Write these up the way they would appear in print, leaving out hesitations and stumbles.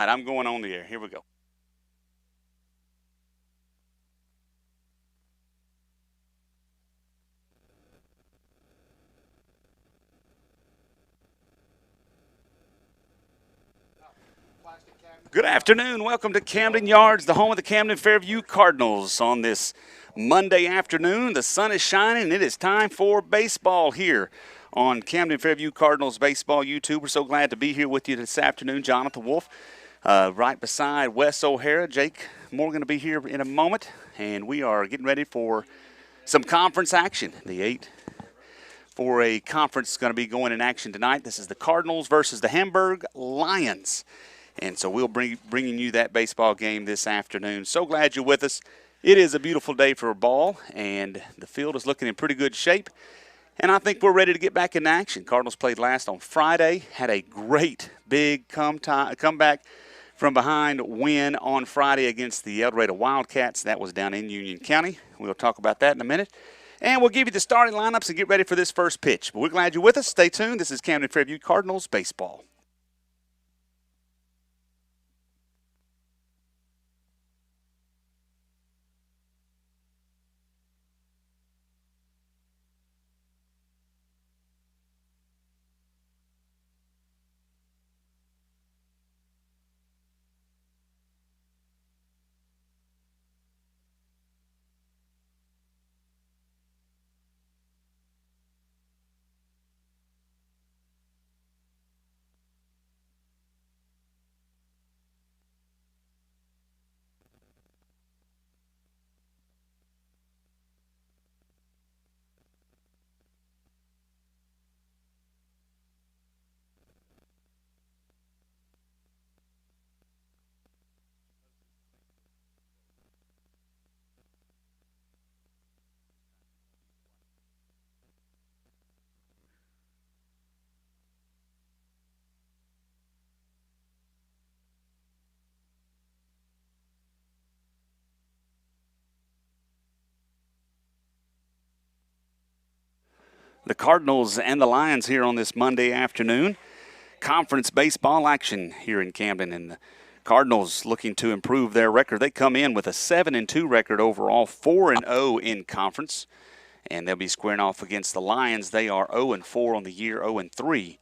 All right, I'm going on the air. Here we go. Good afternoon. Welcome to Camden Yards, the home of the Camden Fairview Cardinals. On this Monday afternoon, the sun is shining, and it is time for baseball here on Camden Fairview Cardinals Baseball YouTube. We're so glad to be here with you this afternoon. Jonathan Wolf, right beside Wes O'Hara. Jake Morgan to be here in a moment, and we are getting ready for some conference action. The 8-4A conference is going to be going in action tonight. This is the Cardinals versus the Hamburg Lions. And so we'll bringing you that baseball game this afternoon. So glad you're with us. It is a beautiful day for a ball, and the field is looking in pretty good shape. And I think we're ready to get back in action. Cardinals played last on Friday, had a great big comeback from behind win on Friday against the El Dorado Wildcats. That was down in Union County. We'll talk about that in a minute. And we'll give you the starting lineups and get ready for this first pitch. But we're glad you're with us. Stay tuned. This is Camden Fairview Cardinals Baseball. The Cardinals and the Lions here on this Monday afternoon. Conference baseball action here in Camden, and the Cardinals looking to improve their record. They come in with a 7-2 record overall, 4-0 in conference, and they'll be squaring off against the Lions. They are 0-4 on the year, 0-3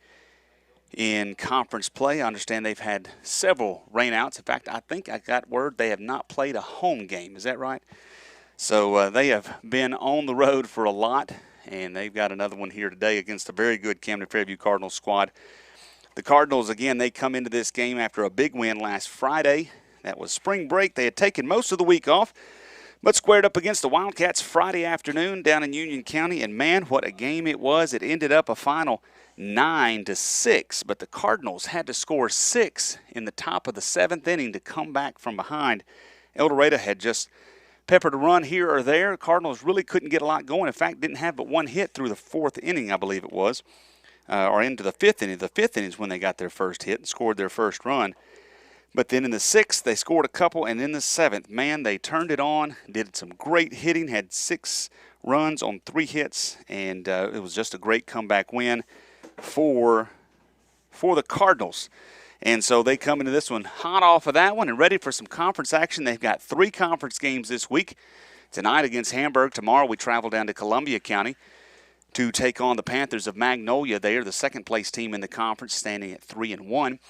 in conference play. I understand they've had several rainouts. In fact, I think I got word they have not played a home game. Is that right? So they have been on the road for a lot, and they've got another one here today against a very good Camden Fairview Cardinals squad. The Cardinals, again, they come into this game after a big win last Friday. That was spring break. They had taken most of the week off, but squared up against the Wildcats Friday afternoon down in Union County. And, man, what a game it was. It ended up a final 9-6, but the Cardinals had to score 6 in the top of the 7th inning to come back from behind. El Dorado had just peppered a run here or there. Cardinals really couldn't get a lot going. In fact, didn't have but one hit through the 4th inning, I believe it was, or into the 5th inning. The 5th inning is when they got their first hit and scored their first run. But then in the 6th, they scored a couple, and in the 7th, man, they turned it on, did some great hitting, had 6 runs on 3 hits, and it was just a great comeback win for the Cardinals. And so they come into this one hot off of that one and ready for some conference action. They've got 3 conference games this week. Tonight against Hamburg. Tomorrow we travel down to Columbia County to take on the Panthers of Magnolia. They are the second-place team in the conference, standing at 3-1.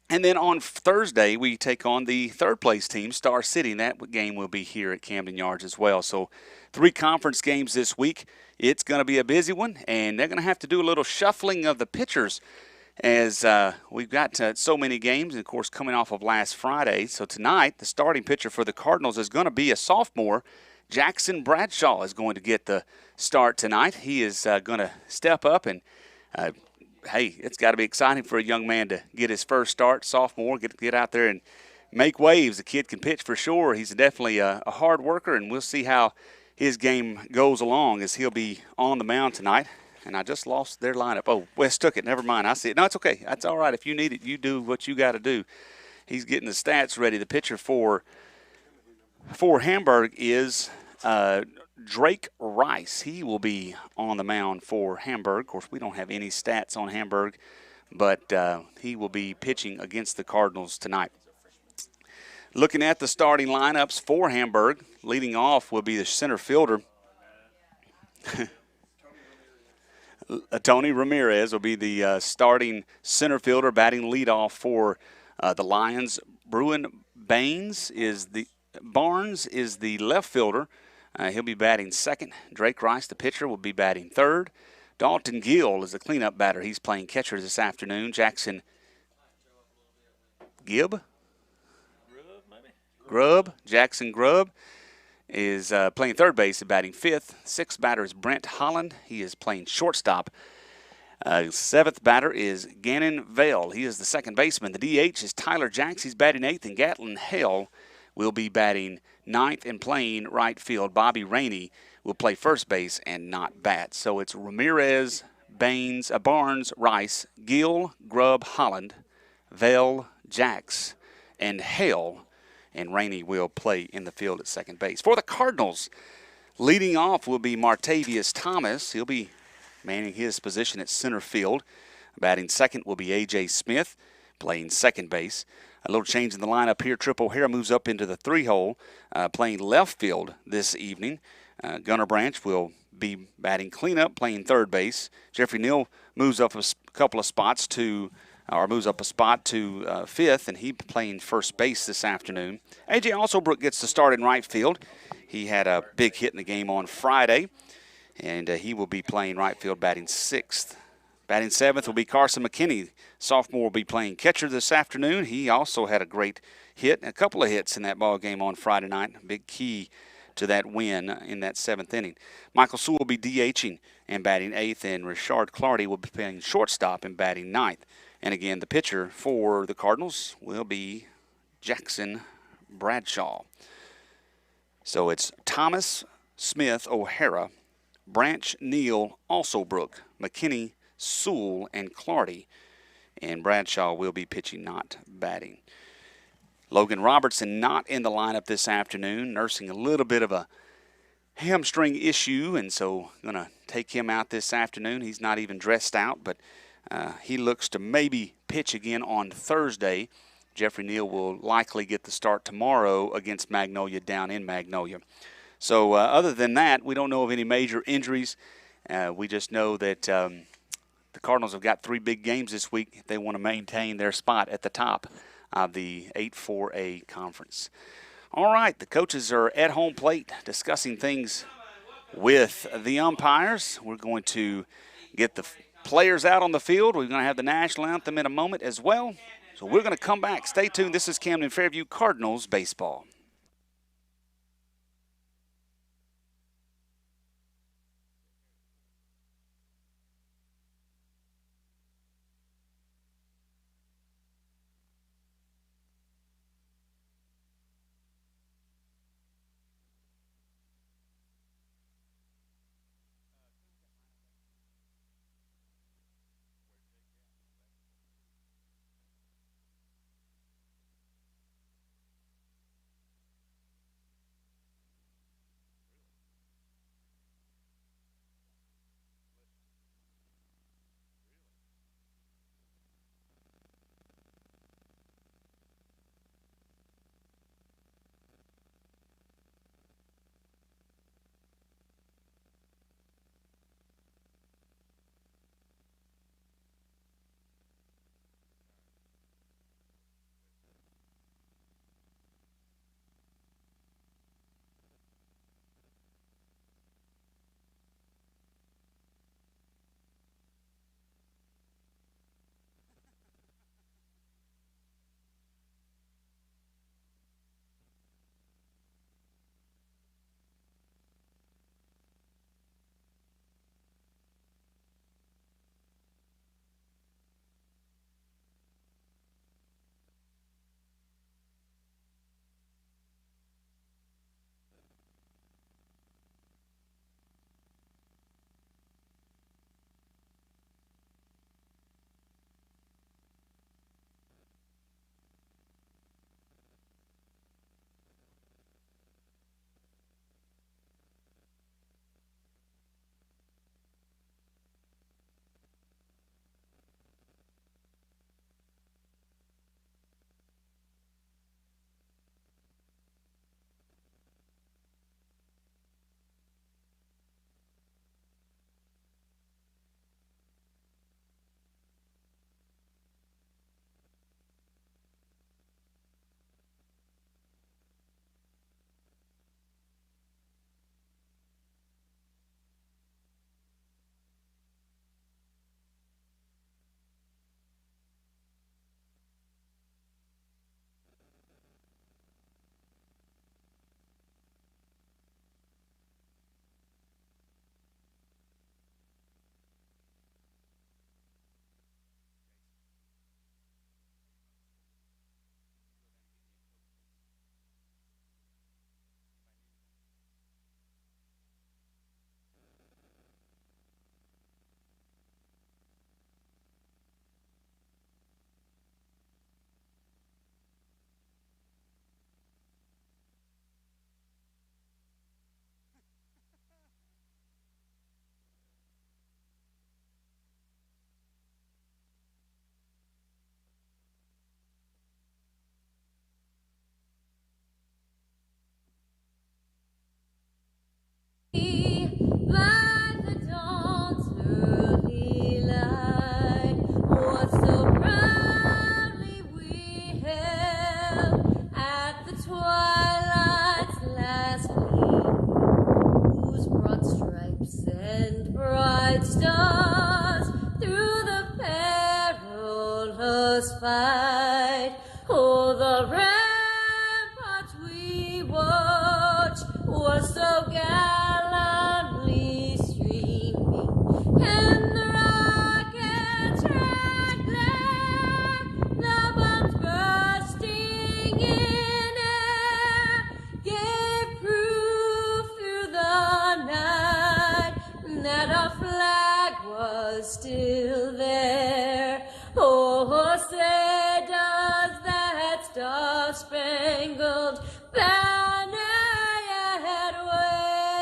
And then on Thursday, we take on the third-place team, Star City, and that game will be here at Camden Yards as well. So 3 conference games this week. It's going to be a busy one, and they're going to have to do a little shuffling of the pitchers as we've got so many games, and, of course, coming off of last Friday. So tonight, the starting pitcher for the Cardinals is going to be a sophomore. Jackson Bradshaw is going to get the start tonight. He is going to step up, and, hey, it's got to be exciting for a young man to get his first start, sophomore, get out there and make waves. The kid can pitch for sure. He's definitely a hard worker, and we'll see how his game goes along as he'll be on the mound tonight. And I just lost their lineup. Oh, Wes took it. Never mind. I see it. No, it's okay. That's all right. If you need it, you do what you got to do. He's getting the stats ready. The pitcher for Hamburg is Drake Rice. He will be on the mound for Hamburg. Of course, we don't have any stats on Hamburg, but he will be pitching against the Cardinals tonight. Looking at the starting lineups for Hamburg, leading off will be the center fielder. Tony Ramirez will be the starting center fielder, batting leadoff for the Lions. Barnes is the left fielder. He'll be batting second. Drake Rice, the pitcher, will be batting third. Dalton Gill is the cleanup batter. He's playing catcher this afternoon. Jackson Jackson Grubb is playing third base and batting fifth. Sixth batter is Brent Holland. He is playing shortstop. Seventh batter is Gannon Vale. He is the second baseman. The DH is Tyler Jacks. He's batting eighth, and Gatlin Hale will be batting ninth and playing right field. Bobby Rainey will play first base and not bat. So it's Ramirez, Barnes, Rice, Gill, Grubb, Holland, Vale, Jacks, and Hale. And Rainey will play in the field at second base. For the Cardinals, leading off will be Martavius Thomas. He'll be manning his position at center field. Batting second will be A.J. Smith, playing second base. A little change in the lineup here. Tripp O'Hara moves up into the three-hole, playing left field this evening. Gunnar Branch will be batting cleanup, playing third base. Jeffrey Neal moves up a couple of spots moves up a spot to fifth, and he's playing first base this afternoon. A.J. Alsobrook gets the start in right field. He had a big hit in the game on Friday, and he will be playing right field, batting sixth. Batting seventh will be Carson McKinney. Sophomore will be playing catcher this afternoon. He also had a great hit, a couple of hits in that ball game on Friday night. A big key to that win in that seventh inning. Michael Sewell will be DHing and batting eighth, and Richard Clardy will be playing shortstop and batting ninth. And again, the pitcher for the Cardinals will be Jackson Bradshaw. So it's Thomas, Smith, O'Hara, Branch, Neal, Alsobrook, McKinney, Sewell, and Clardy. And Bradshaw will be pitching, not batting. Logan Robertson not in the lineup this afternoon, nursing a little bit of a hamstring issue, and so going to take him out this afternoon. He's not even dressed out, but he looks to maybe pitch again on Thursday. Jeffrey Neal will likely get the start tomorrow against Magnolia down in Magnolia. So other than that, we don't know of any major injuries. We just know that the Cardinals have got 3 big games this week if they want to maintain their spot at the top of the 8-4A conference. All right, the coaches are at home plate discussing things with the umpires. We're going to get the players out on the field. We're going to have the national anthem in a moment as well. So we're going to come back. Stay tuned. This is Camden Fairview Cardinals baseball. The ramparts we watched were so gallantly streaming, and the rockets' red glare, the bombs bursting in air, gave proof through the night that our flag was still there. Oh, say does that star-spangled banner yet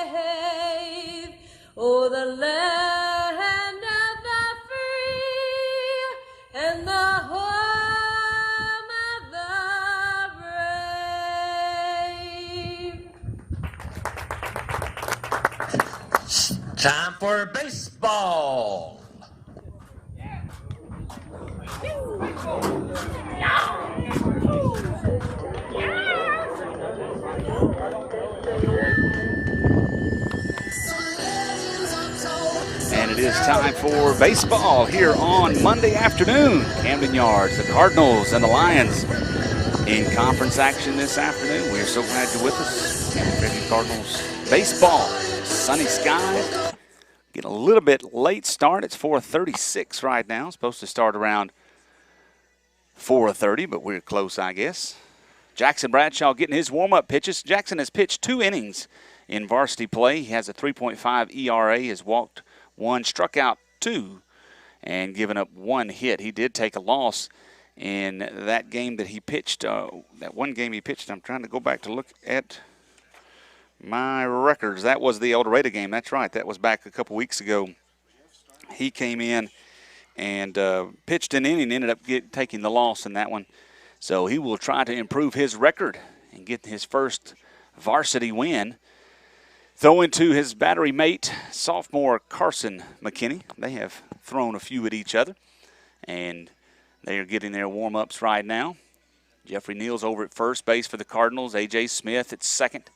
wave? Oh, the land of the free and the home of the brave. Time for baseball. And it is time for baseball here on Monday afternoon. Camden Yards, the Cardinals and the Lions in conference action this afternoon. We are so glad you're with us. Camden Fairview Cardinals baseball. Sunny skies. Get a little bit late start. It's 4:36 right now. It's supposed to start around 4:30, but we're close, I guess. Jackson Bradshaw getting his warm-up pitches. Jackson has pitched 2 innings in varsity play. He has a 3.5 ERA, has walked 1, struck out 2, and given up 1 hit. He did take a loss in that game that he pitched. That one game he pitched, I'm trying to go back to look at my records. That was the El Dorado game. That's right. That was back a couple weeks ago. He came in and pitched an inning, ended up taking the loss in that one. So he will try to improve his record and get his first varsity win. Throwing to his battery mate, sophomore Carson McKinney. They have thrown a few at each other, and they are getting their warm-ups right now. Jeffrey Neal's over at first base for the Cardinals. A.J. Smith at second.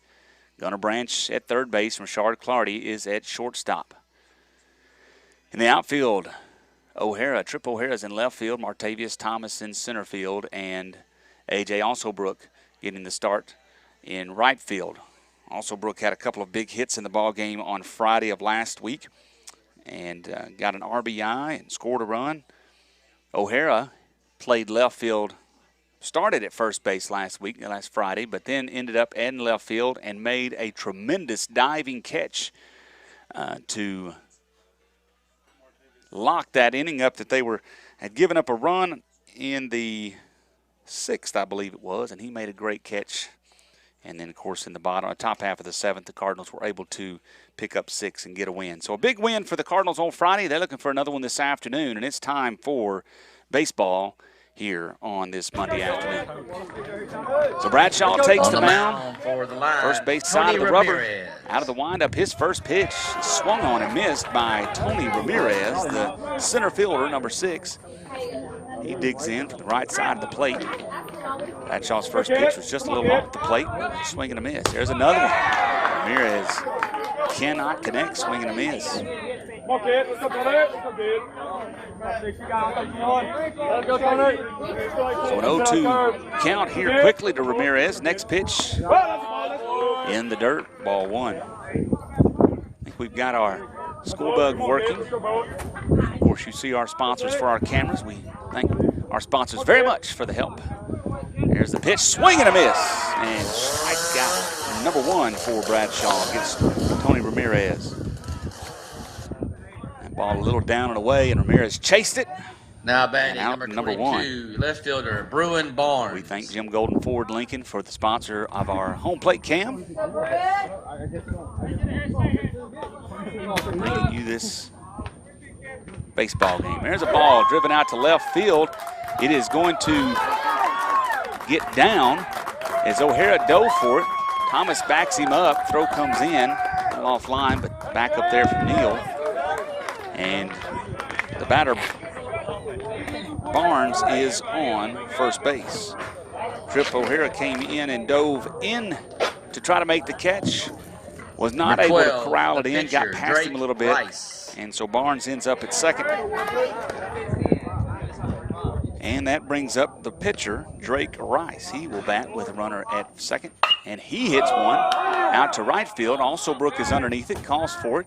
Gunnar Branch at third base. Rashard Clardy is at shortstop. In the outfield, O'Hara, Trip O'Hara's in left field, Martavius Thomas in center field, and A.J. Alsobrook getting the start in right field. Alsobrook had a couple of big hits in the ball game on Friday of last week and got an RBI and scored a run. O'Hara played left field, started at first base last Friday, but then ended up in left field and made a tremendous diving catch to lock that inning up that they had given up a run in the 6th, I believe it was, and he made a great catch. And then, of course, in the top half of the 7th, the Cardinals were able to pick up 6 and get a win. So a big win for the Cardinals on Friday. They're looking for another one this afternoon, and it's time for baseball here on this Monday afternoon. So Bradshaw takes the mound. First base side of the rubber. Out of the windup, his first pitch swung on and missed by Tony Ramirez, the center fielder, number 6. He digs in from the right side of the plate. Bradshaw's first pitch was just a little off the plate, swing and a miss. There's another one. Ramirez cannot connect, swing and a miss. So an 0-2 count here quickly to Ramirez. Next pitch in the dirt, ball 1. I think we've got our school bug working. Of course, you see our sponsors for our cameras. We thank our sponsors very much for the help. There's the pitch, swing and a miss, and strikeout number 1 for Bradshaw against Tony Ramirez. That ball a little down and away, and Ramirez chased it. Now batting number 1, left fielder Bruin Barnes. We thank Jim Golden Ford Lincoln for the sponsor of our home plate cam. Bringing you this baseball game. There's a ball driven out to left field. It is going to get down as O'Hara dove for it. Thomas backs him up. Throw comes in. Offline, but back up there from Neal. And the batter, Barnes, is on first base. Trip O'Hara came in and dove in to try to make the catch. Was not able to corral it in. Got past him a little bit. And so Barnes ends up at second. And that brings up the pitcher, Drake Rice. He will bat with a runner at second. And he hits one out to right field. Also, Brook is underneath it, calls for it,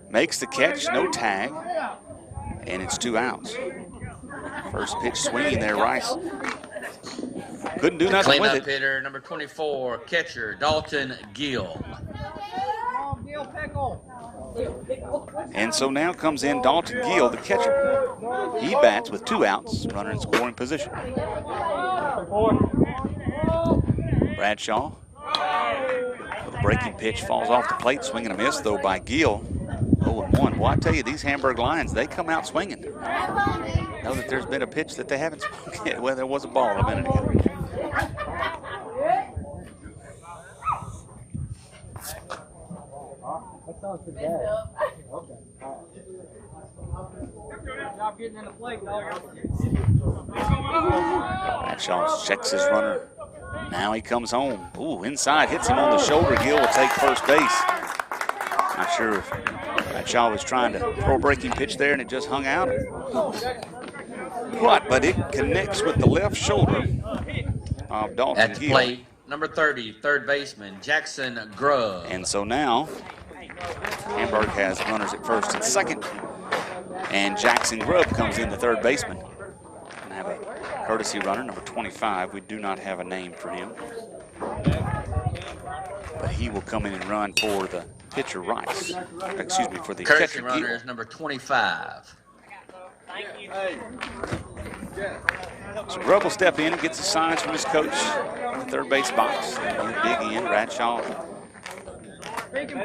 makes the catch, no tag, and it's 2 outs. First pitch swinging there, Rice. Couldn't do nothing with it. Cleanup hitter, number 24, catcher, Dalton Gill. And so now comes in Dalton Gill, the catcher. He bats with 2 outs, runner in scoring position. Bradshaw, with a breaking pitch, falls off the plate, swinging a miss though by Gill. 0-1. Well, I tell you, these Hamburg Lions, they come out swinging. Know that there's been a pitch that they haven't swung yet. Well, there was a ball a minute ago. Bradshaw checks his runner. Now he comes home. Ooh, inside, hits him on the shoulder. Gill will take first base. Not sure if Bradshaw was trying to throw a breaking pitch there and it just hung out. But it connects with the left shoulder of Dalton At the Gill. plate, number 30, third baseman, Jackson Grubb. And so now, Hamburg has runners at first and second. And Jackson Grubb comes in, the third baseman. And have a courtesy runner, number 25. We do not have a name for him. But he will come in and run for the pitcher Rice. Excuse me, for the Courtesy catcher runner Gill. is number 25. So Grubb will step in and gets the signs from his coach in the third base box. He'll dig in. Bradshaw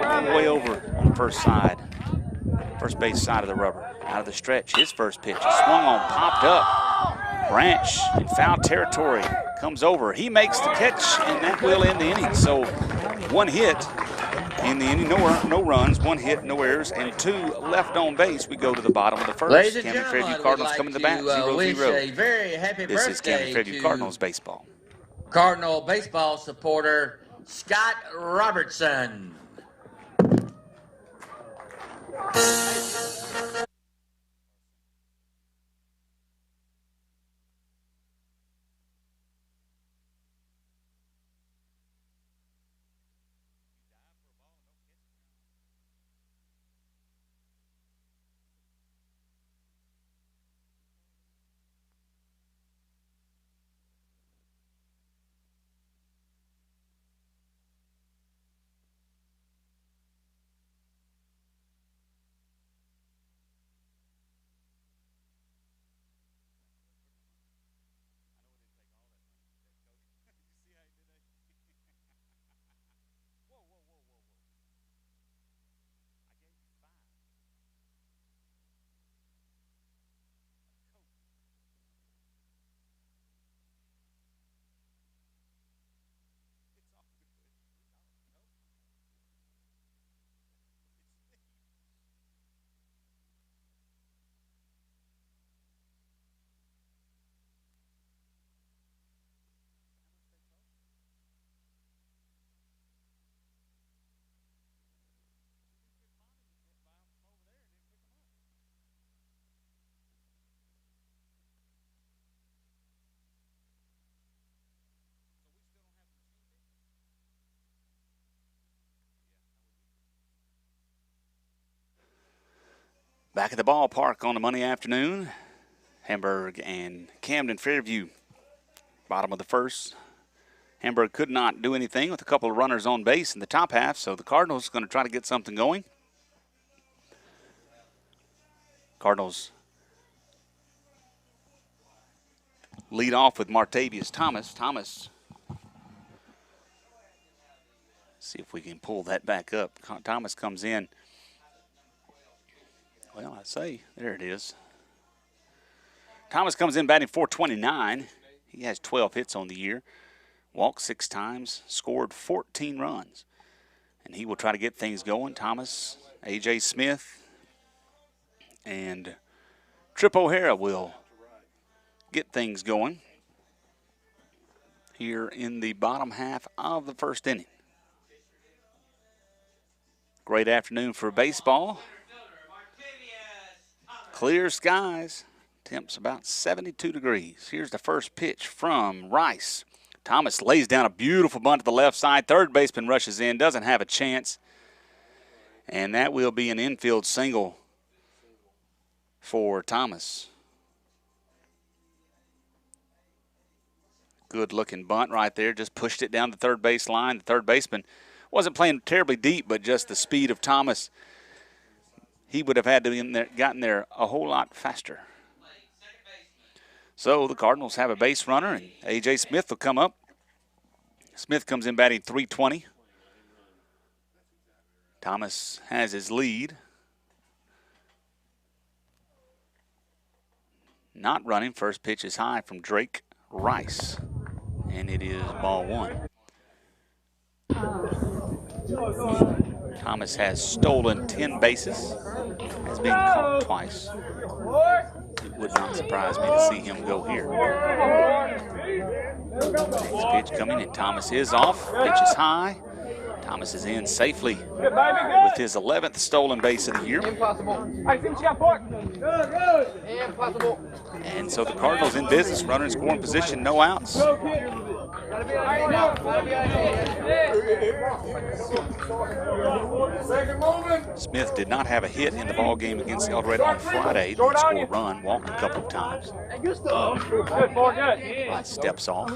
all the way over on the first base side of the rubber. Out of the stretch, his first pitch is swung on, popped up. Branch in foul territory comes over. He makes the catch, and that will end the inning. So 1 hit in the inning, no runs, 1 hit, no errors, and 2 left on base. We go to the bottom of the first. Ladies and Camden gentlemen, Fairview Cardinals we'd coming like to bat, to wish 0-0. a very happy This is Camden birthday Fairview to Cardinals baseball. Cardinal baseball supporter Scott Robertson. Back at the ballpark on a Monday afternoon, Hamburg and Camden Fairview, bottom of the first. Hamburg could not do anything with a couple of runners on base in the top half, so the Cardinals are going to try to get something going. Cardinals lead off with Martavius Thomas. See if we can pull that back up. Thomas comes in. Well, I say, there it is. Thomas comes in batting .429. He has 12 hits on the year. Walked 6 times, scored 14 runs. And he will try to get things going. Thomas, A.J. Smith, and Trip O'Hara will get things going here in the bottom half of the first inning. Great afternoon for baseball. Clear skies. Temps about 72 degrees. Here's the first pitch from Rice. Thomas lays down a beautiful bunt to the left side. Third baseman rushes in, doesn't have a chance. And that will be an infield single for Thomas. Good looking bunt right there. Just pushed it down the third base line. The third baseman wasn't playing terribly deep, but just the speed of Thomas, he would have had to be gotten there a whole lot faster. So the Cardinals have a base runner, and A.J. Smith will come up. Smith comes in batting .320. Thomas has his lead. Not running. First pitch is high from Drake Rice, and it is ball one. Thomas has stolen 10 bases, has been caught twice. It would not surprise me to see him go here. Next pitch coming, and Thomas is off. Pitch is high. Thomas is in safely with his 11th stolen base of the year. And so the Cardinals in business, runner in scoring position, no outs. Smith did not have a hit in the ball game against Eldred on Friday. Didn't score a run, walked a couple of times. Right, steps off.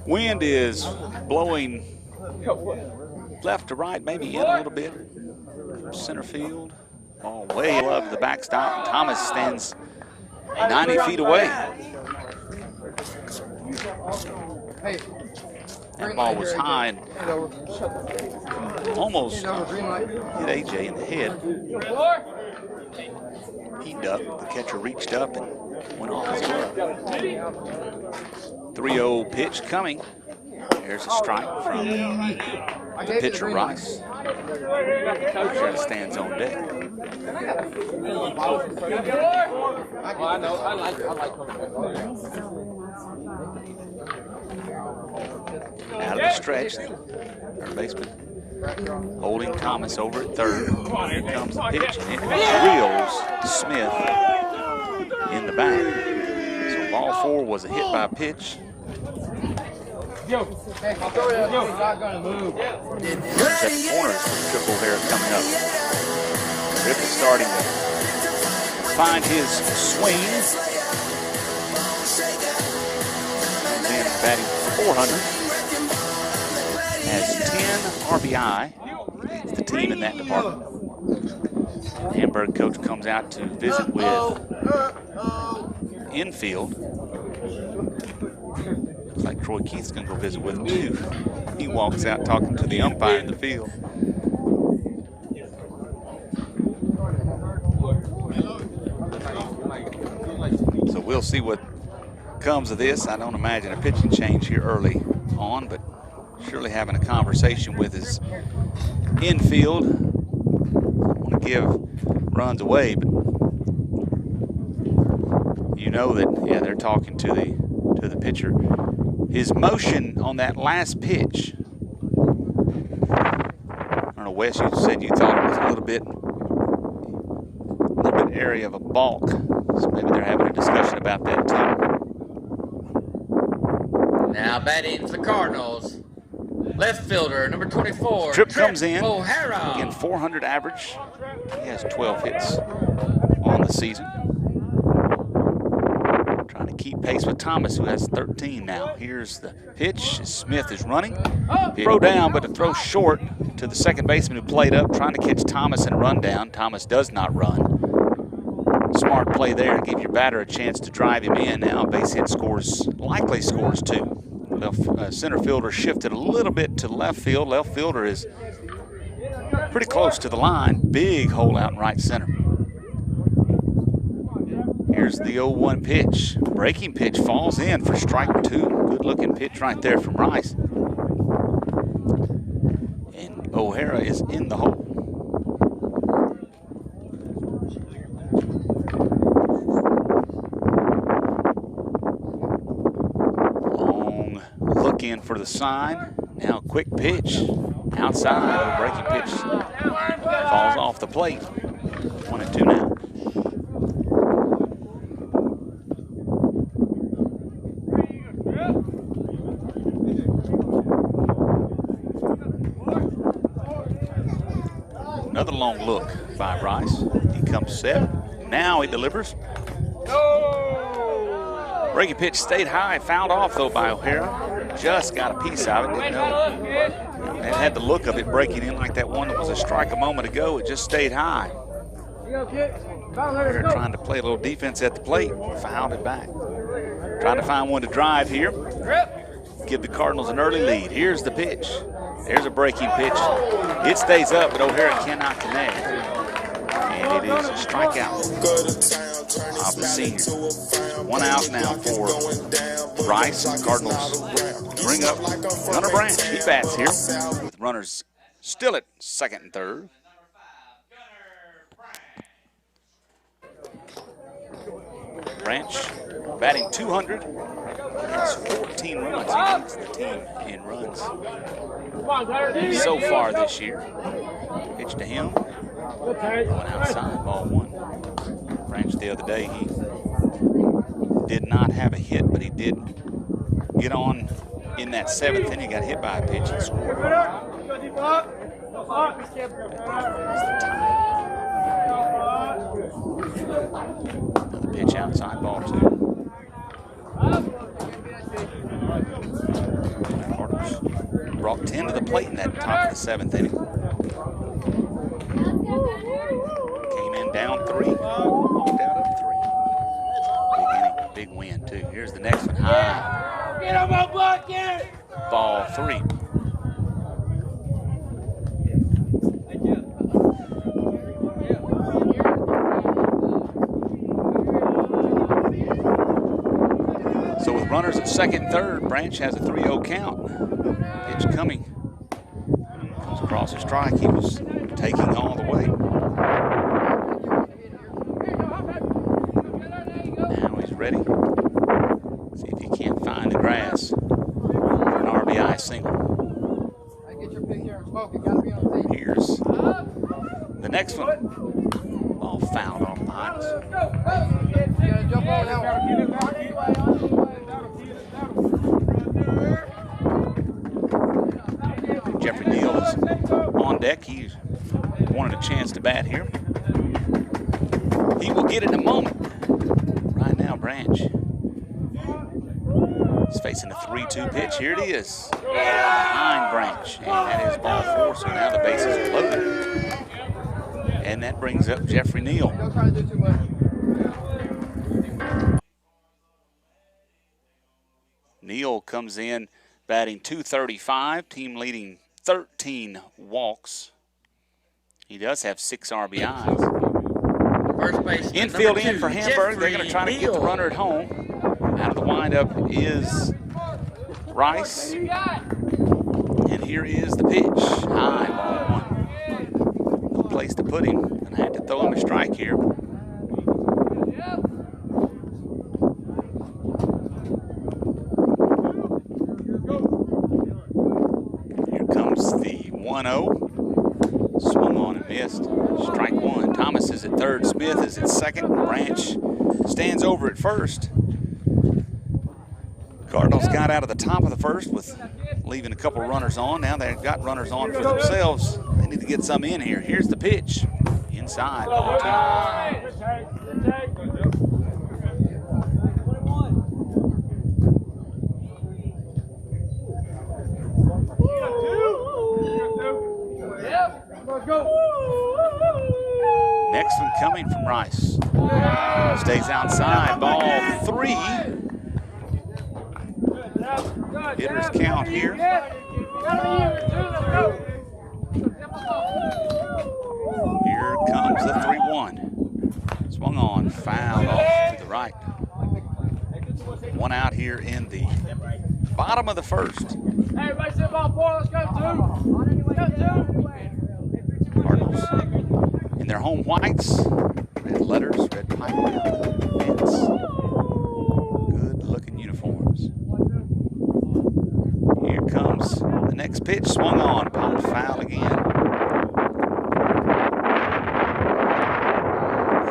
Wind is blowing left to right, maybe in a little bit. Center field. Ball way above the backstop. Thomas stands 90 feet away. That ball was high and almost hit AJ in the head. He ducked. The catcher reached up and went off his glove. 3-0 pitch coming. There's a strike from the pitcher Rice. Catcher stands on deck. Out of the stretch, third baseman holding Thomas over at third. Here comes the pitch, and it drills Smith in the back. So ball four was a hit by pitch. There's that corner for Triple Hair coming up. Triple starting to find his swing. Then batting .400. Has 10 RBI. Leads the team in that department. Hamburg coach comes out to visit with infield. Looks like Troy Keith's going to go visit with him too. He walks out talking to the umpire in the field. So we'll see what comes of this. I don't imagine a pitching change here early on, but surely having a conversation with his infield. I want to give runs away, but you know that, yeah, they're talking to the pitcher. His motion on that last pitch, I don't know, Wes, you said you thought it was a little bit area of a balk, so maybe they're having a discussion about that too. Now batting for the Cardinals, left fielder, number 24. Tripp comes in, O'Hara. again, .400 average. He has 12 hits on the season. Trying to keep pace with Thomas, who has 13 now. Here's the pitch. Smith is running. Throw down, but a throw short to the second baseman who played up, trying to catch Thomas and run down. Thomas does not run. Smart play there to give your batter a chance to drive him in. Now base hit likely scores two. Center fielder shifted a little bit to left field. Left fielder is pretty close to the line. Big hole out in right center. Here's the 0-1 pitch. Breaking pitch falls in for strike two. Good looking pitch right there from Rice. And O'Hara is in the hole. Long look in for the sign. Now quick pitch. Outside. Breaking pitch falls off the plate. 1-2 now. Another long look by Rice. He comes set. Now he delivers. Breaking pitch stayed high. Fouled off, though, by O'Hara. Just got a piece of it. Didn't know. It had the look of it breaking in like that one that was a strike a moment ago. It just stayed high. O'Hara trying to play a little defense at the plate. Fouled it back. Trying to find one to drive here. Give the Cardinals an early lead. Here's the pitch. There's a breaking pitch. It stays up, but O'Hara cannot connect. And it is a strikeout of the senior. 1 out now for Rice. The Cardinals bring up Gunnar Branch. He bats here with runners still at second and third. Branch batting 200. Has 14 runs. He leads the team in runs so far this year. Pitch to him. Going outside, ball 1. Branch the other day, he did not have a hit, but he did get on in that 7th inning. He got hit by a pitch and scored. Another pitch outside, ball 2. Cardinals brought 10 to the plate in that top of the 7th inning. Came in down 3, walked out up 3. Big inning, big win too. Here's the next one, high. Ball 3. So with runners at second and third, Branch has a 3-0 count. Pitch coming. Comes across a strike. He was taking all the way. Now he's ready. See if he can't find the grass. An RBI single. Here's the next one. Ball fouled off behind us. Jeffrey Neal is on deck. He wanted a chance to bat here. He will get it in a moment. Right now, Branch is facing a 3-2 pitch. Here it is. Behind Branch. And that is ball 4. So now the bases are loaded. And that brings up Jeffrey Neal. Neal comes in batting .235, team leading 13 walks. He does have 6 RBIs. First base. Infield in for Hamburg. They're going to try to get the runner at home. Out of the windup is Rice. And here is the pitch. High, ball 1. No place to put him. Gonna have to throw him a strike here. Here comes the 1-0. Swung on and missed. Strike 1. Thomas is at third. Smith is at second. Branch stands over at first. Cardinals got out of the top of the first with leaving a couple runners on. Now they've got runners on for themselves. They need to get some in here. Here's the pitch. Inside, ball 2. Next one coming from Rice. Stays outside, ball 3. Hitters count here. Here comes the 3-1. Swung on, fouled off to the right. 1 out here in the bottom of the first. Cardinals in their home whites. Red letters, red pipe around the fence. Good looking uniforms. Here comes the next pitch, swung on, popped foul again.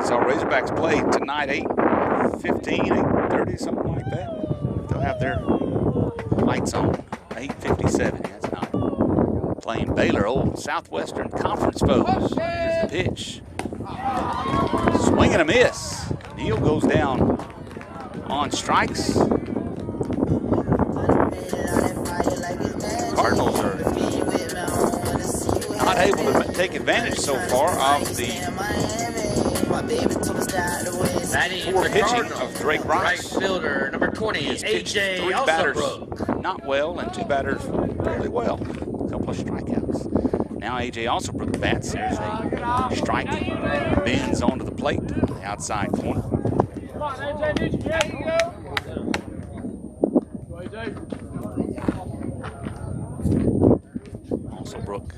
So Razorbacks play tonight, 8:15, 8:30, something like that. They'll have their lights on, 8:57, that's not playing Baylor, old Southwestern Conference foes. Here's the pitch. Swing and a miss. Neal goes down on strikes. Cardinals are not able to take advantage so far of the poor pitching of Drake Right Rice. fielder, number 20, He's pitched AJ 3 batters Alsabrook. not well and 2 batters fairly well. A couple of strikeouts. Now AJ Alsabrook bats. There's a strike. Bends onto the plate, the outside corner. Alsabrook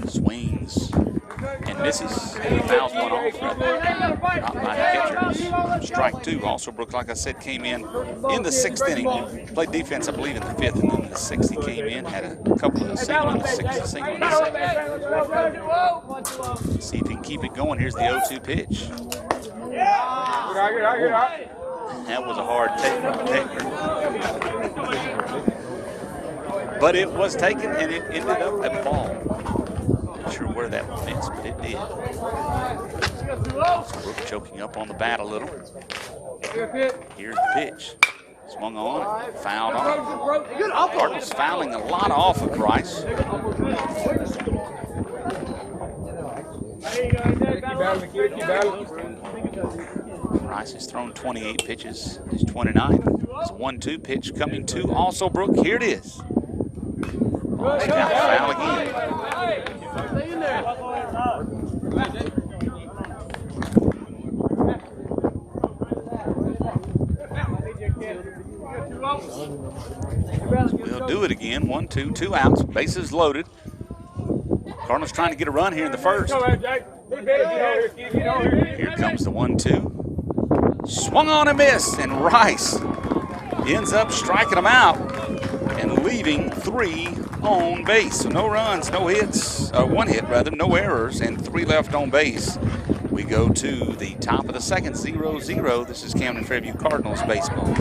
swings and misses. Fouls one off. Not by the catcher. Strike 2. Alsabrook, like I said, came in the 6th inning. Played defense, I believe, in the 5th, and then in the 6th he came in, had a couple of a single in the 6th, a single in the 2nd. See if he can keep it going. Here's the 0-2 pitch. That was a hard take from the taker. But it was taken, and it ended up a ball. Not sure where that one missed, but it did. Brooke choking up on the bat a little. Here's the pitch. Swung on, fouled on. Cardinals fouling a lot off of Rice. Rice has thrown 28 pitches. He's 29. It's a 1-2 pitch coming to Alsabrook. Here it is. Ball's got foul again. We'll do it again. 1-2, 2 outs. Bases loaded. Cardinals trying to get a run here in the first. Here comes the 1-2. Swung on and missed, and Rice ends up striking them out and leaving 3 on base. So no runs, no hits, 1 hit rather, no errors, and 3 left on base. We go to the top of the 2nd, 0-0. This is Camden Fairview Cardinals baseball.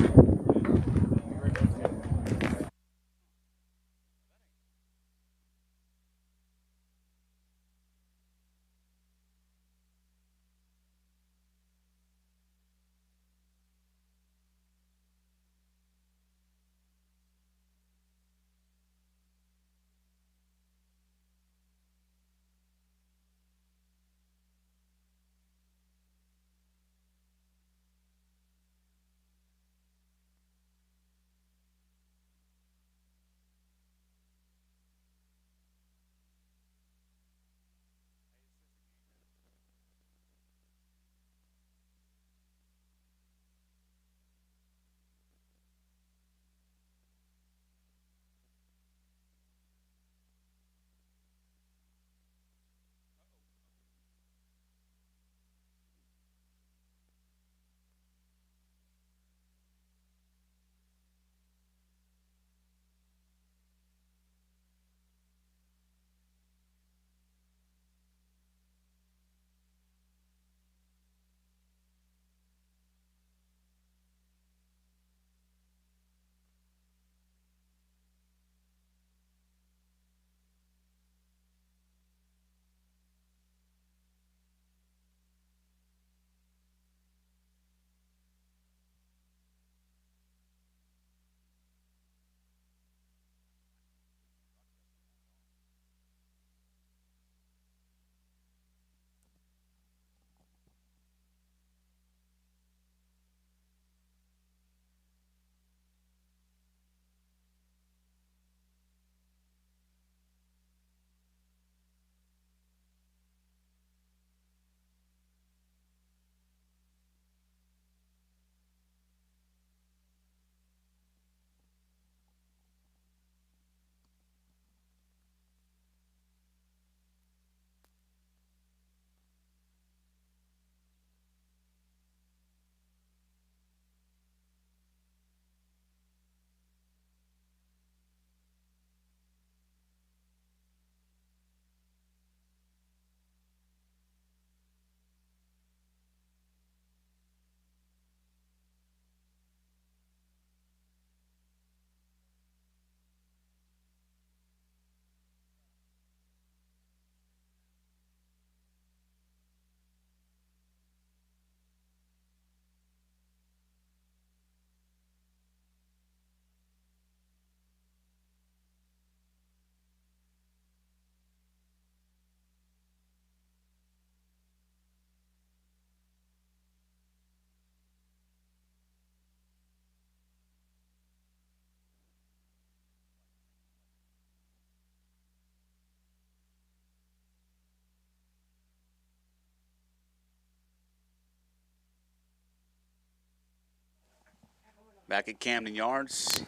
Back at Camden Yards.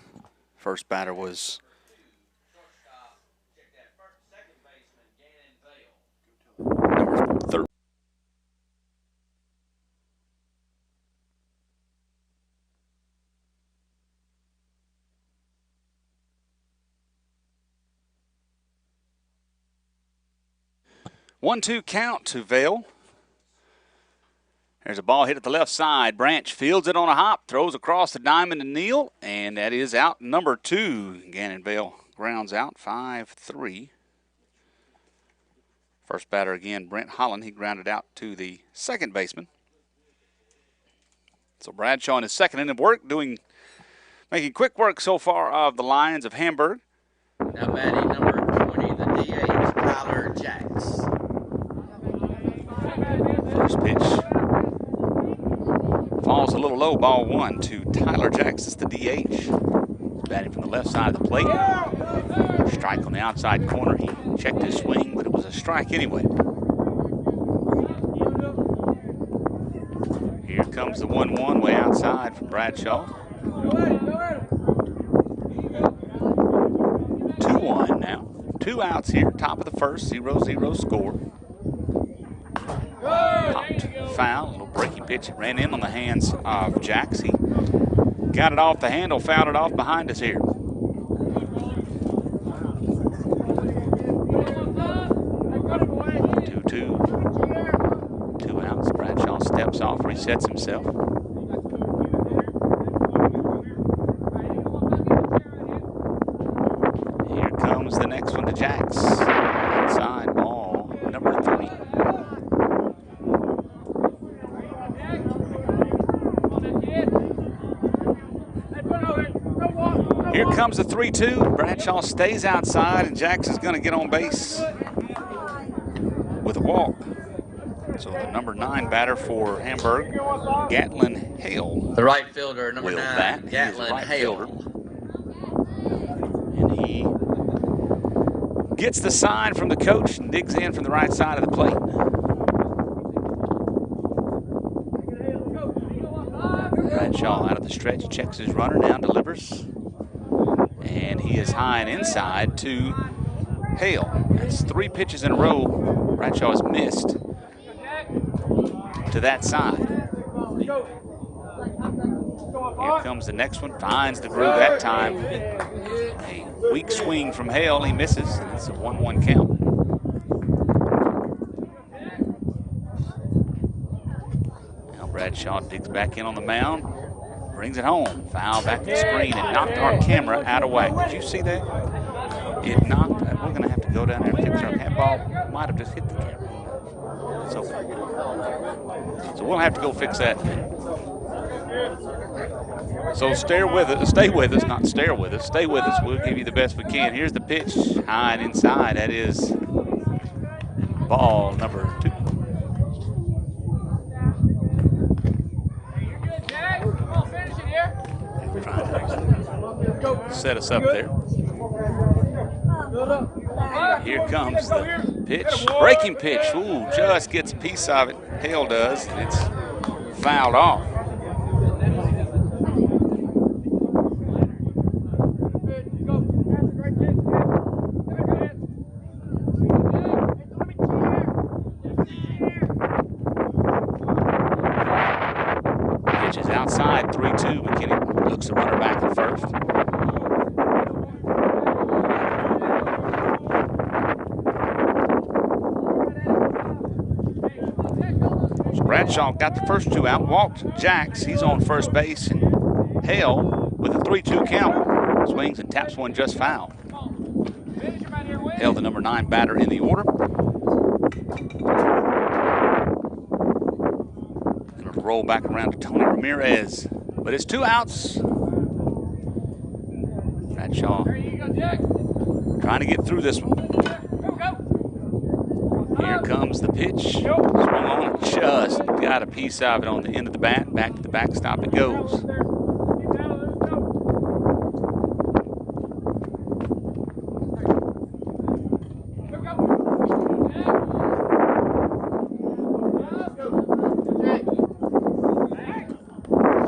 First batter was number 13. One-two count to Vale. There's a ball hit at the left side. Branch fields it on a hop, throws across the diamond to Neal, and that is out number 2. Gannon Vale grounds out 5-3. First batter again, Brent Holland. He grounded out to the second baseman. So Bradshaw in his second inning of work, making quick work so far of the Lions of Hamburg. Now batting number 20, the DH, Tyler Jacks. First pitch falls a little low, ball 1 to Tyler Jacks. It's the DH. Batting from the left side of the plate. Strike on the outside corner. He checked his swing, but it was a strike anyway. Here comes the 1-1 way outside from Bradshaw. 2-1 now. 2 outs here. Top of the first. 0-0 score. Popped foul. A little breaking pitch. It ran in on the hands of Jacks. He got it off the handle, fouled it off behind us here. 2-2. 2 outs. Bradshaw steps off, resets himself. Here comes the next one to Jacks. Inside ball number 3. Here comes the 3-2. Bradshaw stays outside, and Jacks is going to get on base with a walk. So the number 9 batter for Hamburg, Gatlin Hale. The right fielder, number 9, Gatlin Gatlin Hale. And he gets the sign from the coach and digs in from the right side of the plate. Bradshaw out of the stretch, checks his runner, now delivers. And he is high and inside to Hale. That's 3 pitches in a row Bradshaw has missed to that side. Here comes the next one, finds the groove that time. A weak swing from Hale, he misses, and it's a 1-1 count. Now Bradshaw digs back in on the mound, brings it home, foul back to the screen, and knocked our camera out of whack. Did you see that? It knocked, we're going to have to go down there and fix our ball. Might have just hit the camera. It's okay. So we'll have to go fix that. So stay with us, not stare with us. Stay with us. We'll give you the best we can. Here's the pitch, high and inside. That is ball number 2. Trying to set us up there. Here comes the pitch, breaking pitch. Ooh, just gets a piece of it. Hale does, and it's fouled off. Pitch is outside, 3-2. McKinney looks the runner back at first. Bradshaw got the first 2 out, walked Jacks. He's on first base, and Hale with a 3-2 count swings and taps one just foul. Hale, the number 9 batter in the order. And it'll roll back around to Tony Ramirez, but it's 2 outs. Bradshaw trying to get through this one. Here comes the pitch. Swung on, just got a piece of it on the end of the bat. Back to the backstop it goes.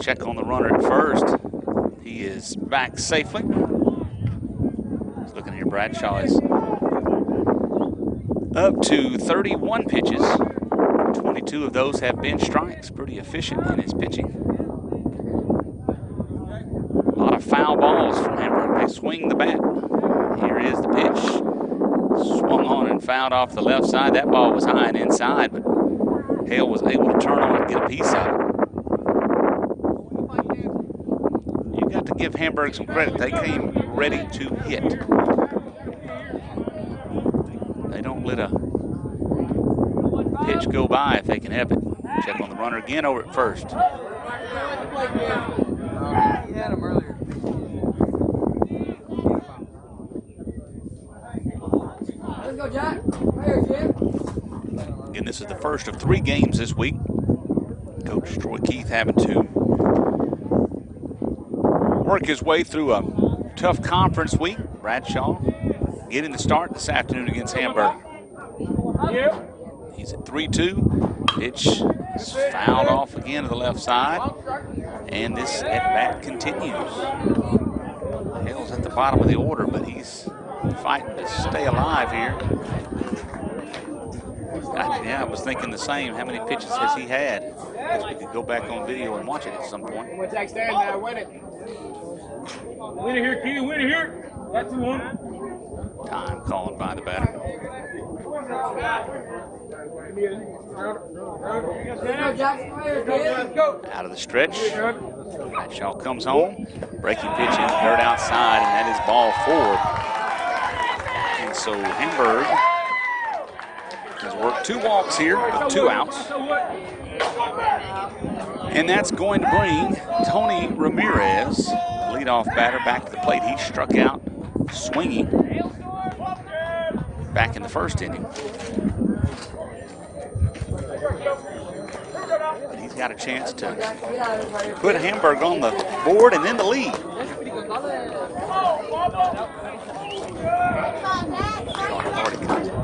Check on the runner at first. He is back safely. Looking here, Bradshaw is up to 31 pitches. 22 of those have been strikes. Pretty efficient in his pitching. A lot of foul balls from Hamburg. They swing the bat. Here is the pitch. Swung on and fouled off the left side. That ball was high and inside, but Hale was able to turn on and get a piece of it. You got to give Hamburg some credit. They came ready to hit. They don't let a pitch go by if they can help it. Check on the runner again over at first. Let's go, Jack. Here, Jim. Again, this is the first of 3 games this week. Coach Troy Keith having to work his way through a tough conference week. Bradshaw getting the start this afternoon against Hamburg. He's at 3-2. Pitch is fouled off again to the left side. And this at-bat continues. Hale's at the bottom of the order, but he's fighting to stay alive here. Yeah, I was thinking the same. How many pitches has he had? I guess we could go back on video and watch it at some point. Win it here, Key. Win it here. That's 200. Time calling by the batter. Out of the stretch. Bradshaw comes home. Breaking pitch in the dirt outside, and that is ball 4. And so Hamburg has worked 2 walks here with 2 outs. And that's going to bring Tony Ramirez, leadoff batter, back to the plate. He struck out swinging back in the first inning. But he's got a chance to put Hamburg on the board and then the lead.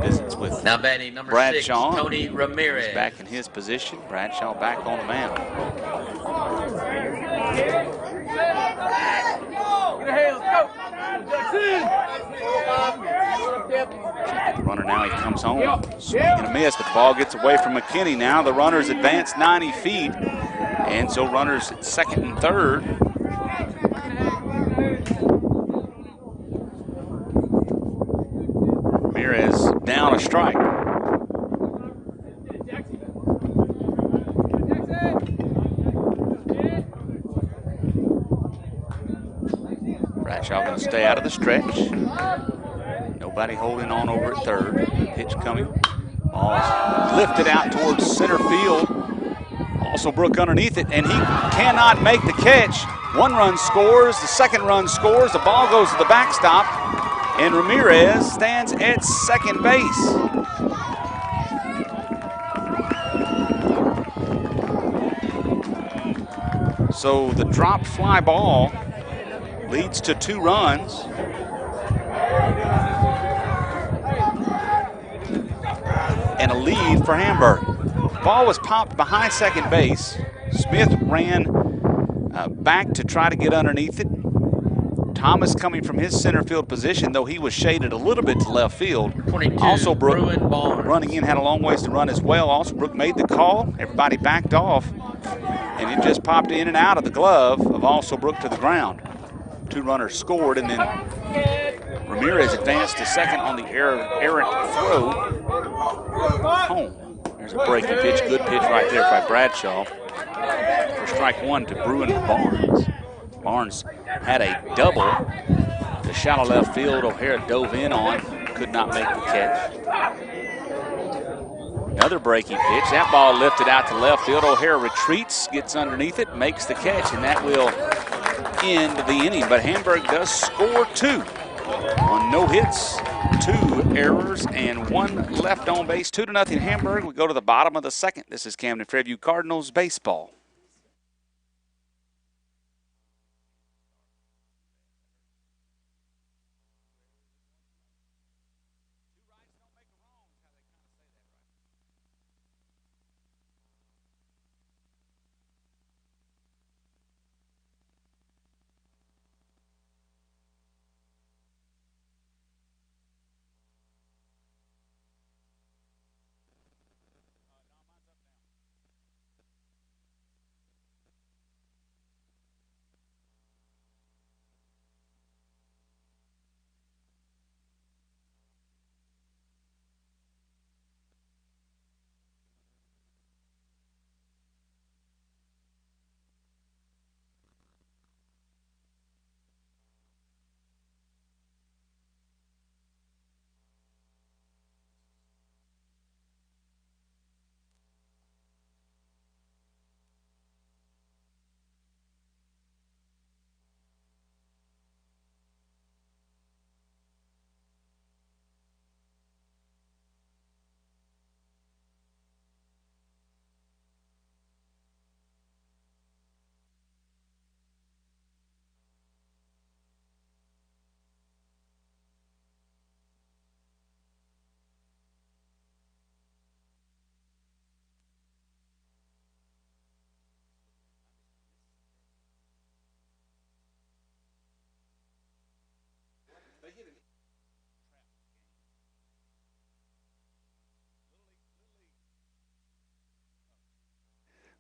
Visits with Now batting number Bradshaw. 6, Tony Ramirez. He's back in his position. Bradshaw back on the mound. The runner now, he comes home. Swing and a miss, but the ball gets away from McKinney. Now the runners advance 90 feet. And so runners at second and third. Ramirez down a strike. Bradshaw going to stay out of the stretch. Nobody holding on over at third. Pitch coming. Ball is lifted out towards center field. Also Brook underneath it, and he cannot make the catch. 1 run scores, the 2nd run scores, the ball goes to the backstop, and Ramirez stands at second base. So the dropped fly ball leads to 2 runs. And a lead for Hamburg. Ball was popped behind second base. Smith ran back to try to get underneath it. Thomas coming from his center field position, though he was shaded a little bit to left field. 22, Also Brook Barnes. running in, had a long ways to run as well. Also Brook made the call. Everybody backed off. And it just popped in and out of the glove of Also Brook to the ground. 2 runners scored, and then Ramirez advanced to second on the errant throw home. There's a breaking pitch, good pitch right there by Bradshaw. For strike 1 to Bruin Barnes. Barnes had a double to shallow left field. O'Hara dove in on, could not make the catch. Another breaking pitch. That ball lifted out to left field. O'Hara retreats, gets underneath it, makes the catch, and that will end the inning. But Hamburg does score 2 on no hits, 2 errors, and 1 left on base. 2-0 Hamburg. We go to the bottom of the 2nd. This is Camden Fairview Cardinals baseball.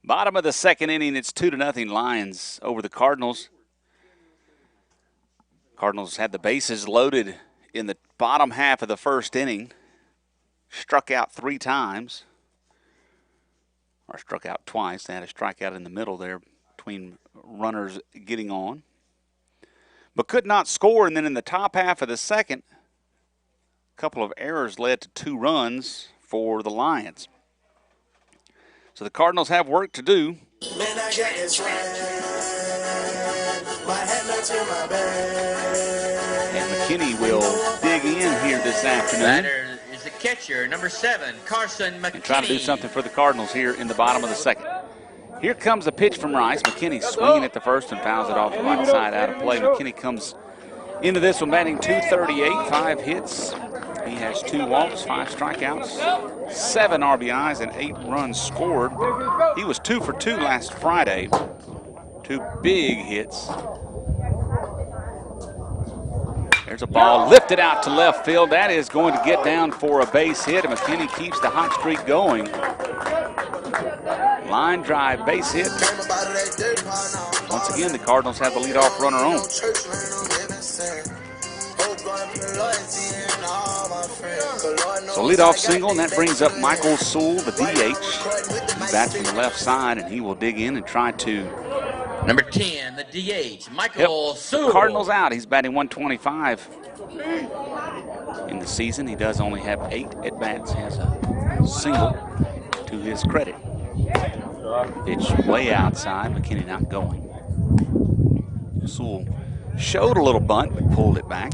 Bottom of the second inning, it's 2-0 Lions over the Cardinals. Cardinals had the bases loaded in the bottom half of the first inning. Struck out 3 times. Or struck out twice. They had a strikeout in the middle there between runners getting on. But could not score, and then in the top half of the second, a couple of errors led to 2 runs for the Lions. So the Cardinals have work to do. Man, I got this right. My head looks in my bed. And McKinney will dig in here this afternoon. Batter is the catcher, number 7, Carson McKinney. And trying to do something for the Cardinals here in the bottom of the second. Here comes a pitch from Rice. McKinney swinging at the first and fouls it off the right side out of play. McKinney comes into this one batting .238, 5 hits. He has 2 walks, 5 strikeouts, 7 RBIs, and 8 runs scored. He was 2 for 2 last Friday. 2 big hits. There's a ball lifted out to left field. That is going to get down for a base hit, and McKinney keeps the hot streak going. Line drive, base hit. Once again, the Cardinals have the leadoff runner on. So leadoff single, and that brings up Michael Sewell, the DH. He bats from the left side, and he will dig in and try to. Number 10, the DH, Michael Sewell. Cardinals out. He's batting .125 in the season. He does only have 8 at-bats. Has a single to his credit. Pitch way outside. McKinney not going. Sewell showed a little bunt, but pulled it back.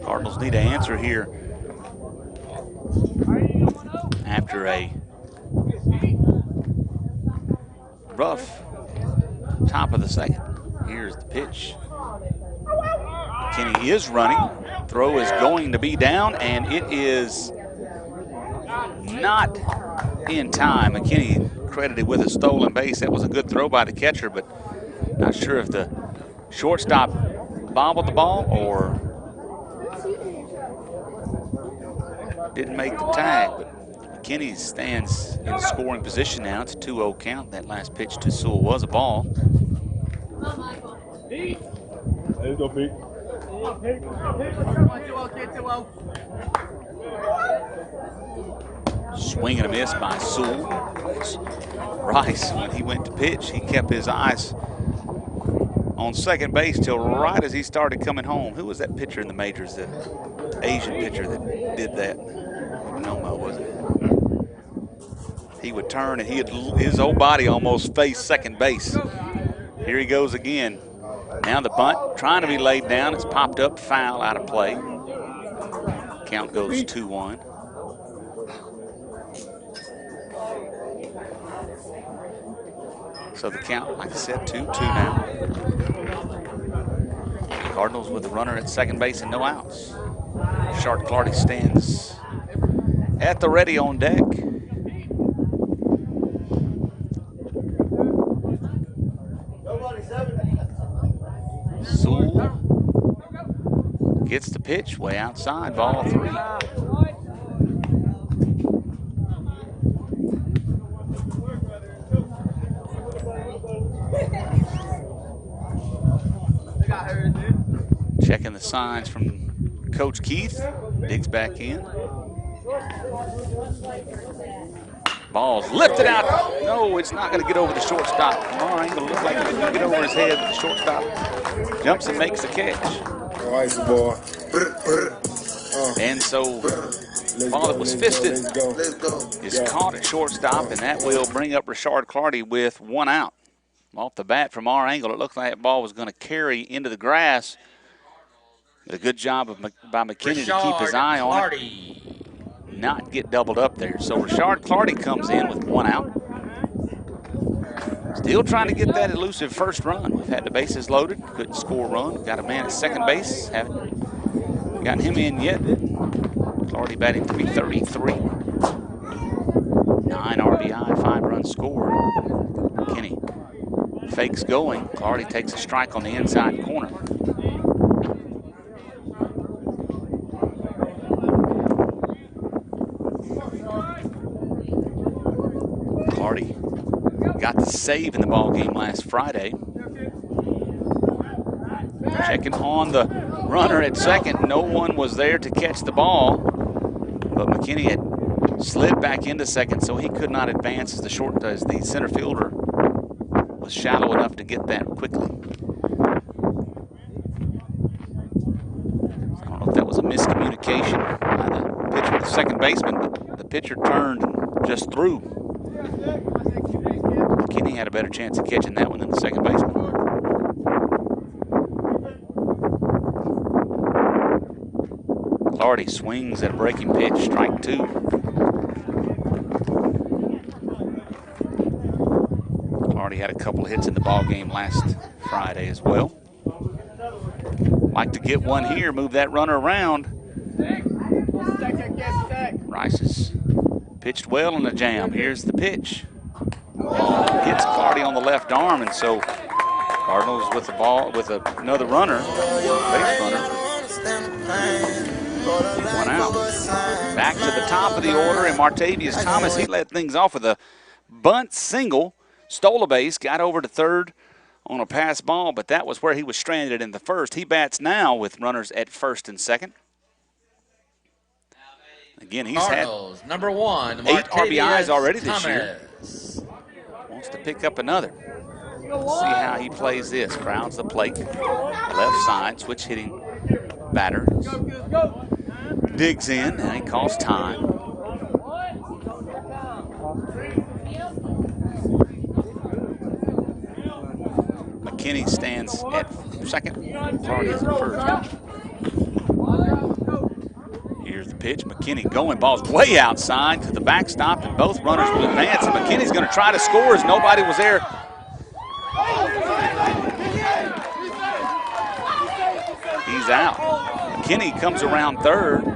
Cardinals need an answer here after a rough top of the second. Here's the pitch. McKinney is running. Throw is going to be down, and it is not in time. McKinney credited with a stolen base. That was a good throw by the catcher, but not sure if the shortstop bobbled the ball or didn't make the tag. But McKinney stands in scoring position now. It's a 2-0 count. That last pitch to Sewell was a ball. There you go, Pete. Swing and a miss by Sewell. Rice, when he went to pitch, he kept his eyes on second base till right as he started coming home. Who was that pitcher in the majors, the Asian pitcher that did that? Noma, was it? He would turn and his whole body almost faced second base. Here he goes again. Now the bunt trying to be laid down. It's popped up, foul, out of play. Count goes 2-1. So the count, like I said, 2-2 now. Cardinals with the runner at second base and no outs. Shark Clardy stands at the ready on deck. Sewell gets the pitch way outside, ball 3. Checking the signs from Coach Keith. Digs back in. Ball's lifted out. No, it's not going to get over the shortstop. From our angle, looks like it's going to get over his head. The shortstop jumps and makes the catch. Nice ball. And so, the ball that was fisted is caught at shortstop, and that will bring up Rashard Clardy with 1 out. Off the bat from our angle, it looked like that ball was going to carry into the grass. A good job by McKinney to keep his eye on it, not get doubled up there. So Rashard Clardy comes in with 1 out. Still trying to get that elusive first run. We've had the bases loaded, couldn't score a run. Got a man at second base, haven't gotten him in yet. Clardy batting .333. 9 RBI, 5 runs scored. McKinney fakes going. Clardy takes a strike on the inside corner. got the save in the ball game last Friday. Checking on the runner at second. No one was there to catch the ball, but McKinney had slid back into second, so he could not advance as the center fielder was shallow enough to get that quickly. I don't know if that was a miscommunication by the pitcher to the second baseman, but the pitcher turned and just threw. McKinney had a better chance of catching that one than the second baseman. Clardy swings at a breaking pitch, strike 2. Clardy had a couple hits in the ball game last Friday as well. Like to get one here, move that runner around. Rice has pitched well in the jam. Here's the pitch. Hits Clardy on the left arm, and so Cardinals with the ball with another runner, base runner. 1 out. Back to the top of the order, and Martavius Thomas, he led things off with a bunt single, stole a base, got over to third on a pass ball, but that was where he was stranded in the first. He bats now with runners at first and second. Again, he's Cardinals, had number 1, 8 RBIs already Thomas. this year. Wants to pick up another. Let's see how he plays this. Crowds the plate, left side, switch hitting batter. Digs in, and he calls time. McKinney stands at second. Clardy is at first. Here's the pitch. McKinney going. Ball's way outside to the backstop, and both runners will advance. And McKinney's going to try to score as nobody was there. He's out. McKinney comes around third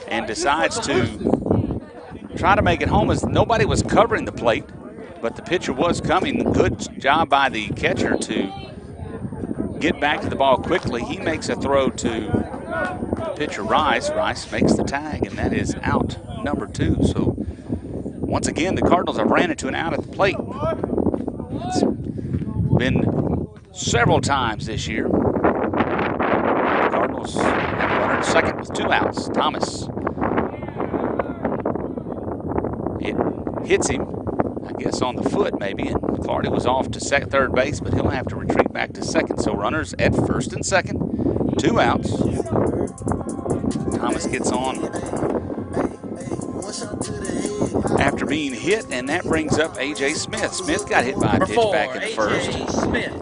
and decides to try to make it home as nobody was covering the plate, but the pitcher was coming. Good job by the catcher to get back to the ball quickly. He makes a throw to the pitcher, Rice. Rice makes the tag, and that is out number 2. So once again, the Cardinals have ran into an out at the plate. It's been several times this year. The Cardinals have a runner at second with 2 outs. Thomas. It hits him, I guess, on the foot maybe, and Clardy was off to third base, but he'll have to retreat back to second. So runners at first and second, 2 outs. Thomas gets on after being hit, and that brings up A.J. Smith. Smith got hit by a pitch back in the first. Smith.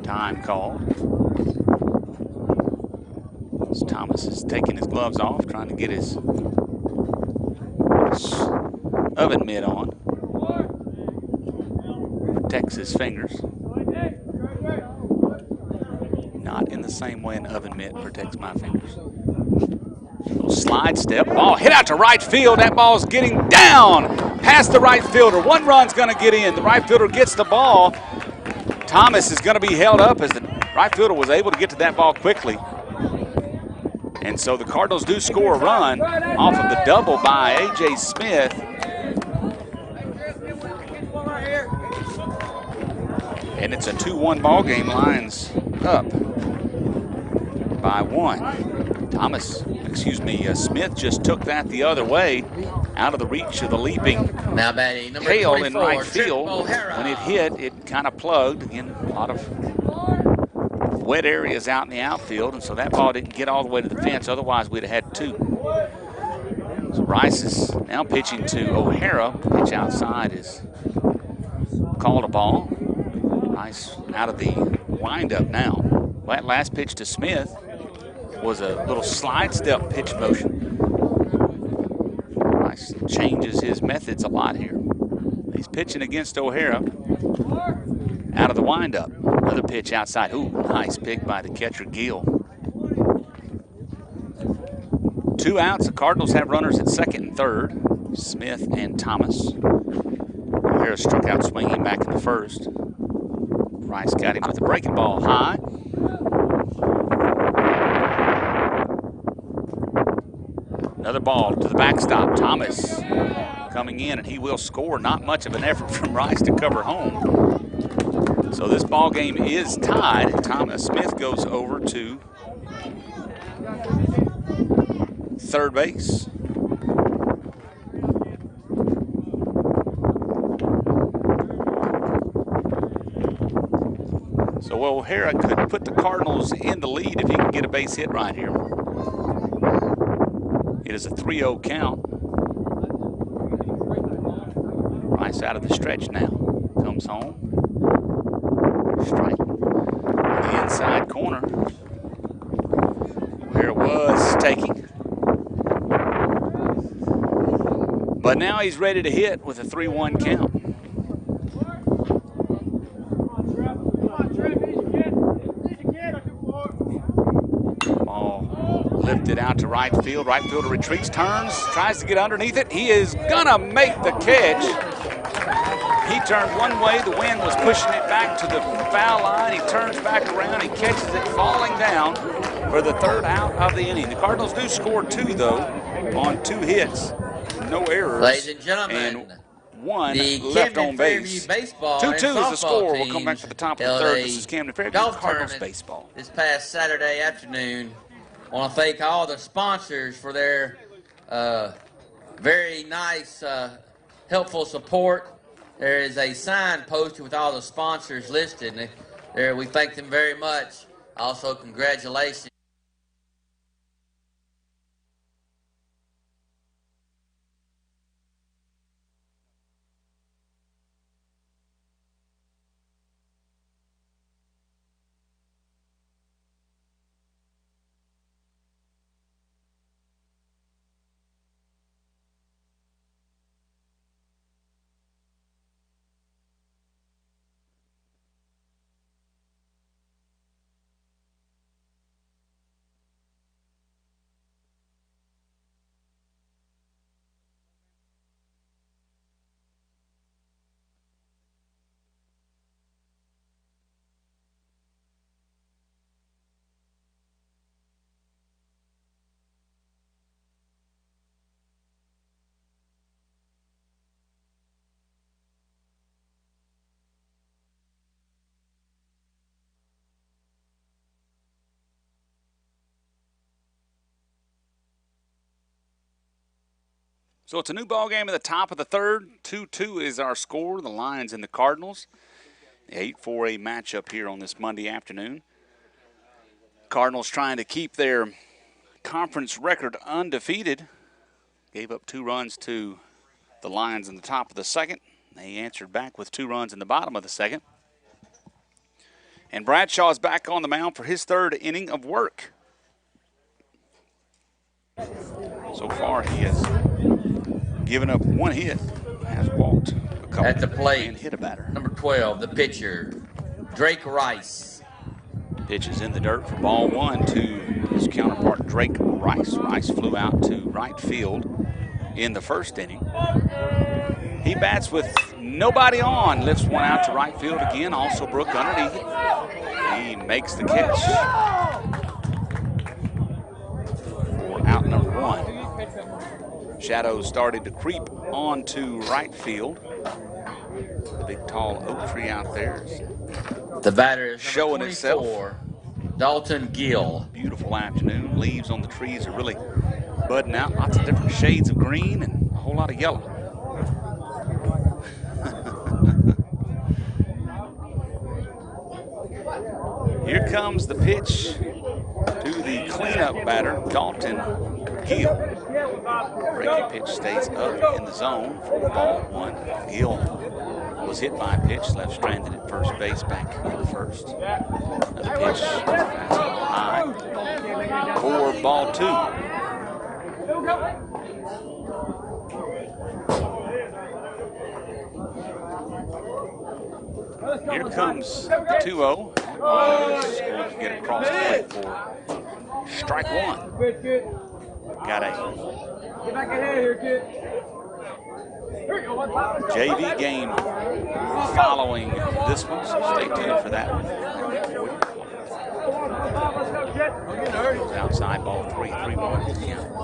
Time called. As Thomas is taking his gloves off, trying to get his oven mitt on. Protects his fingers. Not in the same way an oven mitt protects my fingers. Little slide step. Ball hit out to right field. That ball's getting down past the right fielder. 1 run's going to get in. The right fielder gets the ball. Thomas is going to be held up as the right fielder was able to get to that ball quickly. And so the Cardinals do score a run off of the double by A.J. Smith. And it's a 2-1 ball game. Lions up by 1. Smith just took that the other way, out of the reach of the leaping Now batting number hail 24, in right field. O'Hara. When it hit, it kind of plugged. Again, a lot of wet areas out in the outfield, and so that ball didn't get all the way to the fence. Otherwise, we'd have had 2. So Rice is now pitching to O'Hara. Pitch outside is called a ball. Rice out of the windup now. That last pitch to Smith was a little slide step pitch motion. Rice changes his methods a lot here. He's pitching against O'Hara out of the windup. Another pitch outside. Ooh, nice pick by the catcher, Gill. 2 outs. The Cardinals have runners at second and third, Smith and Thomas. O'Hara struck out swinging back in the first. Rice got him with a breaking ball high. Another ball to the backstop. Thomas coming in, and he will score. Not much of an effort from Rice to cover home. So this ball game is tied. Thomas Smith goes over to third base. So O'Hara could put the Cardinals in the lead if he can get a base hit right here. It is a 3-0 count. Rice out of the stretch now. Comes home. Strike. The inside corner. O'Hara was taking. But now he's ready to hit with a 3-1 count. Lifted out to right field. Right fielder retreats, turns, tries to get underneath it. He is gonna make the catch. He turned one way. The wind was pushing it back to the foul line. He turns back around. He catches it falling down for the third out of the inning. The Cardinals do score 2, though, on 2 hits. No errors. Ladies and gentlemen, and 1 the left Camden on base. Fairview baseball 2-2 and is the softball score. We'll come back to the top of the third. This is Camden Fairview golf Cardinals tournament baseball. This past Saturday afternoon. I want to thank all the sponsors for their very nice, helpful support. There is a sign posted with all the sponsors listed. And there, we thank them very much. Also, congratulations. So it's a new ball game at the top of the third. 2-2 is our score. The Lions and the Cardinals. 8-4A matchup here on this Monday afternoon. Cardinals trying to keep their conference record undefeated. Gave up 2 runs to the Lions in the top of the second. They answered back with 2 runs in the bottom of the second. And Bradshaw's back on the mound for his third inning of work. So far he has given up 1 hit, has walked a couple At the plate, and hit a batter. number 12, the pitcher, Drake Rice. Pitch is in the dirt for ball 1 to his counterpart, Drake Rice. Rice flew out to right field in the first inning. He bats with nobody on, lifts one out to right field again, also Brook underneath it. He makes the catch for out number 1. Shadows started to creep onto right field. The big tall oak tree out there is The batter is showing number itself. 24, Dalton Gill. Beautiful afternoon. Leaves on the trees are really budding out. Lots of different shades of green and a whole lot of yellow. Here comes the pitch to the cleanup batter, Dalton Gill. Breaking pitch stays up in the zone for ball 1. Gill was hit by a pitch, left stranded at first base, back in first. Another pitch high for ball 2. Here comes the 2-0. He's going to get across the plate for strike 1. Got a Get back ahead here, kid. JV game following this one, so stay tuned for that one. Goes outside, ball 3, 3-1 count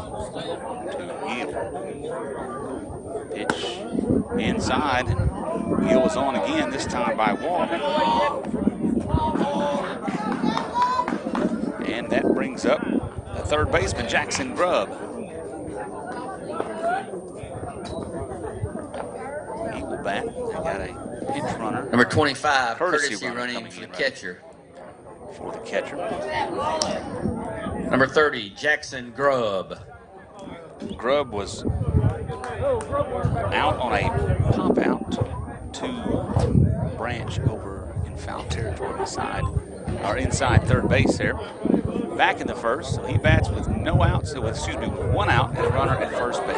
to Gill. Pitch inside, and Gill was on again, this time by Walk. And that brings up the third baseman, Jackson Grubb. He will bat. They got a pinch runner. Number 25, Courtesy running coming for the in catcher. For the catcher. Number 30, Jackson Grubb. Grubb was out on a pop out to Branch over in foul territory inside third base there. Back in the first, so he bats with no outs, with 1 out and a runner at first base.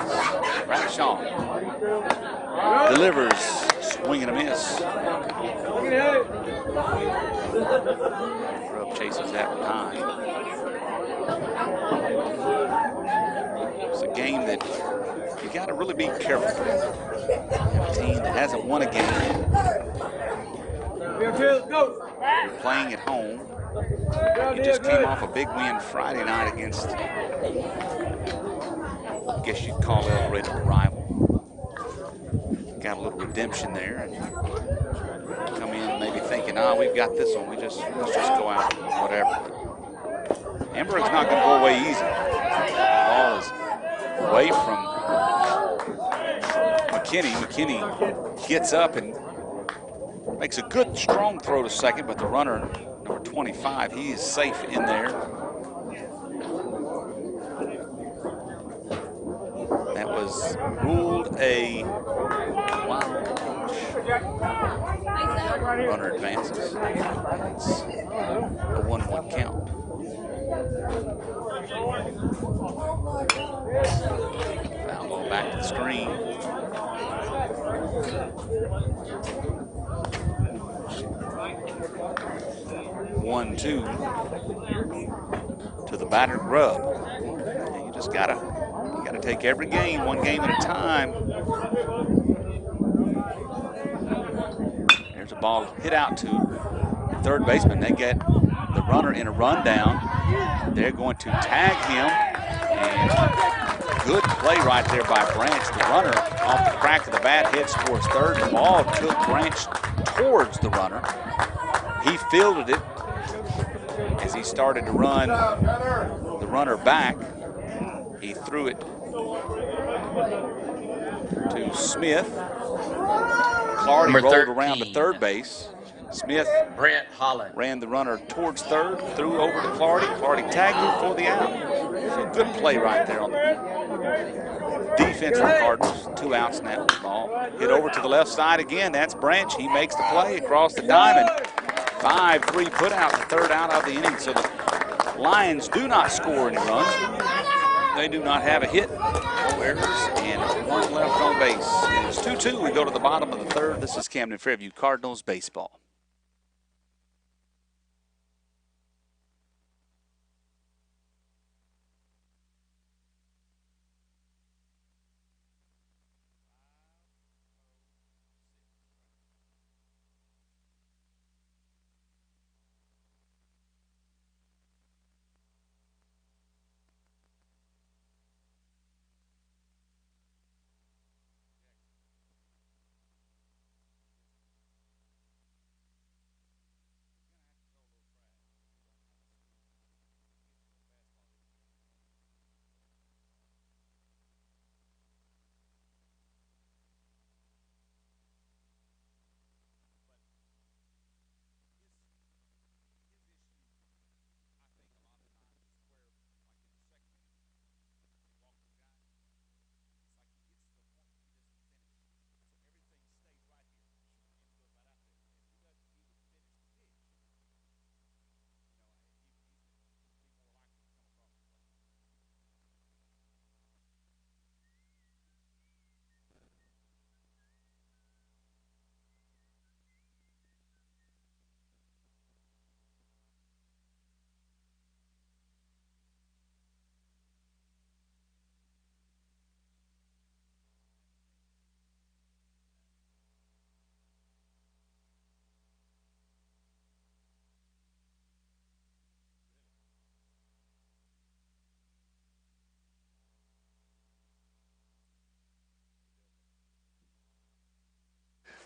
Bradshaw delivers, swing and a miss. Grubb chases that one high. It's a game that you got to really be careful. You have a team that hasn't won a game. You're playing at home. You just came off a big win Friday night against, I guess you'd call El Dorado a rival. Got a little redemption there, and come in maybe thinking, we've got this one. Let's just go out and whatever. Hamburg's not going to go away easy. The ball is away from McKinney. McKinney gets up and makes a good, strong throw to second, but the runner, number 25, he is safe in there. That was ruled a wild pitch. Runner advances. It's a 1-1 count. Foul ball back to the screen. 1-2 to the batter, Grubb. And you just gotta take every game, one game at a time. There's a ball hit out to the third baseman. They get the runner in a rundown. They're going to tag him, and good play right there by Branch. The runner off the crack of the bat heads towards third. The ball took Branch towards the runner. He fielded it as he started to run the runner back. He threw it to Smith. Clardy rolled around to third base. Smith Brent Holland ran the runner towards third, threw over to Clardy. Clardy tagged him for the out. So good play right there on the defense of the Cardinals. 2 outs in that ball. Hit over to the left side again. That's Branch. He makes the play across the diamond. 5-3 put out, the third out of the inning. So the Lions do not score any runs. They do not have a hit, no errors, and 1 left on base. It's 2-2. We go to the bottom of the third. This is Camden Fairview Cardinals baseball.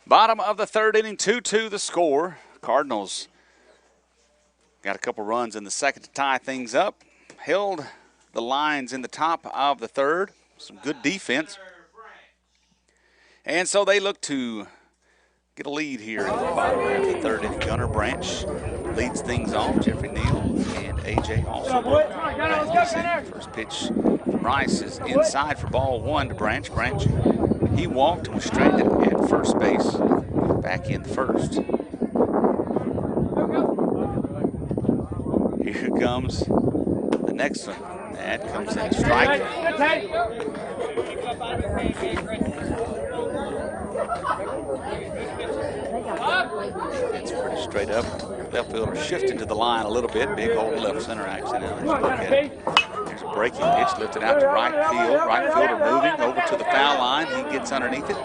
Bottom of the third inning, 2-2 the score. Cardinals got a couple runs in the second to tie things up. Held the lines in the top of the third. Some good defense. And so they look to get a lead here in the bottom half of the third inning. Gunnar Branch leads things off. Jeffrey Neal and A.J. also back. First pitch from Rice is inside for ball one to Branch. Branch, he walked and was stranded at first base back in first. Here comes the next one. That comes in a strike. It's pretty straight up. Left fielder shifting to the line a little bit. Big old left center action. Now let's look at it. There's a breaking pitch lifted out to right field. Right fielder moving over to the foul line. He gets underneath it.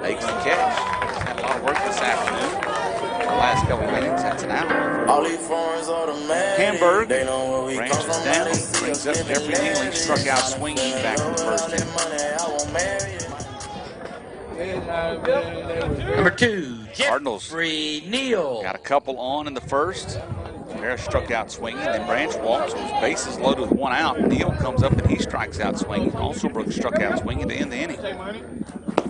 Makes the catch. He's had a lot of work this afternoon. The last couple of innings, that's an out. Hamburg branches down, brings up Jeffrey Neal. He struck out swinging back in the first inning. Number 2, Cardinals Jeffrey Neal. got a couple on in the first. Harris struck out swinging, then Branch walks, so his bases loaded with one out. Neal comes up and he strikes out swinging. Also Brooks struck out swinging to end the inning.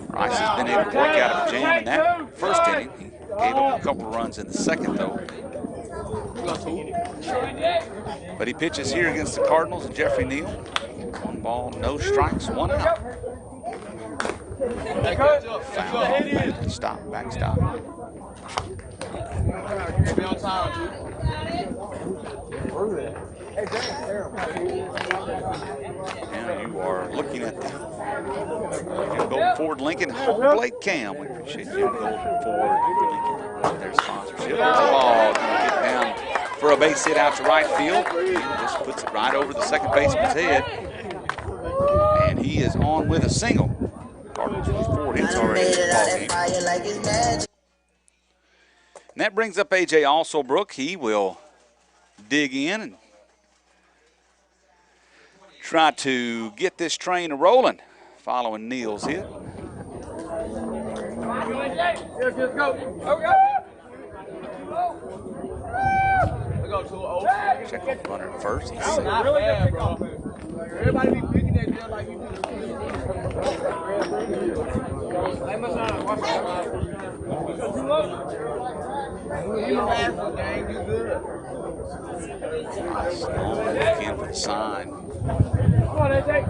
Rice has been able to work out of a jam in that first inning. He gave up a couple runs in the second, though. But he pitches here against the Cardinals and Jeffrey Neal. 1 ball, no strikes, 1 out. Foul. Stop, backstop. Now you are looking at the Golden Ford Lincoln home plate cam. We appreciate you, Golden Ford Lincoln, their sponsorship. There's a ball going to get down for a base hit out to right field. He just puts it right over the second baseman's head. And he is on with a single. Cardinals with 4 hits already in the ballgame. And that brings up A.J. Alsobrook. He will dig in and try to get this train rolling following Neal's hit. Check on the runner at first. He's safe. Everybody be picking that deal like you do. Looking for the sign.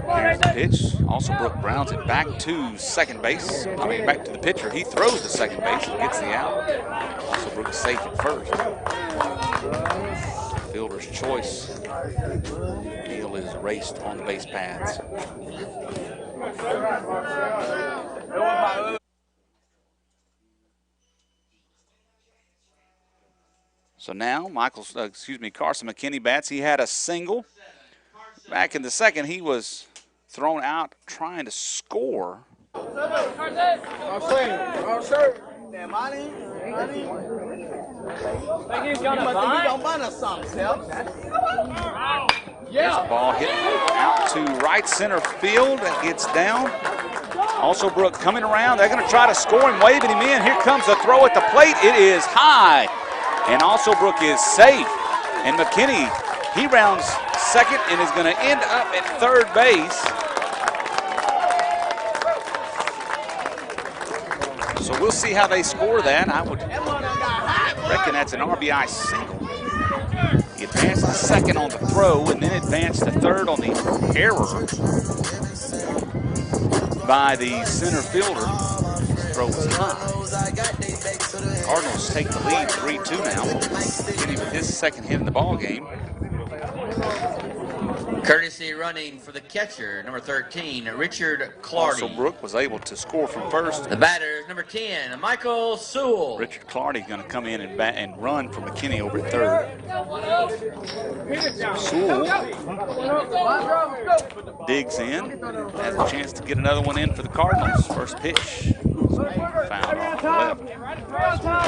There's the pitch. Alsobrook grounds it back to second base. I mean, back to the pitcher. He throws to second base and gets the out. Alsobrook is safe at first. Fielder's choice. Neal is raced on the base paths. So now Carson McKinney bats. He had a single. Back in the second, he was thrown out trying to score. There's a ball hit out to right center field. That gets down. Alsobrook coming around. They're going to try to score him, waving him in. Here comes a throw at the plate. It is high. And Alsobrook is safe. And McKinney, he rounds second and is going to end up at third base. So we'll see how they score that. I would reckon that's an RBI single. He advanced to second on the throw and then advanced to third on the error by the center fielder. The throw was high. Cardinals take the lead 3-2 now. McKinney with his second hit in the ball game. Courtesy running for the catcher, number 13, Richard Clardy. Alsobrook was able to score from first. The batter is number 10, Michael Sewell. Richard Clardy going to come in and run for McKinney over at third. Sewell digs in, has a chance to get another one in for the Cardinals. First pitch. Foul off the left.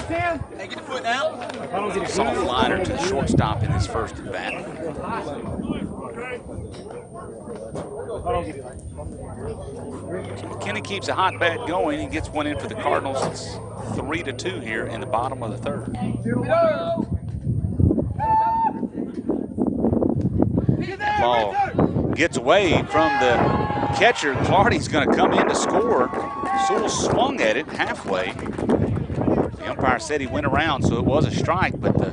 Hey, get the foot down. Soft liner to the shortstop in his first at bat. So McKinney keeps a hot bat going. He gets one in for the Cardinals. It's 3-2 here in the bottom of the third. Ball gets away from the catcher. Clardy's going to come in to score. Sewell swung at it halfway. The umpire said he went around, so it was a strike, but the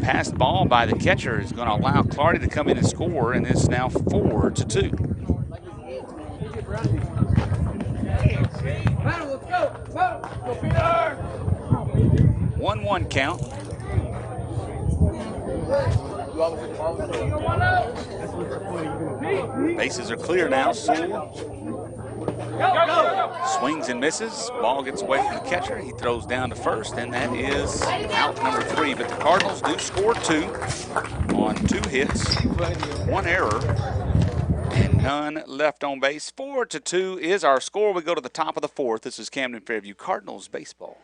passed ball by the catcher is going to allow Clardy to come in and score, and it's now 4-2. 1-1 count. Bases are clear now. Sewell swings and misses. Ball gets away from the catcher. He throws down to first, and that is out number 3. But the Cardinals do score 2 on 2 hits, 1 error, and none left on base. 4-2 is our score. We go to the top of the 4th. This is Camden Fairview Cardinals baseball.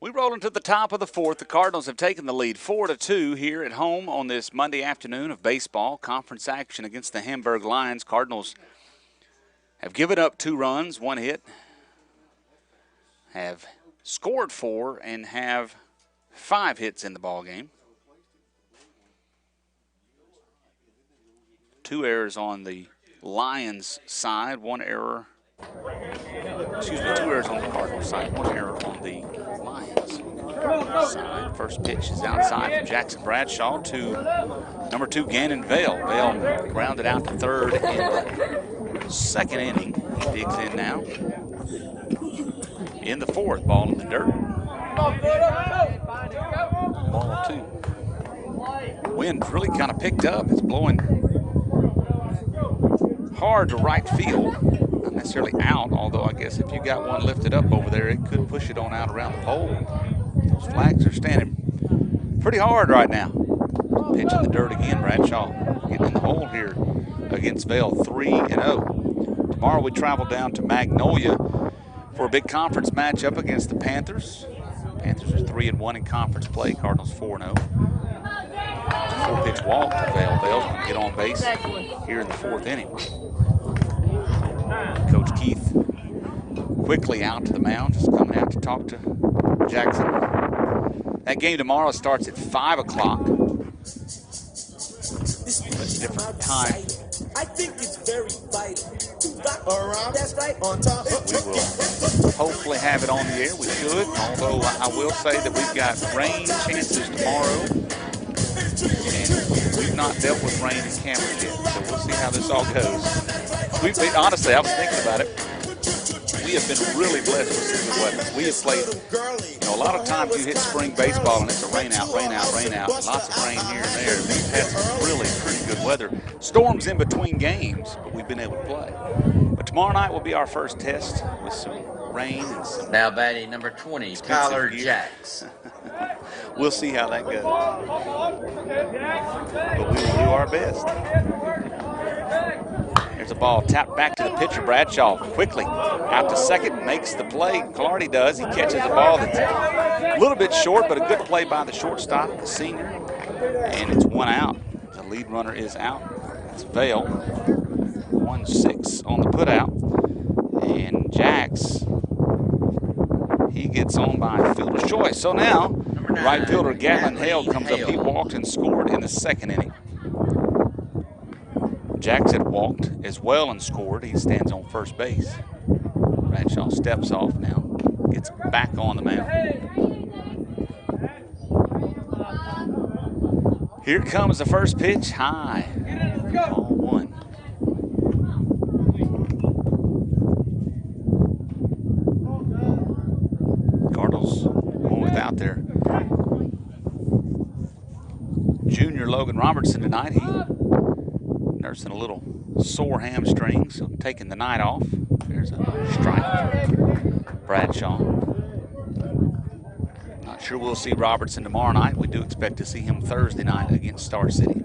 We roll into the top of the 4th. The Cardinals have taken the lead 4-2 here at home on this Monday afternoon of baseball. Conference action against the Hamburg Lions. Cardinals have given up 2 runs, 1 hit, have scored 4, and have 5 hits in the ball game. 2 errors on the Lions side, 1 error. 2 errors on the Cardinals side, 1 error on the Lions side. First pitch is outside from Jackson Bradshaw to number 2, Gannon Vale. Vale grounded out to third in the 2nd inning. He digs in now. In the 4th, ball in the dirt. Ball 2. Wind really kind of picked up. It's blowing hard to right field. Not necessarily out, although I guess if you got one lifted up over there, it could push it on out around the pole. Those flags are standing pretty hard right now. Pitch in the dirt again. Bradshaw getting in the hole here against Vale, 3-0. Tomorrow we travel down to Magnolia for a big conference matchup against the Panthers. Panthers are 3-1 in conference play. Cardinals 4-0. 4-pitch walk to Vale. Vale's going to get on base here in the 4th inning. Coach Keith quickly out to the mound, just coming out to talk to Jackson. That game tomorrow starts at 5 o'clock. It's a different time. I think it's very vital to rock around. That's right. On top. We will hopefully have it on the air. We should, although I will say that we've got rain chances tomorrow. And we've not dealt with rain in Camden yet, so we'll see how this all goes. Honestly, I was thinking about it. We have been really blessed with some good weather. We have played, a lot of times you hit spring baseball and it's a rain out, and lots of rain here and there. We've had some really pretty good weather. Storms in between games, but we've been able to play. But tomorrow night will be our first test with some rain and some. Now batting number 20, Tyler Jacks. We'll see how that goes. But we will do our best. There's a ball tapped back to the pitcher. Bradshaw quickly out to second, makes the play. Clardy does. He catches a ball that's a little bit short, but a good play by the shortstop, the senior. And it's 1 out. The lead runner is out. It's Vale. 1-6 on the putout. And Jax, he gets on by fielder's choice. So now, right fielder Gatlin Hale comes up. He walked and scored in the second inning. Jax had walked as well and scored. He stands on first base. Bradshaw steps off now, gets back on the mound. Here comes the first pitch, high, ball one. Cardinals going without their junior Logan Robertson tonight. He nursing a little sore hamstring, so taking the night off. There's a strike for Bradshaw. Not sure we'll see Robertson tomorrow night. We do expect to see him Thursday night against Star City.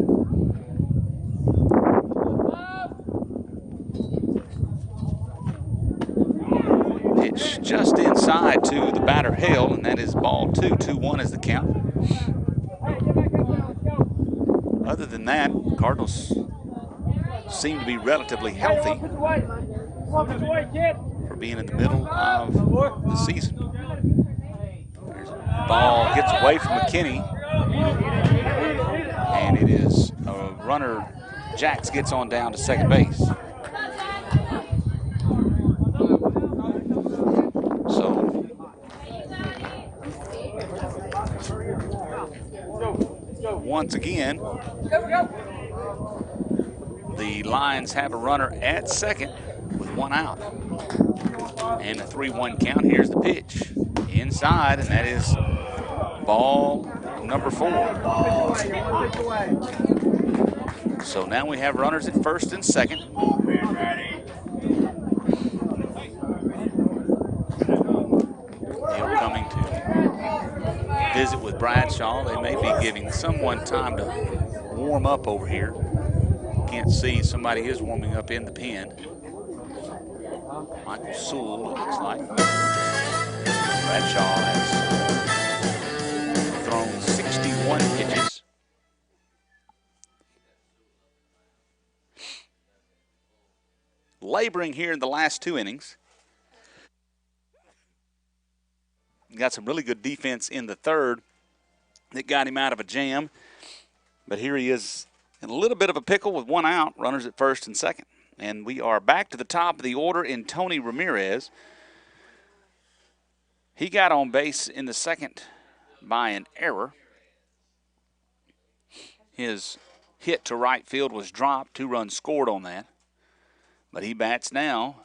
Pitch just inside to the batter Hale, and that is ball two. 2-1 is the count. Other than that, Cardinals seem to be relatively healthy for being in the middle of the season. There's a ball, gets away from McKinney, and it is a runner. Jax gets on down to second base. So once again, the Lions have a runner at second with one out. And a 3-1 count. Here's the pitch. Inside, and that is ball number 4. So now we have runners at first and second. Hill coming to visit with Bradshaw. They may be giving someone time to warm up over here. Can't see, somebody is warming up in the pen. Michael Sewell, it looks like. Bradshaw has thrown 61 pitches. Laboring here in the last 2 innings. Got some really good defense in the third that got him out of a jam. But here he is in a little bit of a pickle with one out, runners at first and second. And we are back to the top of the order in Tony Ramirez. He got on base in the second by an error. His hit to right field was dropped. 2 runs scored on that. But he bats now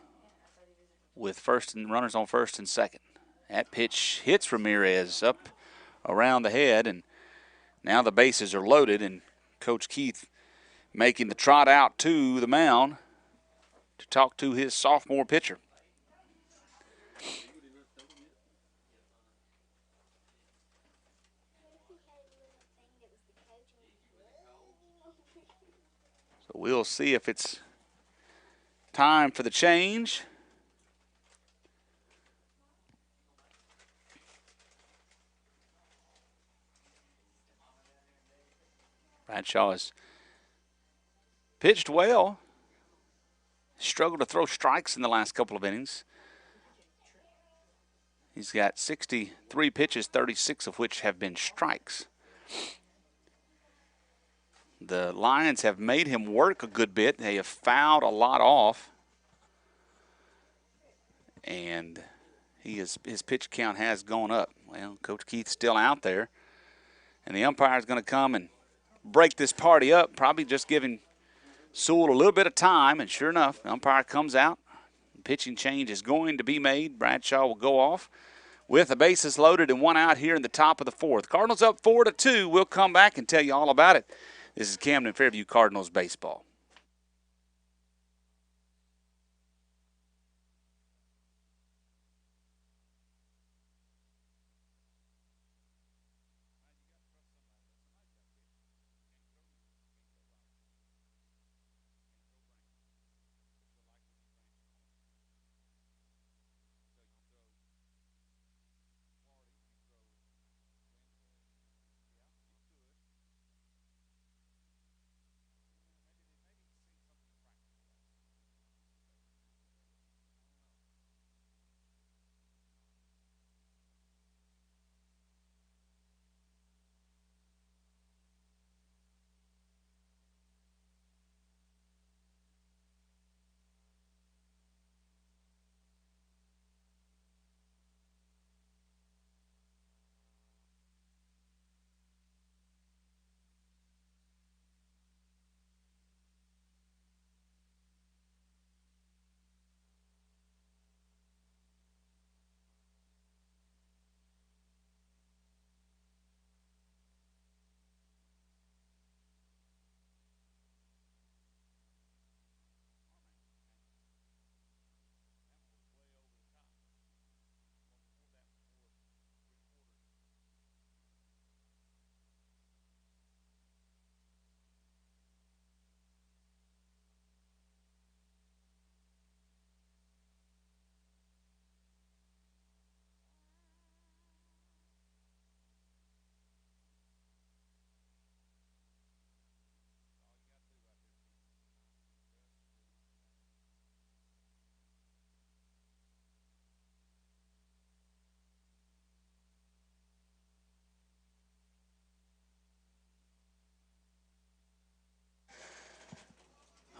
with first and runners on first and second. That pitch hits Ramirez up around the head, and now the bases are loaded, and Coach Keith making the trot out to the mound to talk to his sophomore pitcher. So we'll see if it's time for the change. Bradshaw has pitched well. Struggled to throw strikes in the last couple of innings. He's got 63 pitches, 36 of which have been strikes. The Lions have made him work a good bit. They have fouled a lot off. And his pitch count has gone up. Well, Coach Keith's still out there. And the umpire is going to come and break this party up, probably just giving Sewell a little bit of time. And sure enough, the umpire comes out. The pitching change is going to be made. Bradshaw will go off with the bases loaded and one out here in the top of the fourth. Cardinals up 4-2. We'll come back and tell you all about it. This is Camden Fairview Cardinals baseball.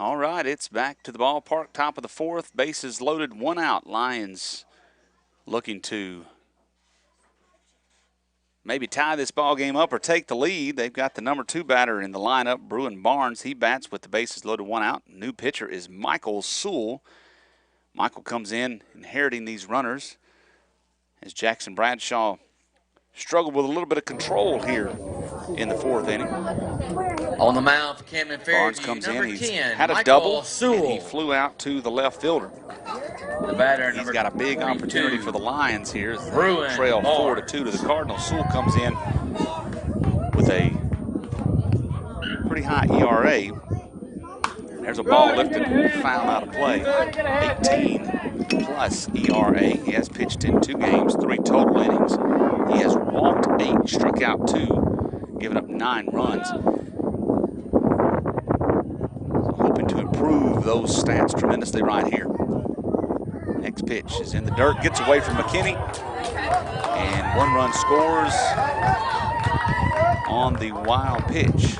All right, it's back to the ballpark, top of the fourth. Bases loaded, 1 out. Lions looking to maybe tie this ball game up or take the lead. They've got the number 2 batter in the lineup, Bruin Barnes. He bats with the bases loaded, 1 out. New pitcher is Michael Sewell. Michael comes in inheriting these runners as Jackson Bradshaw struggled with a little bit of control here in the 4th inning. On the mound for Camden Fairview, Barnes comes number in. He's 10, had a Michael double, Sewell. and he flew out to the left fielder. The batter, He's got a big 42, opportunity for the Lions here. Bruin Trail Barnes. 4-2 to the Cardinals. Sewell comes in with a pretty high ERA. There's a ball lifted, foul out of play. 18+ ERA. He has pitched in 2 games, 3 total innings. He has walked 8, struck out 2, given up 9 runs. So hoping to improve those stats tremendously right here. Next pitch is in the dirt, gets away from McKinney, and 1 run scores on the wild pitch.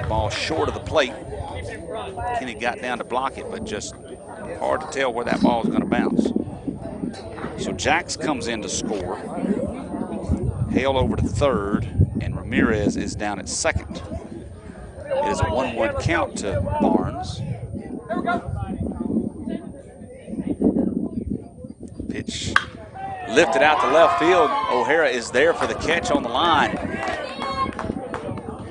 Ball short of the plate. McKinney got down to block it, but just hard to tell where that ball is going to bounce. So Jax comes in to score. Hale over to third, and Ramirez is down at second. It is a 1-1 count to Barnes. Pitch lifted out to left field. O'Hara is there for the catch on the line.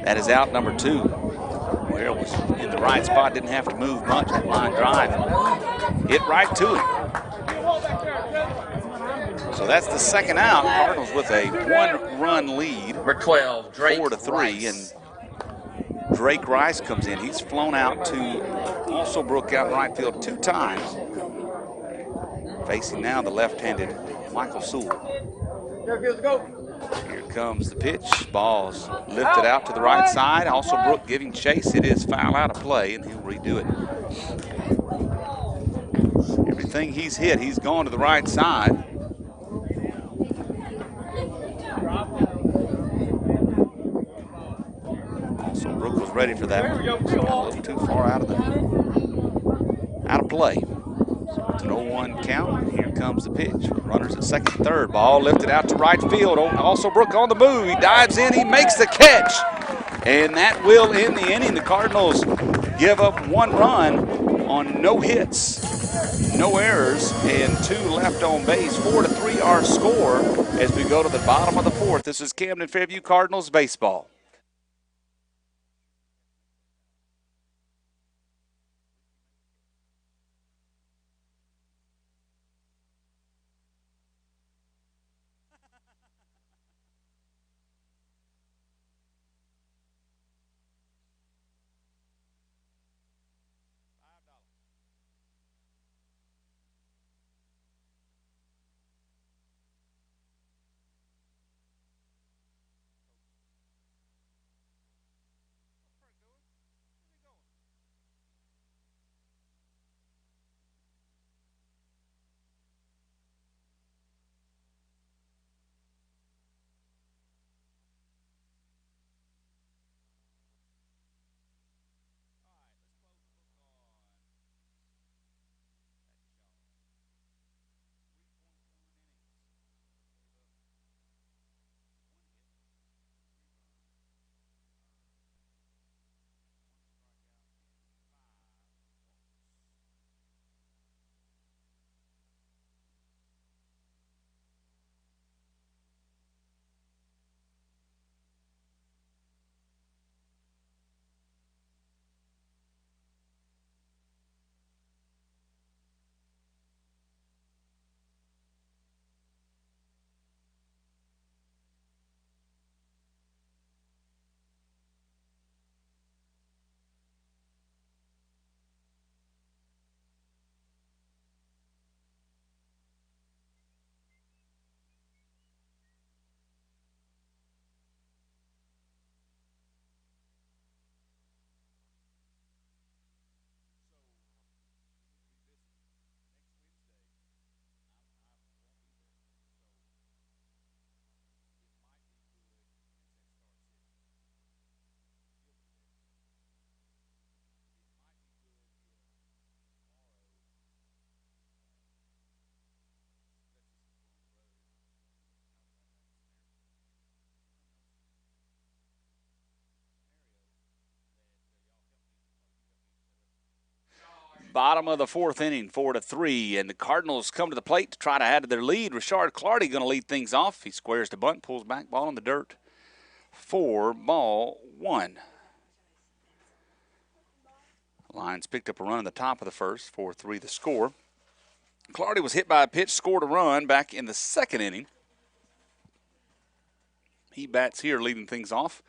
That is out number 2. O'Hara was in the right spot, didn't have to move much. That line drive hit right to him. So that's the second out. Cardinals with a 1-run lead. Number 12, Drake 4-3, Rice. and Drake Rice comes in. He's flown out to also broke out in right field 2 times. Facing now the left-handed Michael Sewell. Here comes the pitch. Ball's lifted out to the right side. Also Brook giving chase. It is foul out of play, and he'll redo it. Everything he's hit, he's gone to the right side. Also Brook was ready for that one. Got a little too far out of play. So it's an 0-1 count. Here comes the pitch with runners at second and third. Ball lifted out to right field. Also Brook on the move. He dives in. He makes the catch. And that will end the inning. The Cardinals give up 1 run on no hits, no errors, and 2 left on base. 4-3 our score as we go to the bottom of the 4th. This is Camden Fairview Cardinals baseball. Bottom of the fourth inning, 4-3, and the Cardinals come to the plate to try to add to their lead. Rashard Clardy going to lead things off. He squares the bunt, pulls back, ball in the dirt. 4-1. Lions picked up a run in the top of the first, 4-3 the score. Clardy was hit by a pitch, scored a run back in the second inning. He bats here, leading things off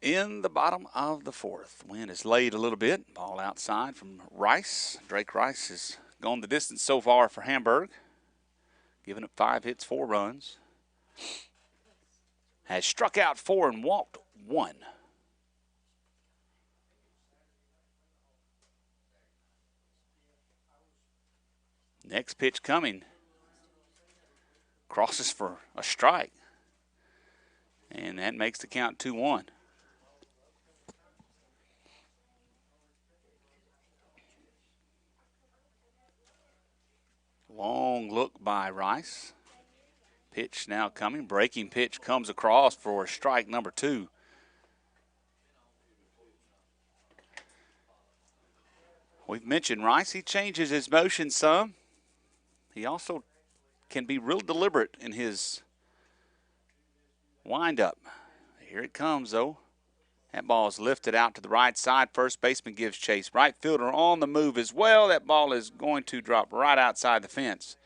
in the bottom of the fourth. Wind is laid a little bit. Ball outside from Rice. Drake Rice has gone the distance so far for Hamburg, giving up 5 hits, 4 runs. Has struck out 4 and walked 1. Next pitch coming. Crosses for a strike. And that makes the count 2-1. Long look by Rice. Pitch now coming. Breaking pitch comes across for strike number 2. We've mentioned Rice. He changes his motion some. He also can be real deliberate in his windup. Here it comes, though. That ball is lifted out to the right side. First baseman gives chase. Right fielder on the move as well. That ball is going to drop right outside the fence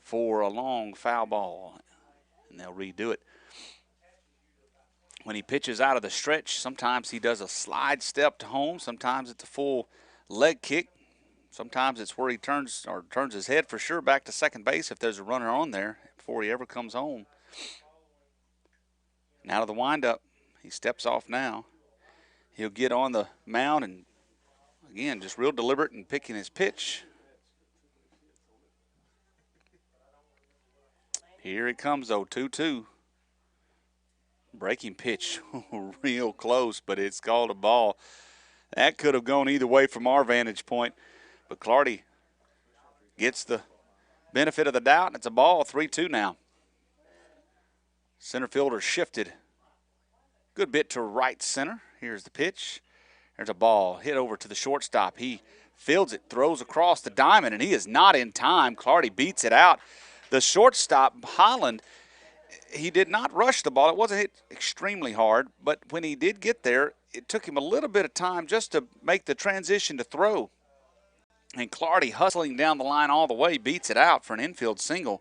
for a long foul ball. And they'll redo it. When he pitches out of the stretch, sometimes he does a slide step to home. Sometimes it's a full leg kick. Sometimes it's where he turns his head for sure back to second base if there's a runner on there before he ever comes home. And out of the windup, he steps off now. He'll get on the mound and, again, just real deliberate in picking his pitch. Here it comes, though, 2-2. Breaking pitch, real close, but it's called a ball. That could have gone either way from our vantage point, but Clardy gets the benefit of the doubt, and it's a ball, 3-2 now. Center fielder shifted. Good bit to right center. Here's the pitch. There's a ball hit over to the shortstop. He fields it, throws across the diamond, and he is not in time. Clardy beats it out. The shortstop, Holland, he did not rush the ball. It wasn't hit extremely hard, but when he did get there, it took him a little bit of time just to make the transition to throw. And Clardy, hustling down the line all the way, beats it out for an infield single.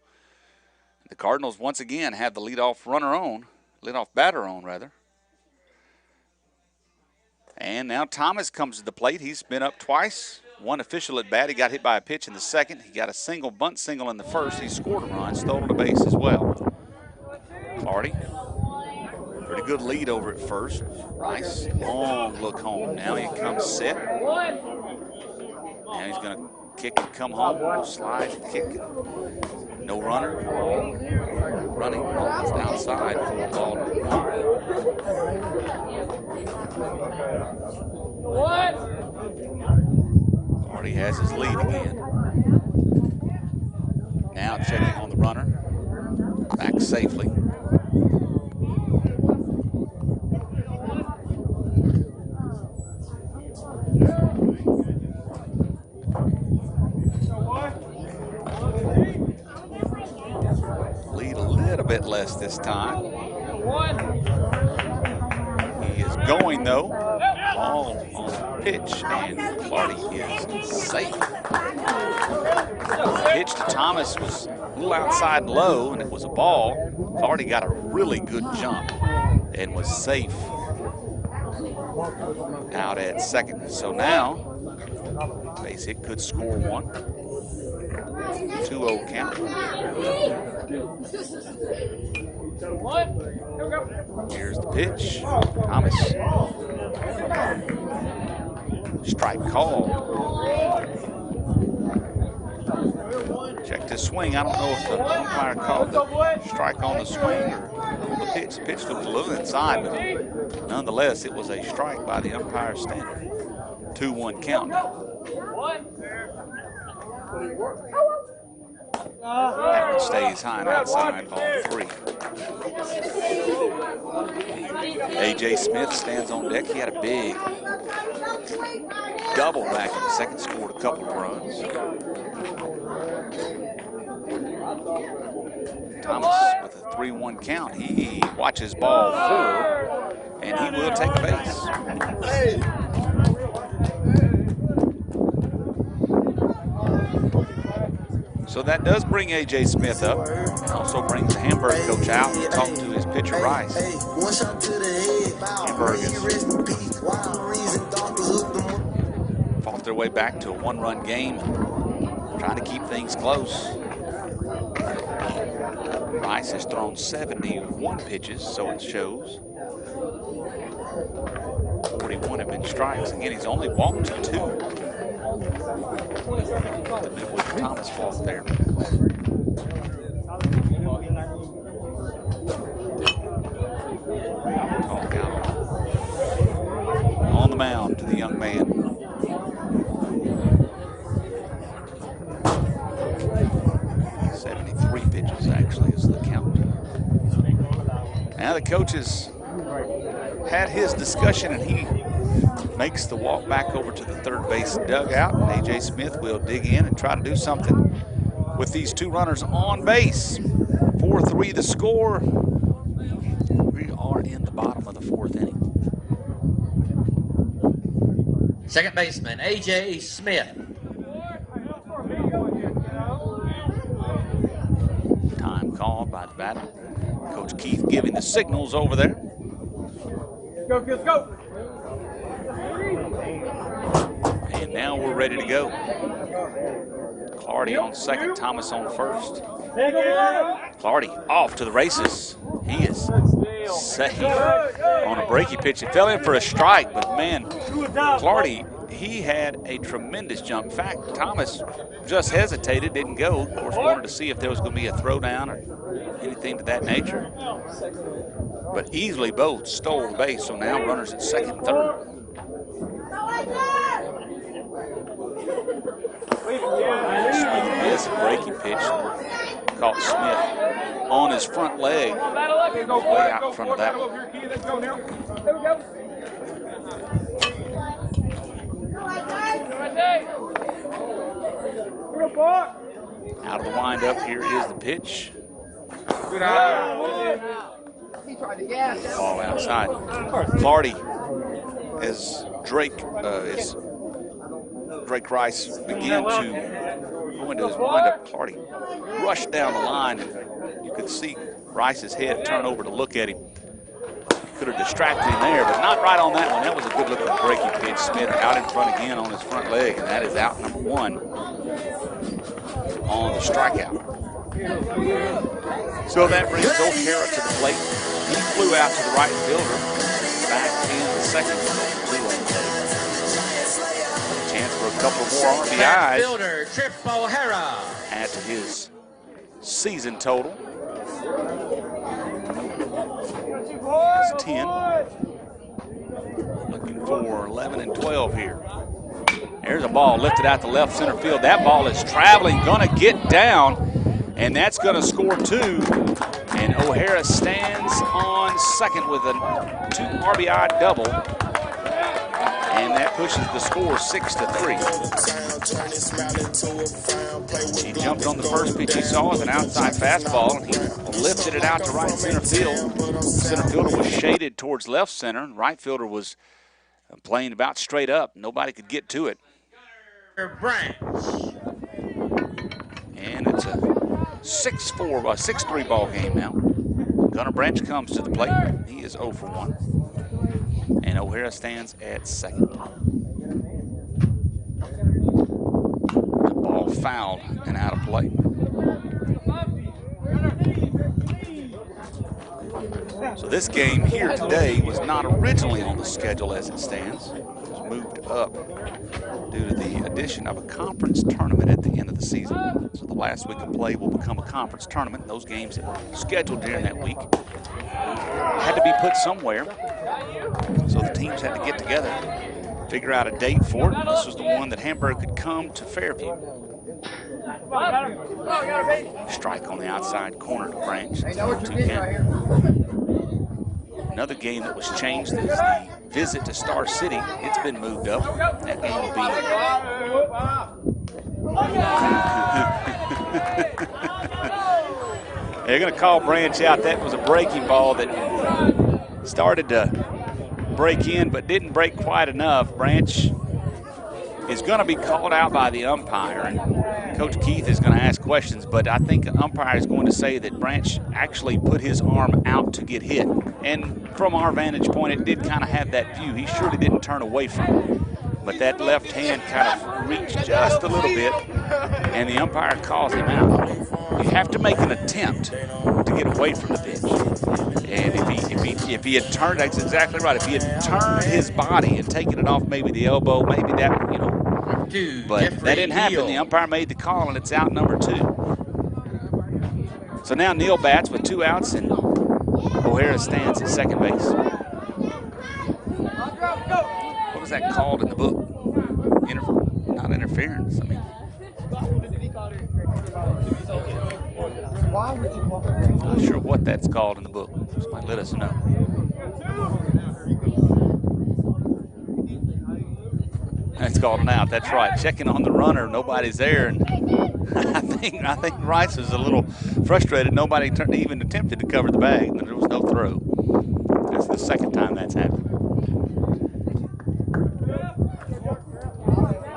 The Cardinals once again have the leadoff batter on, rather. And now Thomas comes to the plate. He's been up twice. One official at bat. He got hit by a pitch in the second. He got a bunt single in the first. He scored a run, stolen a base as well. Clardy, pretty good lead over at first. Rice, long look home. Now he comes set. Now he's going to kick and come home. Slide and kick. No runner. Running almost outside for ball number 1. Clardy has his lead again. Now checking on the runner. Back safely. Lead a little bit less this time. He is going, though. Ball on the pitch, and Clardy is safe. The pitch to Thomas was a little outside low, and it was a ball. Clardy got a really good jump and was safe out at second. So now, base hit could score one. 2-0 count. Here's the pitch. Thomas. Strike call. Check the swing. I don't know if the umpire called the strike on the swing or on the pitch. The pitch looked a little inside, but nonetheless, it was a strike by the umpire standard. 2-1 count now. and stays high and outside, ball 3. A.J. Smith stands on deck. He had a big double back in the second, scored a couple of runs. Thomas with a 3-1 count. He watches ball 4, and he will take a base. So that does bring A.J. Smith up. It also brings the Hamburg coach out to talk to his pitcher, Rice. Hamburg has fought their way back to a 1-run game, trying to keep things close. Rice has thrown 71 pitches, so it shows. 41 have been strikes. Again, he's only walked 2. The Midwood Thomas fault there. Talk out on the mound to the young man. Pitches actually is the count. Now the coach has had his discussion, and he makes the walk back over to the third base dugout. And A.J. Smith will dig in and try to do something with these 2 runners on base. 4-3 the score. We are in the bottom of the 4th inning. Second baseman, A.J. Smith. Called by the batter. Coach Keith giving the signals over there. Go, let's go. And now we're ready to go. Clardy on second, Thomas on first. Clardy off to the races. He is safe on a breaky pitch. It fell in for a strike, but man, Clardy, he had a tremendous jump. In fact, Thomas just hesitated, didn't go. Of course, wanted to see if there was going to be a throwdown or anything to that nature. But easily both stole the base, so now runners at second and third. This breaking pitch caught Smith on his front leg, way out in front of that one. Out of the windup, here is the pitch. Ball outside. Clardy, as Drake Rice began to go into his windup, Clardy rushed down the line, and you could see Rice's head turn over to look at him. Could have distracted him there, but not right on that one. That was a good-looking breaking pitch. Smith out in front again on his front leg, and that is out number 1 on the strikeout. So that brings O'Hara to the plate. He flew out to the right fielder. Back in the second. Chance for a couple more RBIs. Fielder Trip O'Hara. Add to his season total. That's 10. Looking for 11 and 12 here. There's a ball lifted out to left center field. That ball is traveling, gonna get down, and that's gonna score 2. And O'Hara stands on second with a 2 RBI double. And that pushes the score 6-3. He jumped on the first pitch he saw with an outside fastball, and he lifted it out to right center field. The center fielder was shaded towards left center, and right fielder was playing about straight up. Nobody could get to it. And it's a 6-3 ball game now. Gunnar Branch comes to the plate. He is 0 for 1. And O'Hara stands at second. The ball fouled and out of play. So this game here today was not originally on the schedule as it stands. It was moved up due to the addition of a conference tournament at the end of the season. So the last week of play will become a conference tournament. Those games that were scheduled during that week had to be put somewhere. So the teams had to get together figure out a date for it. This was the one that Hamburg could come to Fairview. Strike on the outside corner to Branch. It's 0-2 count. Another game that was changed is the visit to Star City. It's been moved up. That game will be. They're going to call Branch out. That was a breaking ball that started to break in but didn't break quite enough. Branch is going to be called out by the umpire. And Coach Keith is going to ask questions, but I think the umpire is going to say that Branch actually put his arm out to get hit. And from our vantage point, it did kind of have that view. He surely didn't turn away from it. But that left hand kind of reached just a little bit, and the umpire calls him out. You have to make an attempt to get away from the pitch. And if he had turned, that's exactly right. If he had turned his body and taken it off maybe the elbow, maybe that, you know. But that didn't happen. The umpire made the call, and it's out number 2. So now Neal bats with 2 outs, and O'Hara stands at second base. What was that called in the book? Not interference. I mean, not sure what that's called in the book. Somebody let us know. That's called an out. That's right. Checking on the runner. Nobody's there. And I think Rice was a little frustrated. Nobody even attempted to cover the bag. There was no throw. That's the second time that's happened.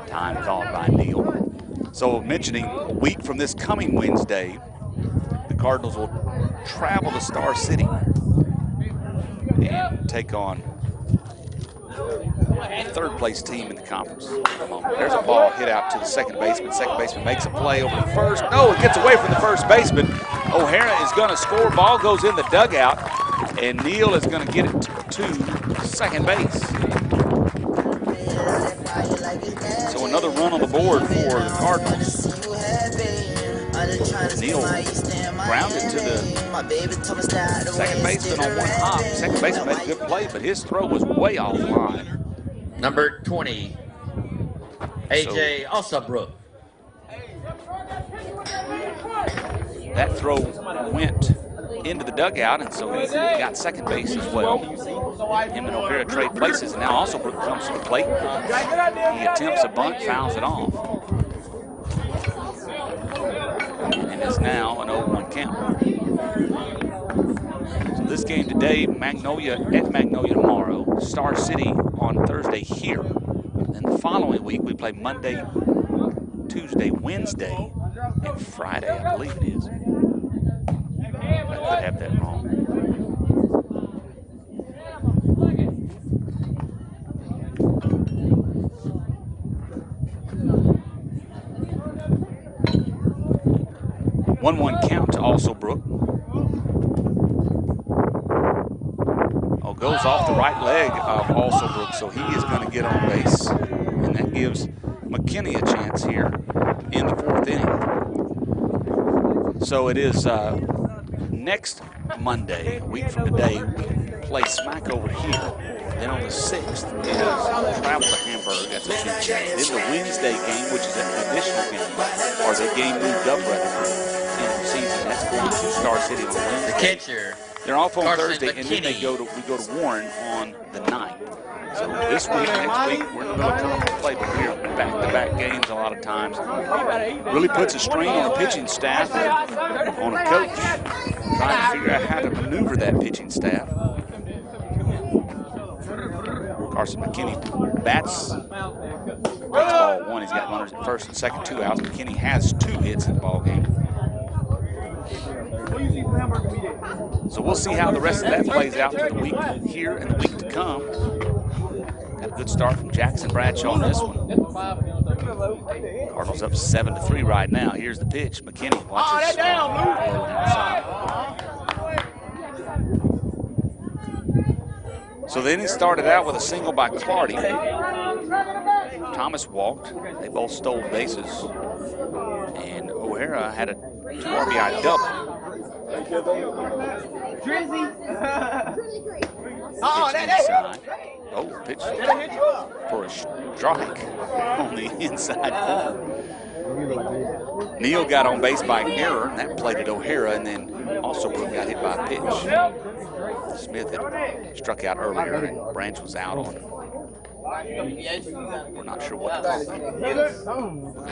Time called by Neal. So mentioning a week from this coming Wednesday, the Cardinals will travel to Star City and take on the third-place team in the conference. There's a ball hit out to the second baseman. Second baseman makes a play over the first. No, it gets away from the first baseman. O'Hara is going to score. Ball goes in the dugout, and Neal is going to get it to second base. So another run on the board for the Cardinals. Neal grounded to the second baseman on one hop. Second baseman made a good play, but his throw was way offline. Number 20, A.J. Osabrook. That throw went into the dugout, and so he got second base as well. Him and O'Hara trade places, and now Osabrook comes to the plate. He attempts a bunt, fouls it off. And it's now an 0-1 count. So this game today, Magnolia at Magnolia tomorrow, Star City on Thursday here. Then the following week, we play Monday, Tuesday, Wednesday, and Friday, I believe it is. I could have that wrong. One count to Osabrook. Oh, goes off the right leg of Osabrook, so he is going to get on base. And that gives McKinney a chance here in the 4th inning. So it is next Monday, a week from today, we play smack over here. Then on the 6th is travel to Hamburg. That's a 2 game. Then the Wednesday game, which is an additional game, or the game moved up rather for the end of the season. That's going to Star City on Wednesday. The catcher. They're off on Carson Thursday, McKinney. and then we go to Warren on the 9th. So this week, next week, we're going to come to play, but we're back-to-back games a lot of times. Really puts a strain on the pitching staff, on a coach, trying to figure out how to maneuver that pitching staff. Carson McKinney bats ball 1. He's got runners at first and second, 2 outs. McKinney has 2 hits in the ball game. So we'll see how the rest of that plays out for the week here and the week to come. Got a good start from Jackson Bradshaw on this one. Cardinals up 7-3 right now. Here's the pitch. McKinney watches outside. So then he started out with a single by Clardy. Thomas walked. They both stole bases. And O'Hara had a 2 RBI double. Pitch inside. Oh, pitch for a strike on the inside corner. Neal got on base by error, and that played at O'Hara, and then also got hit by a pitch. Smith had struck out earlier, and Branch was out on. We're not sure what to call that. We're going to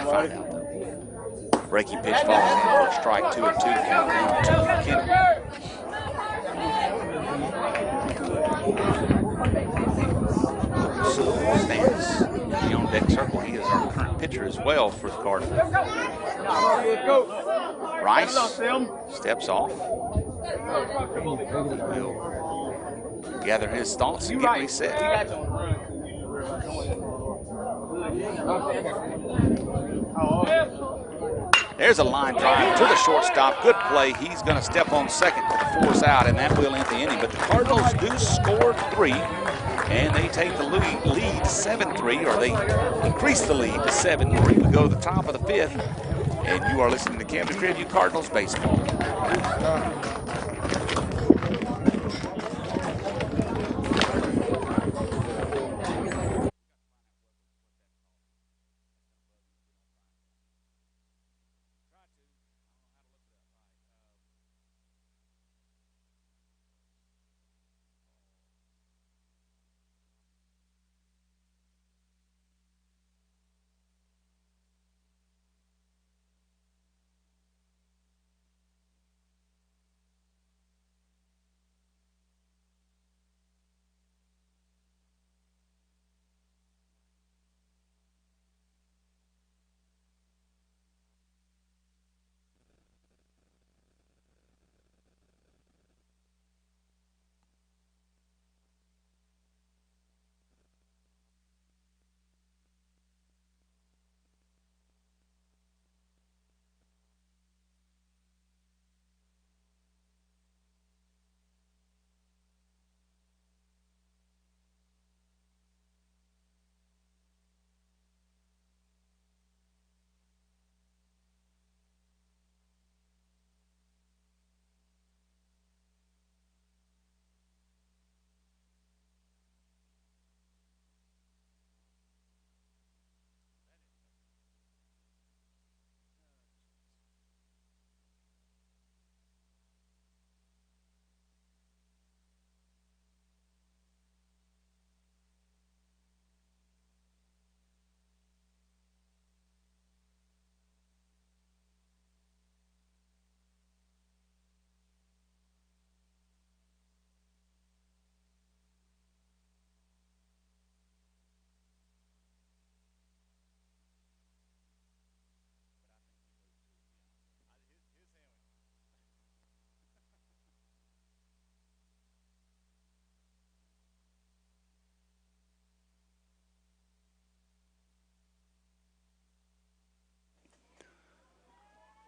find out, though. Breaking pitch falls in for a strike, 2-2. Count down to McKinney. Stands in the on-deck circle. He is our current pitcher as well for the Cardinals. Rice steps off. Will gather his thoughts and get reset. There's a line drive to the shortstop. Good play. He's going to step on second to the force out, and that will end the inning. But the Cardinals do score 3, and they take the lead 7-3, or they increase the lead to 7-3. We go to the top of the 5th, and you are listening to Camden Fairview Cardinals baseball.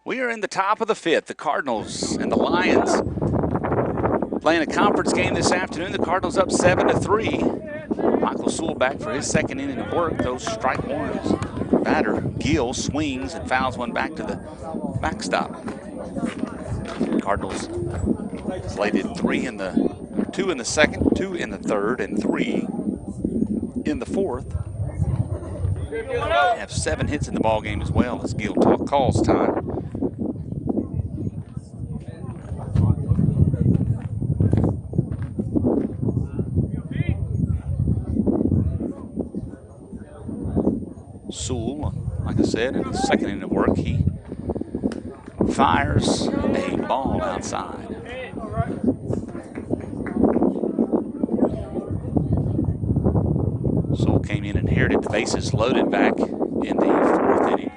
We are in the top of the 5th. The Cardinals and the Lions playing a conference game this afternoon. The Cardinals up 7-3. Michael Sewell back for his second inning of work. Those strike ones. Batter Gill swings and fouls one back to the backstop. Cardinals slated 2 in the second, 2 in the third, and 3 in the fourth. Have 7 hits in the ball game as well as Gill calls time. Sewell, like I said, in the second inning of work, he fires a ball outside. Sewell came in and inherited the bases loaded back in the 4th inning.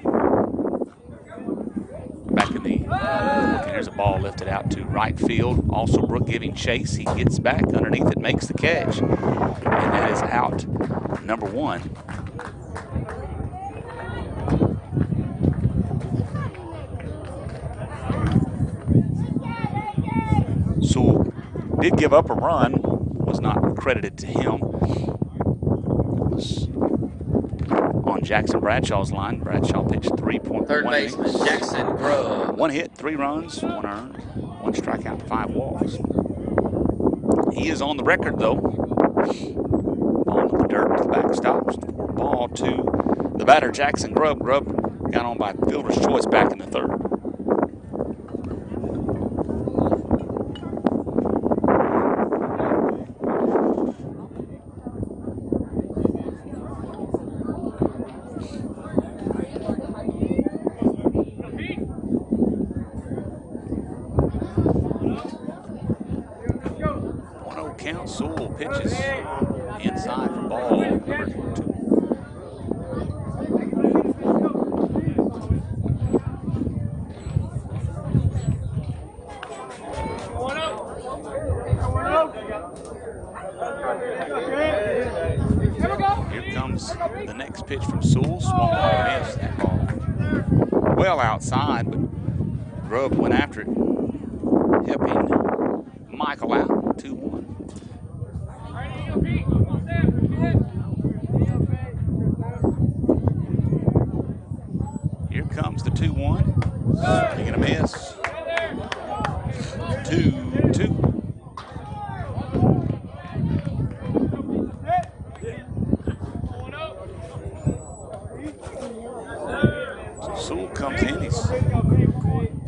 There's a ball lifted out to right field. Also Brook giving chase. He gets back underneath it, makes the catch. And that is out number 1. Sewell did give up a run, was not credited to him. Was on Jackson Bradshaw's line. Bradshaw pitched 3.1 Third baseman Jackson Grove. 1 hit, 3 runs, 1 earned, 1 strikeout, 5 walks. He is on the record, though. Ball to the dirt to the backstops. Ball to the batter, Jackson Grubb. Grubb got on by fielder's choice back in the third. Count. Sewell pitches inside for ball number 2. Here comes the next pitch from Sewell. Swung on and missed that ball. Well outside, but Grubb went after it, helping Michael out. 2-1. Here comes the 2-1. Swing and a miss. 2-2. So Sewell comes in. He's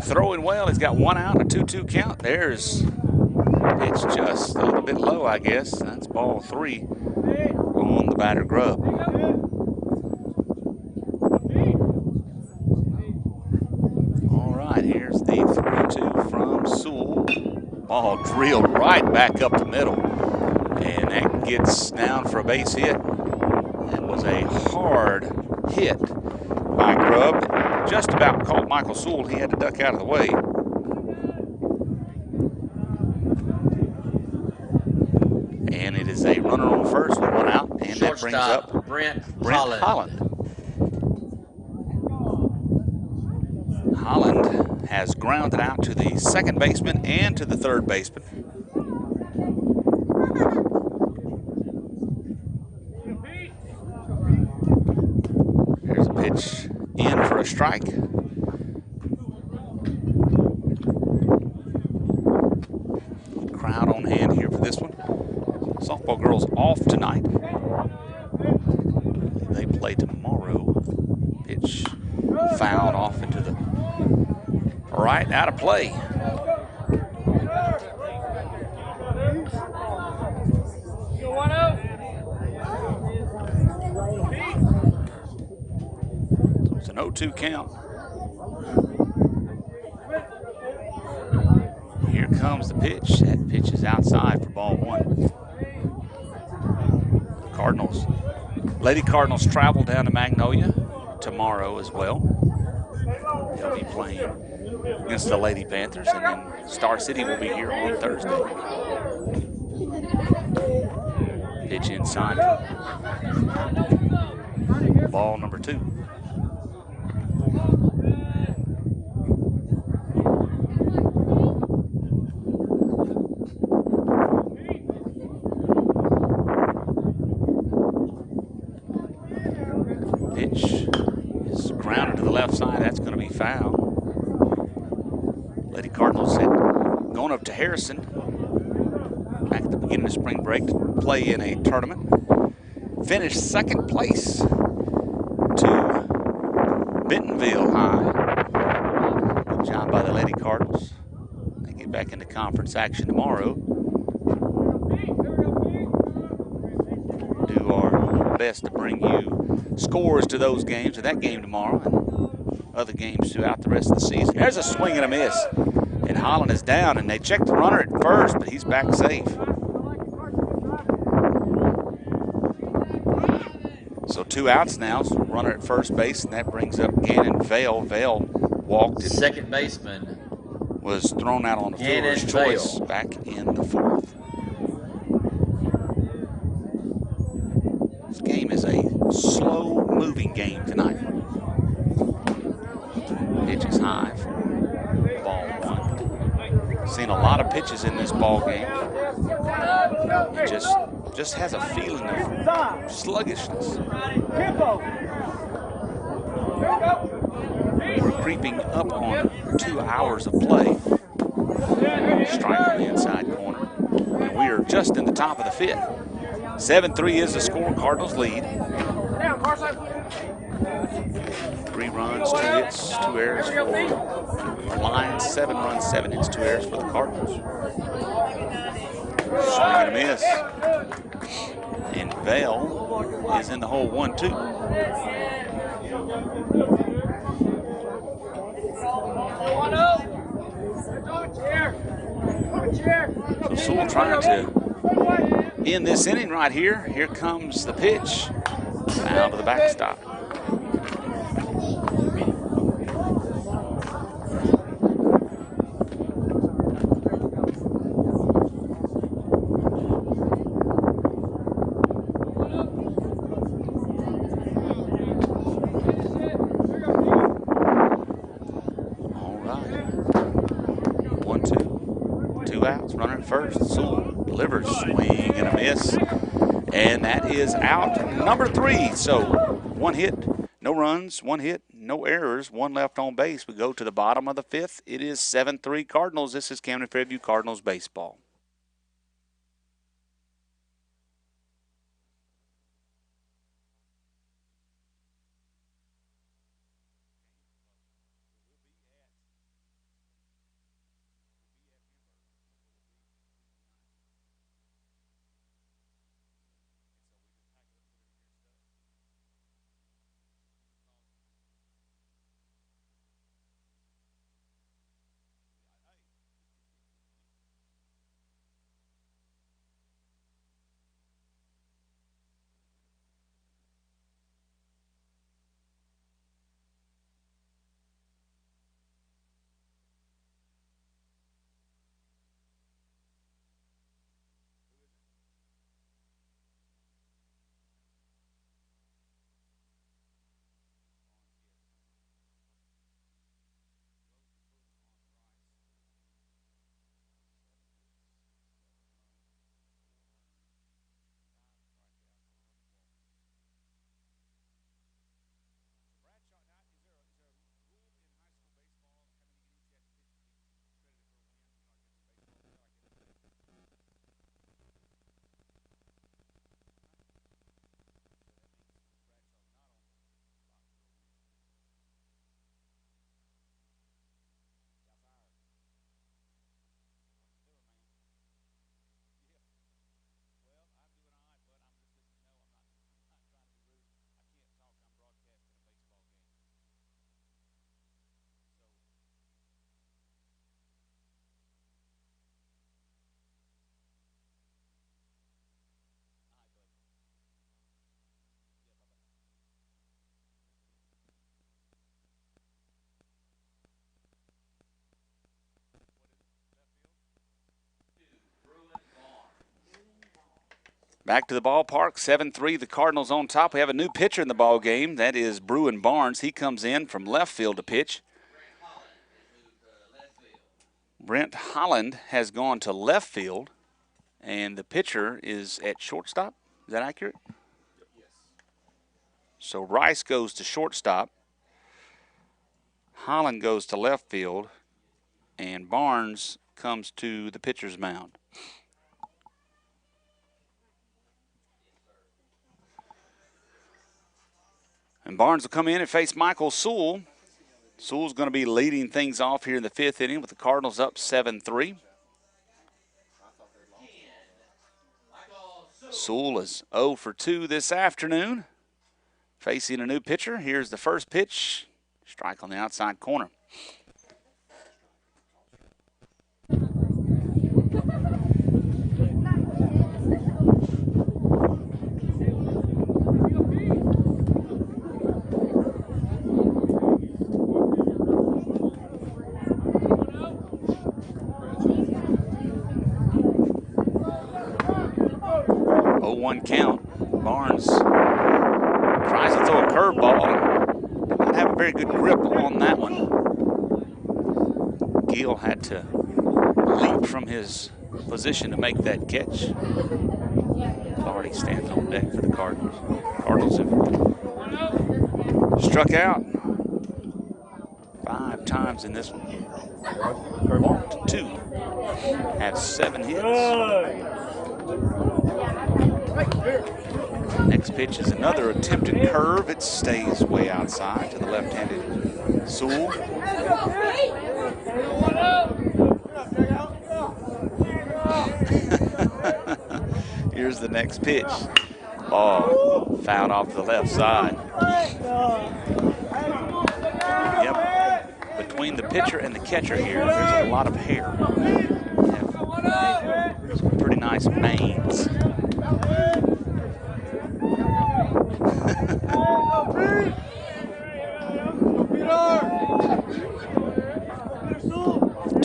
throwing well. He's got 1 out, a 2-2 count. There's pitch just a little bit low, I guess. That's ball 3 on the batter, Grubb. All right, here's the 3-2 from Sewell. Ball drilled right back up the middle, and that gets down for a base hit. That was a hard hit by Grubb. Just about caught Michael Sewell. He had to duck out of the way. And it is a runner on first with 1 out, and that brings up Brent Holland. Holland has grounded out to the second baseman and to the third baseman. There's a pitch in for a strike. Crowd on hand here for this one. Softball girls off tonight. They play tomorrow. Pitch fouled off into the right, out of play. So it's an 0-2 count. Here comes the pitch. That pitch is outside for ball 1. Cardinals. Lady Cardinals travel down to Magnolia tomorrow as well. They'll be playing against the Lady Panthers, and then Star City will be here on Thursday. Pitch inside. Ball number 2. Pitch is grounded to the left side. That's going to be foul. Lady Cardinals had gone up to Harrison back at the beginning of spring break to play in a tournament. Finished second place to Bentonville High. Good job by the Lady Cardinals. They get back into conference action tomorrow. Do our best to bring you scores to those games, or that game tomorrow, and other games throughout the rest of the season. There's a swing and a miss, and Holland is down, and they checked the runner at first, but he's back safe. So 2 outs now, so runner at first base, and that brings up Gannon Vale. Vale walked. And second baseman was thrown out on the fielder's choice back in the 4th. This game is a slow-moving game tonight. Pitch is high for ball 1. Seen a lot of pitches in this ball game. It just has a feeling of sluggishness. We're creeping up on 2 hours of play. Strike on the inside corner. And we are here just in the top of the 5th. 7-3 is the score. Cardinals lead. 3 runs, 2 hits, 2 errors for the Lions. 7 runs, 7 hits, 2 errors for the Cardinals. Swing and a miss. And Bell is in the hole 1-2. So Sewell trying to end this inning right here. Here comes the pitch. Foul to the backstop. Runner at first. Sewell delivers, swing and a miss. And that is out number 3. So 1 hit, no runs, 1 hit, no errors, 1 left on base. We go to the bottom of the 5th. It is 7-3 Cardinals. This is Camden Fairview Cardinals baseball. Back to the ballpark, 7-3, the Cardinals on top. We have a new pitcher in the ball game. That is Bruin Barnes. He comes in from left field to pitch. Brent Holland has gone to left field, and the pitcher is at shortstop. Is that accurate? Yes. So Rice goes to shortstop. Holland goes to left field, and Barnes comes to the pitcher's mound. And Barnes will come in and face Michael Sewell. Sewell's going to be leading things off here in the 5th inning with the Cardinals up 7-3. Sewell is 0 for 2 this afternoon. Facing a new pitcher. Here's the first pitch. Strike on the outside corner. One count. Barnes tries to throw a curveball. Did not have a very good grip on that one. Gill had to leap from his position to make that catch. Already standing on deck for the Cardinals. Cardinals have struck out 5 times in this one. Walked 2. Had 7 hits. Next pitch is another attempted curve. It stays way outside to the left-handed Sewell. Here's the next pitch. Ball fouled off to the left side. Yep. Between the pitcher and the catcher here, there's a lot of hair. Some pretty nice manes.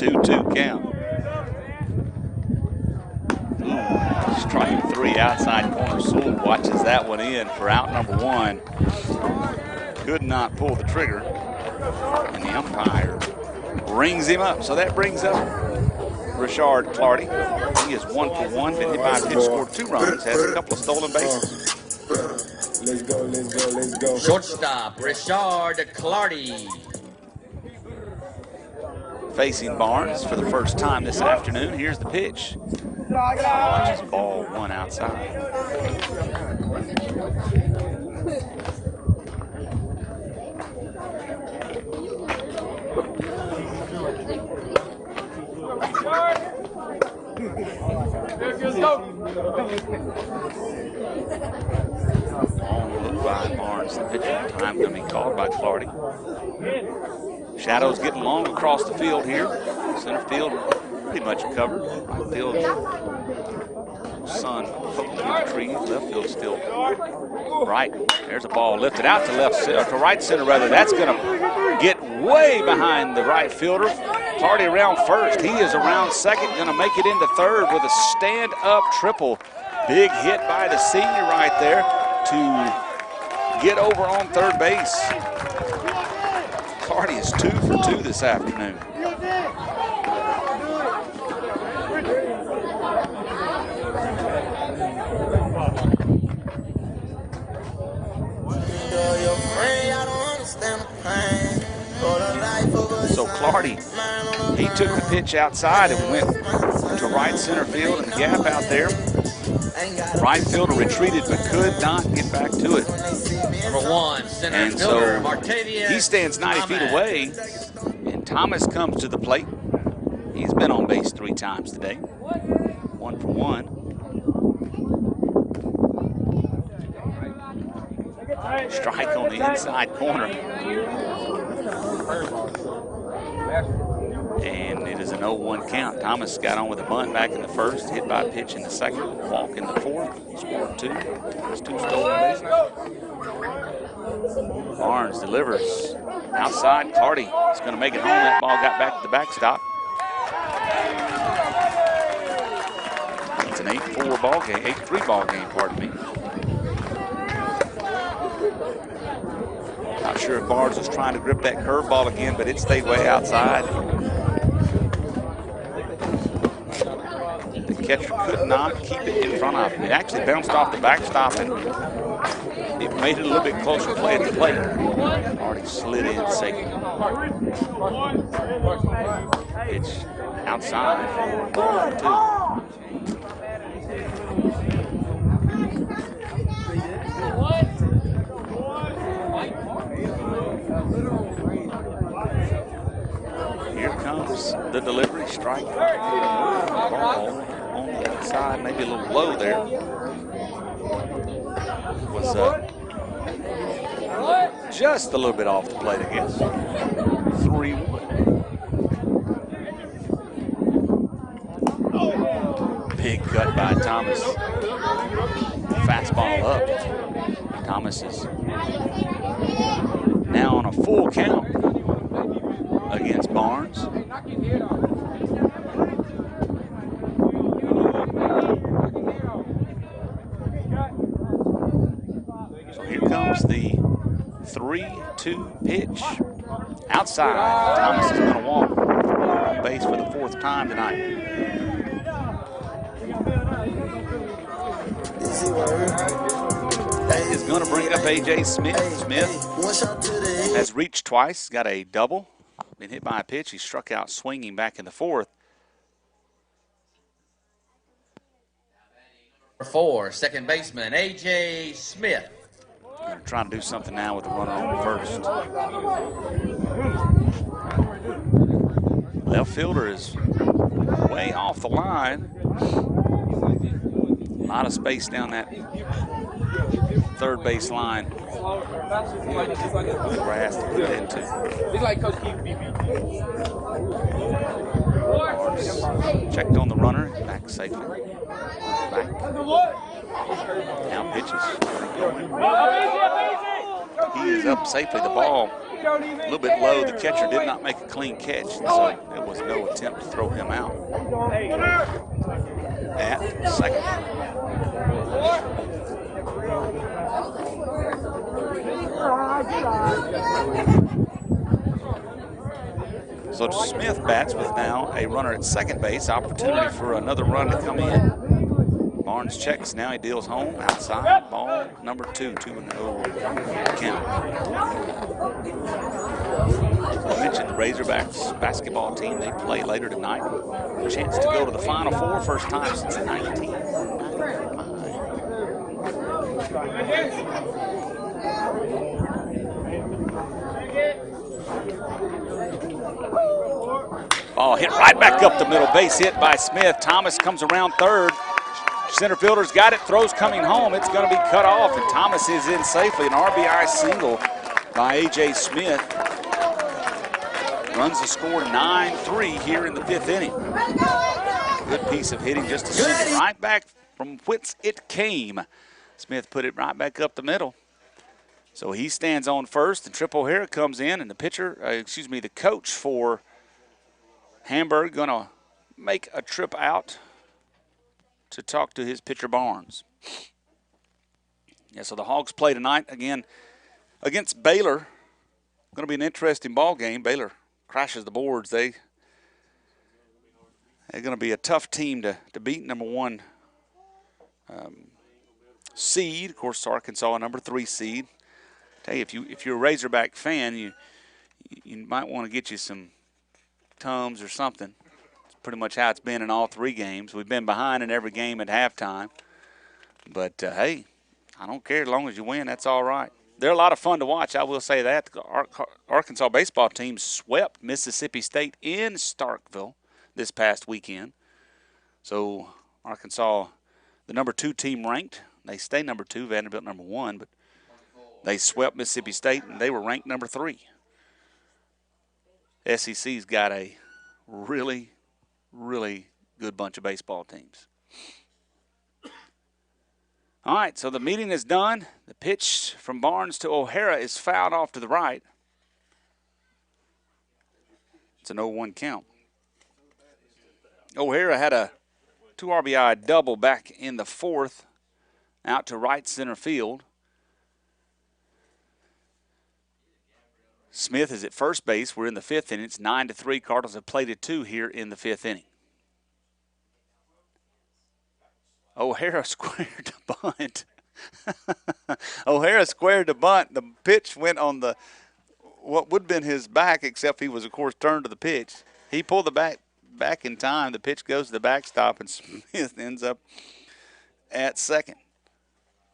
2-2 count. Strike 3 outside corner. Sewell watches that one in for out number 1. Could not pull the trigger. And the umpire rings him up. So that brings up Richard Clardy. He is 1 for 1. Been hit by a pitch, scored 2 runs, has a couple of stolen bases. Let's go, let's go, let's go. Shortstop, Richard Clardy. Facing Barnes for the first time this afternoon. Here's the pitch. Watches ball 1 outside. Long look by Barnes. The pitcher time going to be called by Clardy. Shadows getting long across the field here. Center field pretty much covered. Right field, sun poking through the trees. Left field still bright. There's a ball lifted out to right center rather. That's going to get way behind the right fielder. Clardy around first. He is around second. Going to make it into third with a stand-up triple. Big hit by the senior right there to get over on third base. Clardy is 2 for 2 this afternoon. So Clardy, he took the pitch outside and went to right center field in the gap out there. Right fielder retreated but could not get back to it. Number 1, center And fielder, so Martavius he stands 90 feet away, and Thomas comes to the plate. He's been on base 3 times today. 1 for 1. Strike on the inside corner. And it is an 0-1 count. Thomas got on with a bunt back in the first, hit by a pitch in the second, walk in the fourth, scored 2. There's 2 stolen bases. Barnes delivers outside. Clardy is going to make it home. That ball got back to the backstop. It's an 8-4 ball game, 8-3 ball game, pardon me. Not sure if Barnes was trying to grip that curveball again, but it stayed way outside. The catcher could not keep it in front of him. It actually bounced off the backstop and it made it a little bit closer play at the plate. Already slid in second. Pitch outside for ball 2. Here comes the delivery. Strike. Ball on the outside, maybe a little low there. Was just a little bit off the plate, I guess. 3-1. Big cut by Thomas. Fastball up. Thomas is now on a full count against Barnes. So here comes the 3-2 pitch. Outside, Thomas is going to walk on base for the 4th time tonight. That is going to bring up A.J. Smith. Smith has reached twice, got a double. Been hit by a pitch. He struck out swinging back in the 4th. 4, second baseman A.J. Smith. They're trying to do something now with the runner on first. Left fielder is way off the line. A lot of space down that third base line. Good grass to put into. It's like Coach Keith BB. Checked on the runner, back safely. Back. Now pitches. He is up safely. The ball a little bit low. The catcher did not make a clean catch, so there was no attempt to throw him out. At second. So Smith bats with now a runner at second base. Opportunity for another run to come in. Barnes checks. Now he deals home. Outside. Ball number 2. 2-0 count. I mentioned the Razorbacks basketball team. They play later tonight. A chance to go to the Final Four. First time since 1995. Ball hit right back up the middle. Base hit by Smith. Thomas comes around third. Center fielder's got it. Throws coming home. It's going to be cut off, and Thomas is in safely. An RBI single by A.J. Smith. Runs the score 9-3 here in the 5th inning. Good piece of hitting just to send it right back from whence it came. Smith put it right back up the middle. So he stands on first, and Trip O'Hara comes in, and the pitcher, the coach for Hamburg, going to make a trip out to talk to his pitcher Barnes. Yeah, so the Hogs play tonight again against Baylor. Going to be an interesting ball game. Baylor crashes the boards. They're going to be a tough team to beat. Number 1 seed, of course, Arkansas, a number 3 seed. Tell you, if you're a Razorback fan, you might want to get you some Tums or something. It's pretty much how it's been in all 3 games. We've been behind in every game at halftime. But, hey, I don't care as long as you win. That's all right. They're a lot of fun to watch, I will say that. The Arkansas baseball team swept Mississippi State in Starkville this past weekend. So Arkansas, the number 2 team ranked. They stay number 2, Vanderbilt number 1, but they swept Mississippi State, and they were ranked number 3. SEC's got a really, really good bunch of baseball teams. All right, so the meeting is done. The pitch from Barnes to O'Hara is fouled off to the right. It's an 0-1 count. O'Hara had a 2 RBI double back in the 4th out to right center field. Smith is at first base. We're in the 5th inning. It's 9-3. Cardinals have played it 2 here in the 5th inning. O'Hara squared the bunt. O'Hara squared the bunt. The pitch went on what would have been his back, except he was, of course, turned to the pitch. He pulled the back in time. The pitch goes to the backstop, and Smith ends up at second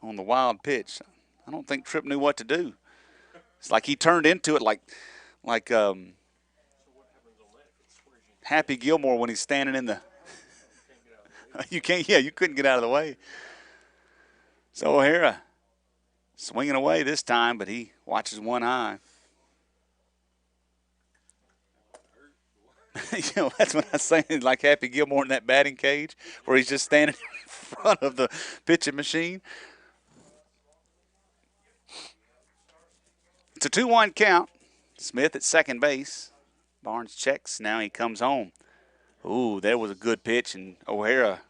on the wild pitch. I don't think Tripp knew what to do. It's like he turned into it like Happy Gilmore when he's standing in the – you couldn't get out of the way. So O'Hara swinging away this time, but he watches one eye. That's what I was saying, like Happy Gilmore in that batting cage where he's just standing in front of the pitching machine. It's a 2-1 count. Smith at second base. Barnes checks. Now he comes home. Ooh, there was a good pitch, and O'Hara,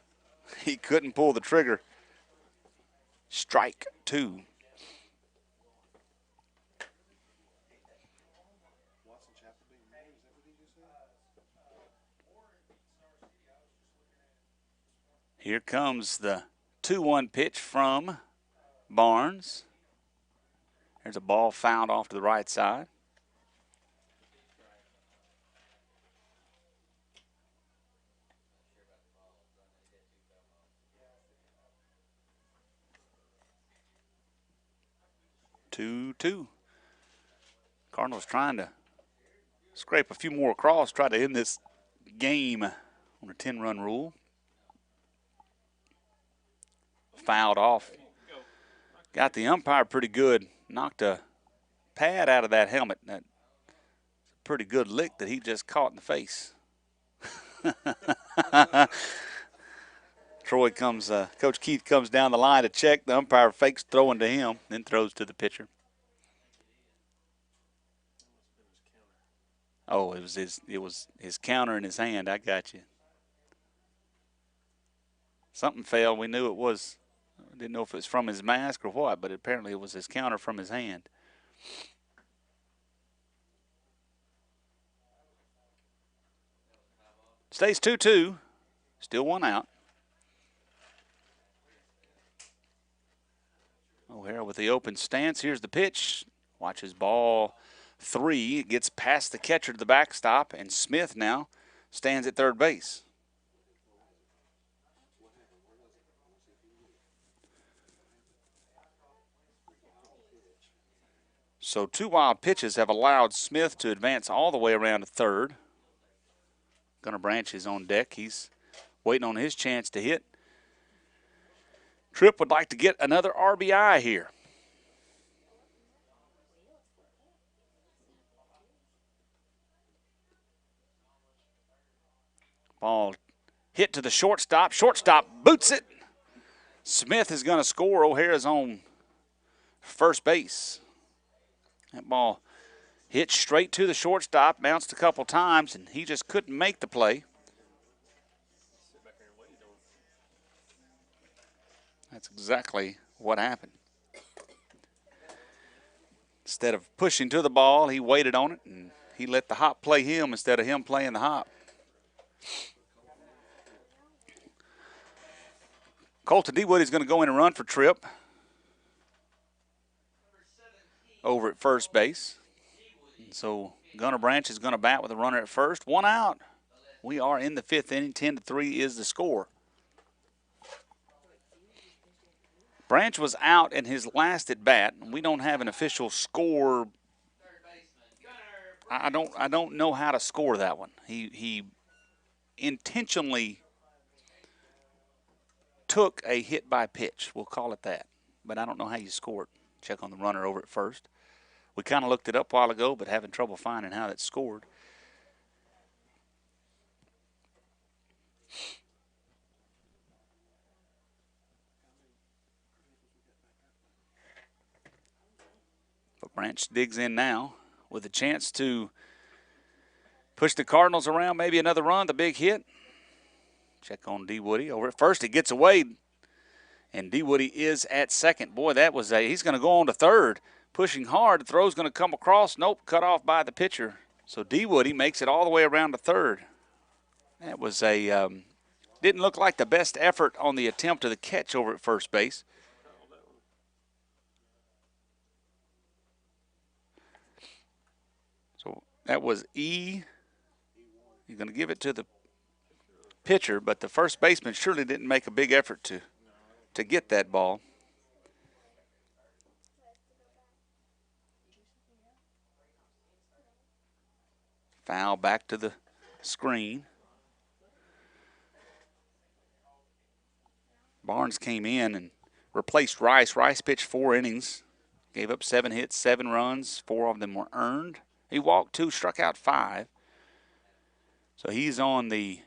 he couldn't pull the trigger. Strike 2. Here comes the 2-1 pitch from Barnes. There's a ball fouled off to the right side. 2-2. Cardinals trying to scrape a few more across, try to end this game on a 10-run rule. Fouled off. Got the umpire pretty good. Knocked a pad out of that helmet. That's a pretty good lick that he just caught in the face. Troy comes, Coach Keith comes down the line to check. The umpire fakes throwing to him, then throws to the pitcher. Oh, it was his counter in his hand. I got you. Something fell. We knew it was. Didn't know if it was from his mask or what, but apparently it was his counter from his hand. Stays 2-2. Still one out. O'Hara with the open stance. Here's the pitch. Watches ball 3. It gets past the catcher to the backstop, and Smith now stands at third base. So 2 wild pitches have allowed Smith to advance all the way around to third. Gunnar Branch is on deck. He's waiting on his chance to hit. Tripp would like to get another RBI here. Ball hit to the shortstop. Shortstop boots it. Smith is going to score. O'Hara's on first base. That ball hit straight to the shortstop, bounced a couple times, and he just couldn't make the play. That's exactly what happened. Instead of pushing to the ball, he waited on it, and he let the hop play him instead of him playing the hop. Colton Dewood is going to go in and run for Tripp over at first base. And so Gunnar Branch is going to bat with a runner at first. 1 out. We are in the 5th inning. 10-3 is the score. Branch was out in his last at bat. We don't have an official score. I don't know how to score that one. He intentionally took a hit by pitch. We'll call it that. But I don't know how you score it. Check on the runner over at first. We kind of looked it up a while ago, but having trouble finding how that's scored. But Branch digs in now with a chance to push the Cardinals around, maybe another run, the big hit. Check on D. Woody over at first. It gets away, and D. Woody is at second. Boy, he's going to go on to third. Pushing hard, the throw's going to come across. Nope, cut off by the pitcher. So D. Woody makes it all the way around to third. That was didn't look like the best effort on the attempt of the catch over at first base. So that was E. You're going to give it to the pitcher, but the first baseman surely didn't make a big effort to get that ball. Foul back to the screen. Barnes came in and replaced Rice. Rice pitched 4 innings, gave up 7 hits, 7 runs. 4 of them were earned. He walked 2, struck out 5. So he's on the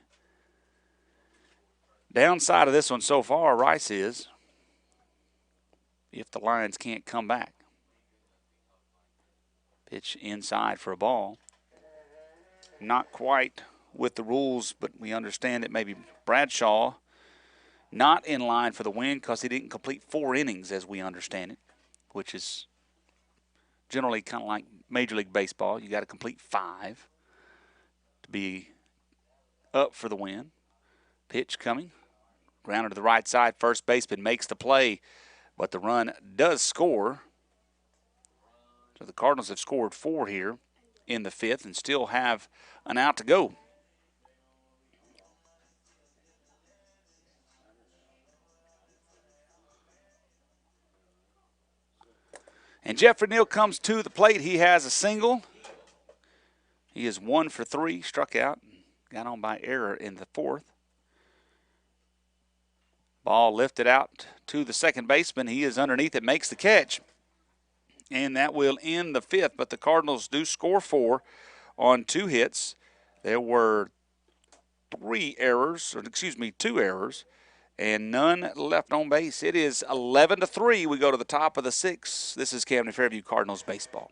downside of this one so far, Rice is, if the Lions can't come back. Pitch inside for a ball. Not quite with the rules, but we understand that maybe Bradshaw not in line for the win because he didn't complete 4 innings as we understand it, which is generally kind of like Major League Baseball. You got to complete 5 to be up for the win. Pitch coming. Grounded to the right side. First baseman makes the play, but the run does score. So the Cardinals have scored 4 here in the 5th and still have an out to go. And Jeffrey Neal comes to the plate. He has a single. He is 1 for 3, struck out, got on by error in the 4th. Ball lifted out to the second baseman. He is underneath it, makes the catch. And that will end the 5th, but the Cardinals do score 4 on 2 hits. There were 2 errors, and none left on base. It is 11-3. We go to the top of the 6th. This is Camden Fairview Cardinals baseball.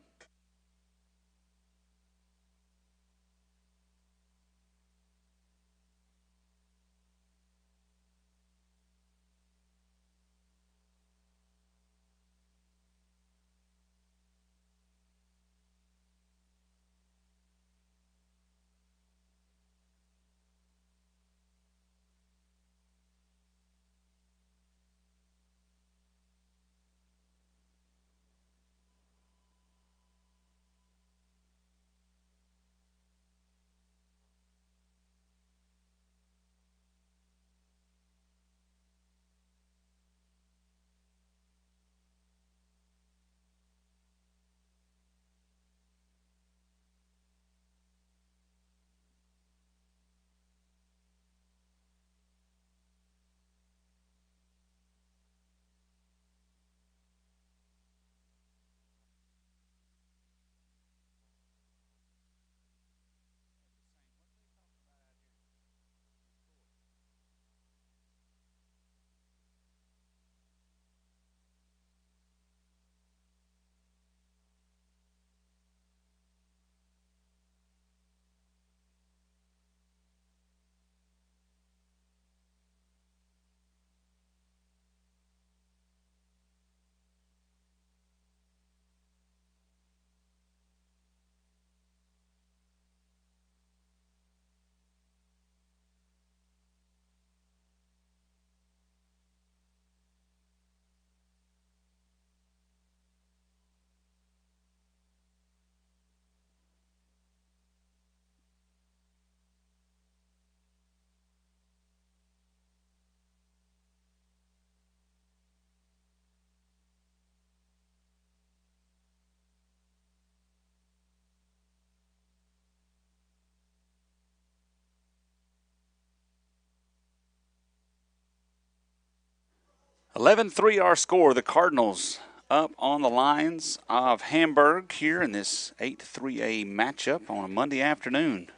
(11-3) our score. The Cardinals up on the lines of Hamburg here in this 8-3A matchup on a Monday afternoon.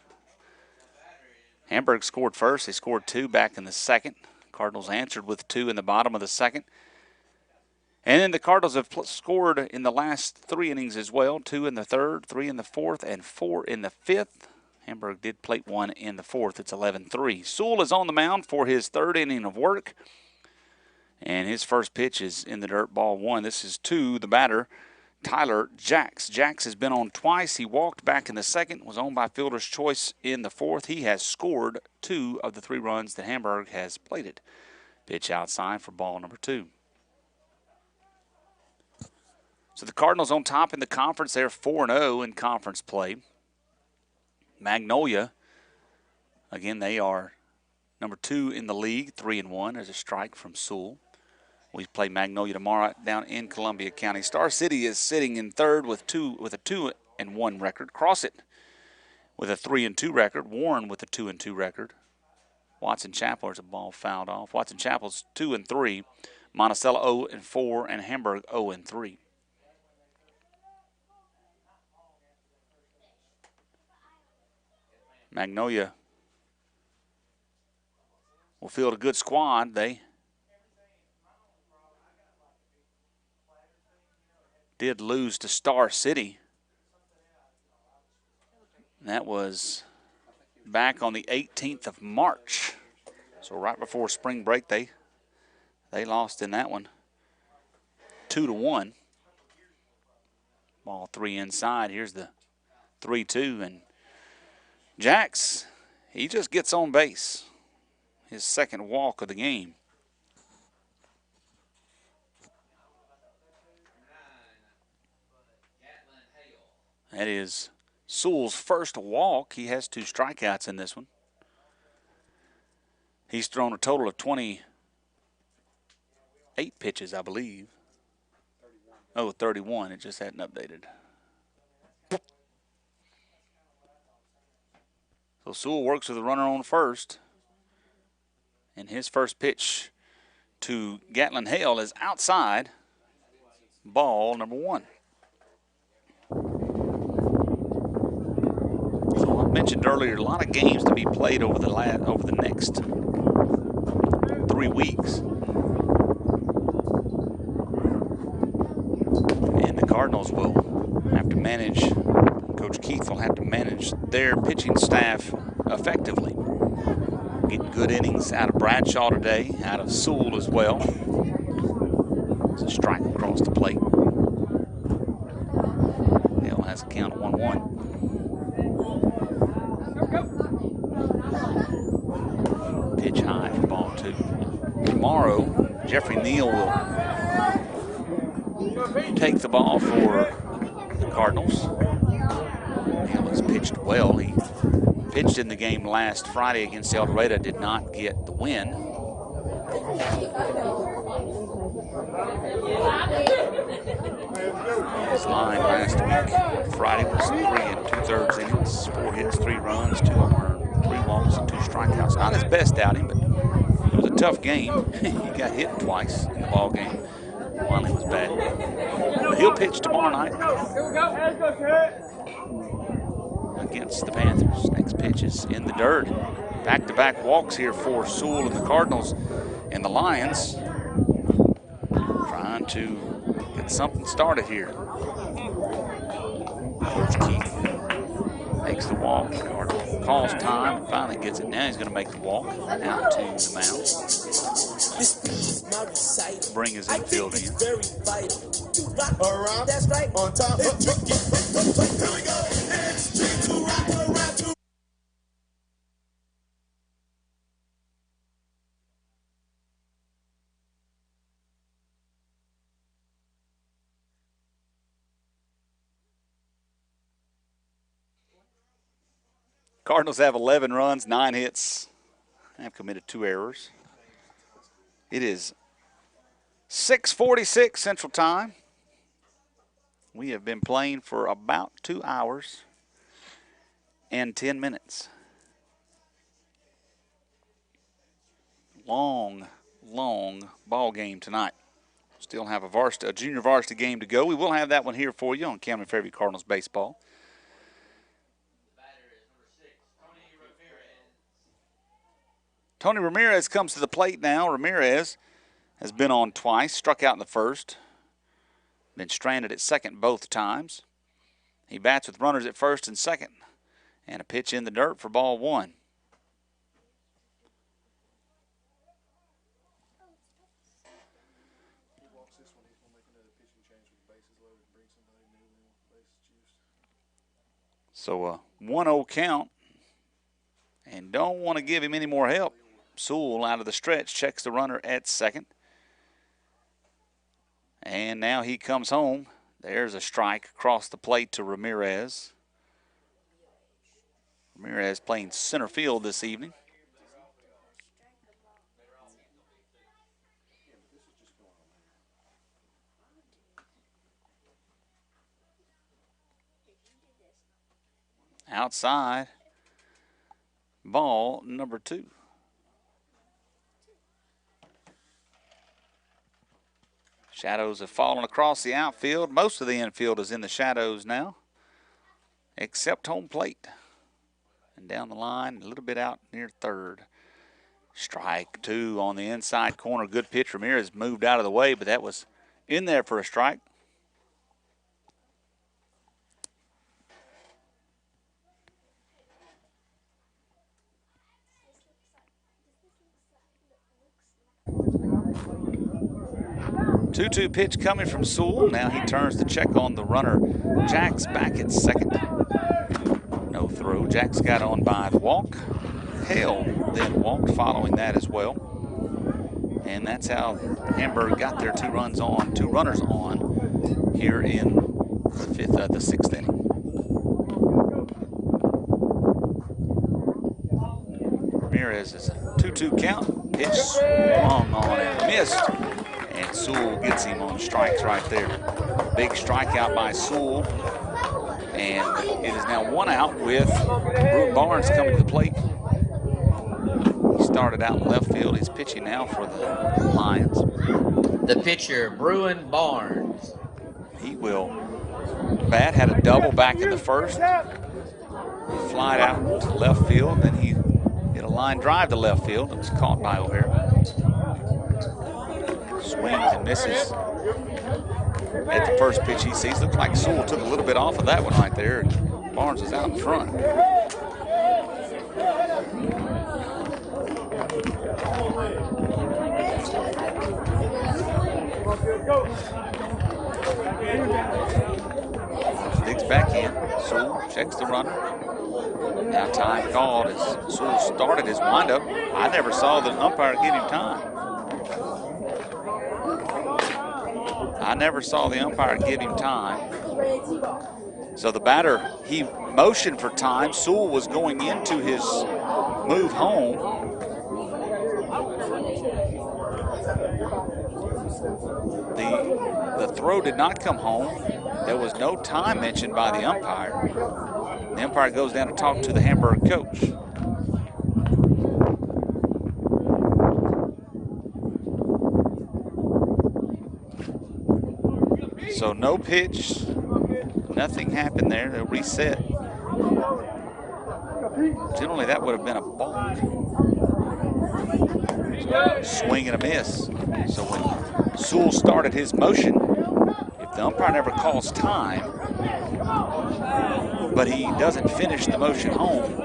Hamburg scored first. They scored 2 back in the 2nd. Cardinals answered with 2 in the bottom of the 2nd. And then the Cardinals have scored in the last 3 innings as well. 2 in the 3rd, 3 in the 4th, and 4 in the 5th. Hamburg did plate 1 in the 4th. It's 11-3. Sewell is on the mound for his 3rd inning of work. And his first pitch is in the dirt, ball 1. This is to the batter, Tyler Jacks. Jacks has been on twice. He walked back in the 2nd, was on by fielder's choice in the 4th. He has scored 2 of the 3 runs that Hamburg has plated. Pitch outside for ball number 2. So the Cardinals on top in the conference. They're 4-0 in conference play. Magnolia, again, they are number 2 in the league, 3-1. There's a strike from Sewell. We play Magnolia tomorrow down in Columbia County. Star City is sitting in 3rd with a 2-1 record. Crossett with a 3-2 record. Warren with a 2-2 record. Watson Chapel, there's a ball fouled off. Watson Chapel's 2-3. Monticello 0-4, and Hamburg 0-3. Magnolia will field a good squad. They did lose to Star City. That was back on the 18th of March. So right before spring break, they lost in that one 2-1. Ball 3 inside. Here's the 3-2, and Jacks, he just gets on base. His 2nd walk of the game. That is Sewell's first walk. He has 2 strikeouts in this one. He's thrown a total of 28 pitches, I believe. Oh, 31. It just hadn't updated. So Sewell works with the runner on first. And his first pitch to Gatlin Hale is outside. Ball number 1. So I mentioned earlier, a lot of games to be played over the next 3 weeks. And the Cardinals will have to manage, Coach Keith will have to manage their pitching staff effectively. Getting good innings out of Bradshaw today, out of Sewell as well. It's a strike across the plate. Hale has a count of 1-1. Pitch high for ball 2. Tomorrow, Jeffrey Neal will take the ball for the Cardinals. Neal has pitched well. He pitched in the game last Friday against El Dorado, did not get the win. His line last week, Friday, was 3 2/3 innings, 4 hits, 3 runs, 2 earned, 3 walks, and 2 strikeouts. Not his best outing, but it was a tough game. He got hit twice in the ball game while he was batting. But he'll pitch tomorrow night against the Panthers. Next pitch is in the dirt. Back-to-back walks here for Sewell and the Cardinals. And the Lions trying to get something started here. Coach Keith makes the walk. Cardinals calls time and finally gets it. Now he's going to make the walk out to the mound. Bring his infield in. Around, that's right, on top. Here we go. Cardinals have 11 runs, 9 hits. Have committed 2 errors. It is 6:46 Central Time. We have been playing for about 2 hours and 10 minutes. Long ball game tonight. Still have a junior varsity game to go. We will have that one here for you on Camden Fairview Cardinals baseball. Tony Ramirez comes to the plate now. Ramirez has been on twice, struck out in the first, been stranded at second both times. He bats with runners at first and second, and a pitch in the dirt for ball 1. So a 1-0 count, and don't want to give him any more help. Sewell out of the stretch checks the runner at second. And now he comes home. There's a strike across the plate to Ramirez. Ramirez playing center field this evening. Outside, ball number 2. Shadows have fallen across the outfield. Most of the infield is in the shadows now, except home plate. And down the line, a little bit out near third. Strike 2 on the inside corner. Good pitch. Ramirez moved out of the way, but that was in there for a strike. Two-two pitch coming from Sewell. Now he turns to check on the runner. Jack's back at second. No throw. Jack's got on by the walk. Hale then walked following that as well. And that's how Hamburg got their 2 runners on here in the 6th inning. Ramirez is a 2-2 count. Pitch swung on and missed. And Sewell gets him on strikes right there. Big strikeout by Sewell. And it is now 1 out with Bruin Barnes coming to the plate. He started out in left field. He's pitching now for the Lions. The pitcher, Bruin Barnes. He will bat, had a double back in the first. Flied out to left field, then he hit a line drive to left field. It was caught by O'Hara. Swings and misses at the first pitch he sees. Looks like Sewell took a little bit off of that one right there. And Barnes is out in front. Digs back in. Sewell checks the runner. Now time called as Sewell started his windup. I never saw the umpire give him time. I never saw the umpire give him time. So the batter, he motioned for time. Sewell was going into his move home. The throw did not come home. There was no time mentioned by the umpire. The umpire goes down to talk to the Hamburg coach. So no pitch, nothing happened there. They'll reset. Generally, that would have been a balk. Swing and a miss. So when Sewell started his motion, if the umpire never calls time, but he doesn't finish the motion home,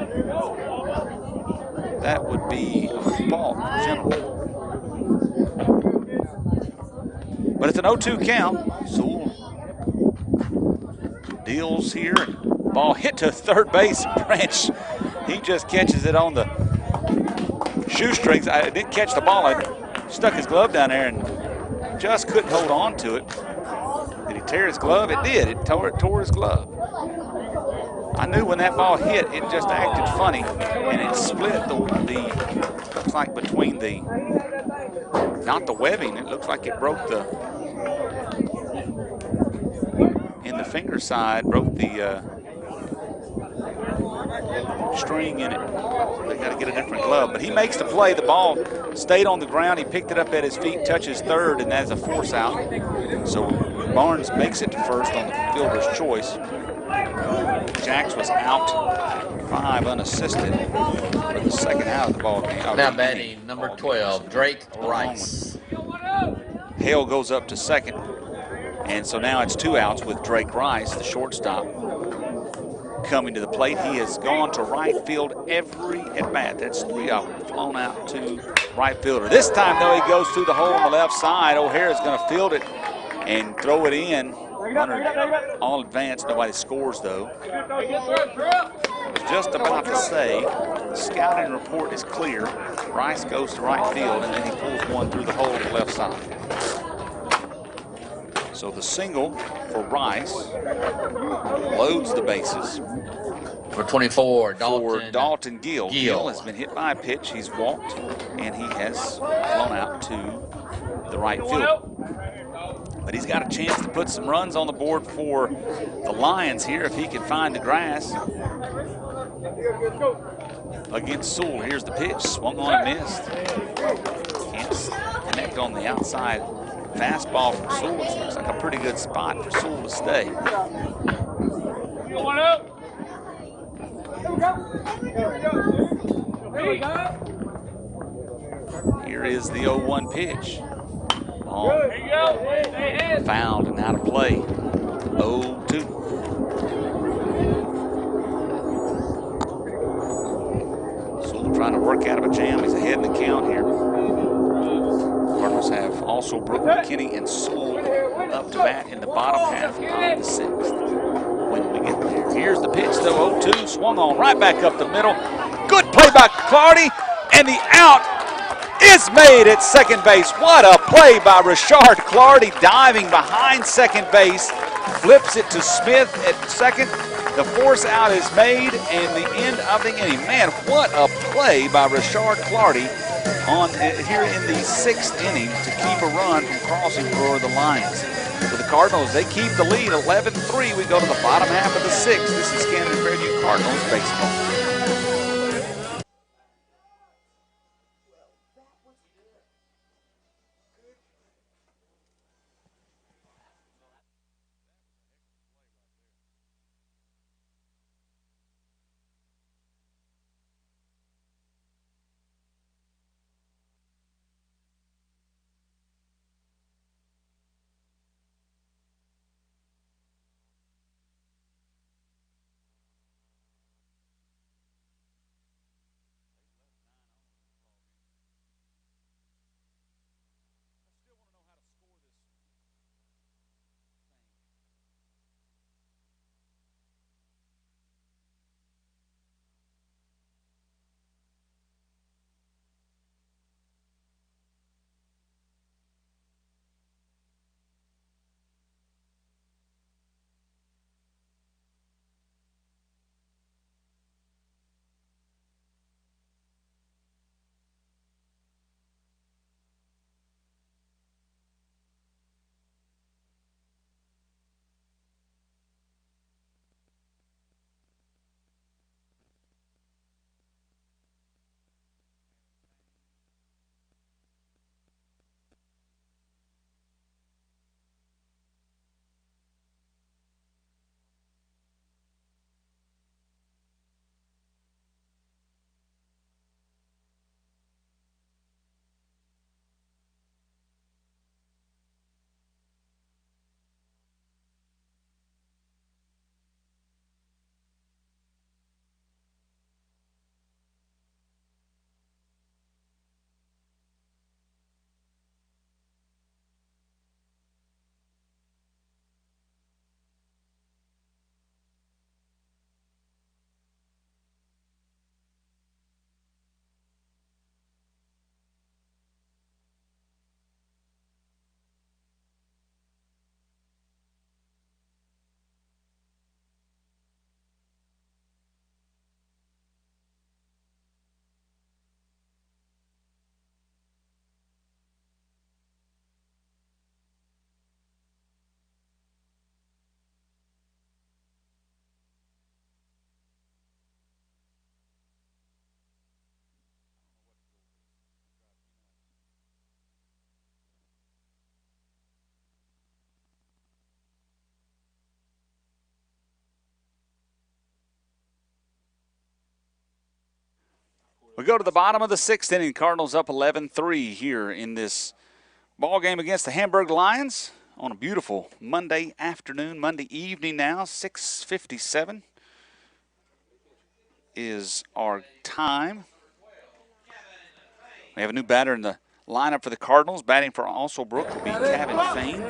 that would be a balk, generally. But it's an 0-2 count. Sewell deals here. Ball hit to third base. Branch, he just catches it on the shoestrings. I didn't catch the ball. I stuck his glove down there and just couldn't hold on to it. Did he tear his glove? It did. It tore his glove. I knew when that ball hit, it just acted funny, and it split the looks like between the, not the webbing, it looks like it broke the, in the finger side, broke the string in it. They got to get a different glove, but he makes the play. The ball stayed on the ground. He picked it up at his feet, touches third, and that's a force out. So Barnes makes it to first on the fielder's choice. Jacks was out 5 unassisted for the second out of the ball game. Now batting number 12, Drake Rice. Hale goes up to second, and so now it's 2 outs with Drake Rice, the shortstop, coming to the plate. He has gone to right field every at bat. That's 3 of them flown out to right fielder. This time, though, he goes through the hole on the left side. O'Hara's going to field it and throw it in. Runner all advanced. Nobody scores, though. I was just about to say, the scouting report is clear. Rice goes to right field, and then he pulls one through the hole on the left side. So the single for Rice loads the bases. For 24, Dalton Gill. Gill has been hit by a pitch. He's walked, and he has flown out to the right field. But he's got a chance to put some runs on the board for the Lions here if he can find the grass against Sewell. Here's the pitch, swung on and missed. Can't connect on the outside fastball from Sewell. It looks like a pretty good spot for Sewell to stay. Here is the 0-1 pitch. Fouled and out of play. 0-2. Sewell trying to work out of a jam. He's ahead in the count here. Cardinals have also Brooke McKinney and Sewell up to bat in the bottom half of the 6th. When we get there. Here's the pitch, though. 0-2. Swung on right back up the middle. Good play by Clardy. And the out is made at second base. What a play by Richard Clardy, diving behind second base, flips it to Smith at second. The force out is made, and the end of the inning. Man, what a play by Richard Clardy. here in the 6th inning to keep a run from crossing for the Lions. For the Cardinals, they keep the lead 11-3. We go to the bottom half of the 6th. This is Camden Fairview Cardinals baseball. We go to the bottom of the 6th inning. Cardinals up 11-3 here in this ball game against the Hamburg Lions on a beautiful Monday afternoon, Monday evening now. 6:57 is our time. We have a new batter in the lineup for the Cardinals. Batting for Alsobrook will be Camden Fairview.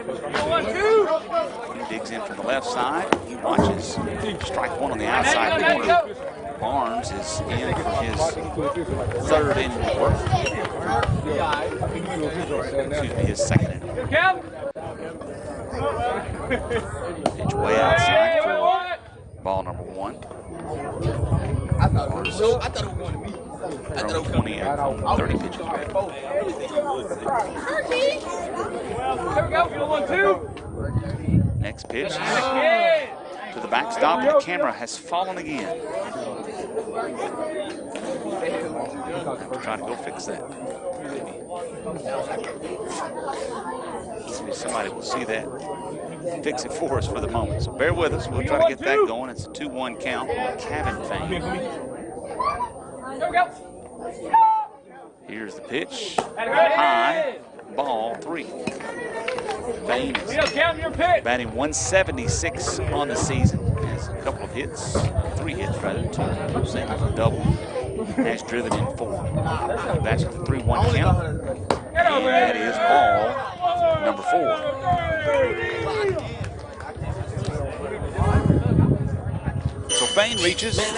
He digs in from the left side. He watches strike one on the outside corner. Barnes is in for his 3rd inning of work. Excuse me, his 2nd inning. Pitch way outside for ball number 1. Barnes, 20 out of 30 pitches. Next pitch to the backstop, and the camera has fallen again. Trying to go fix that. Maybe somebody will see that, fix it for us for the moment. So bear with us. We'll try to get that going. It's a 2-1 count on Camden Fairview. Here's the pitch. High. Ball 3. Bain is batting 176 on the season. Has a couple of hits, 3 hits rather, 2 singles and doubles. Has driven in 4. That's the 3-1 count. And that is ball number 4. So Bain reaches. And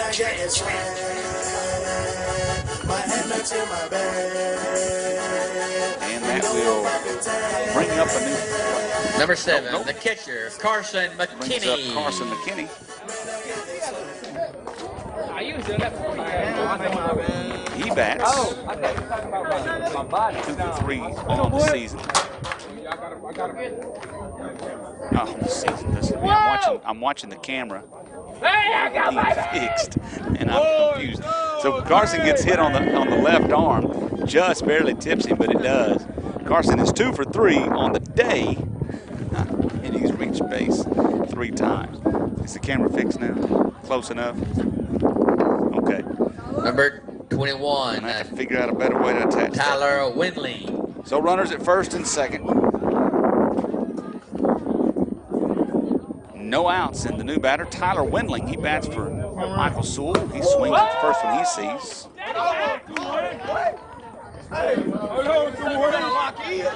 that will bring up a new Number 7, the catcher, Carson McKinney. Brings up Carson McKinney. He bats Oh, I thought you were talking about my body. 2 for 3 on the season. Oh, the season. Listen to me. I'm watching the camera. Being fixed, and I'm confused. So Carson gets hit on the left arm, just barely tips him, but it does. Carson is 2 for 3 on the day, and he's reached base 3 times. Is the camera fixed now? Close enough? Okay. Number 21. I have to figure out a better way to attach Tyler Windley. So runners at first and second. No outs, and the new batter, Tyler Windling. He bats for Michael Sewell. He swings at the first one he sees. Hey, hold on, you better lock in.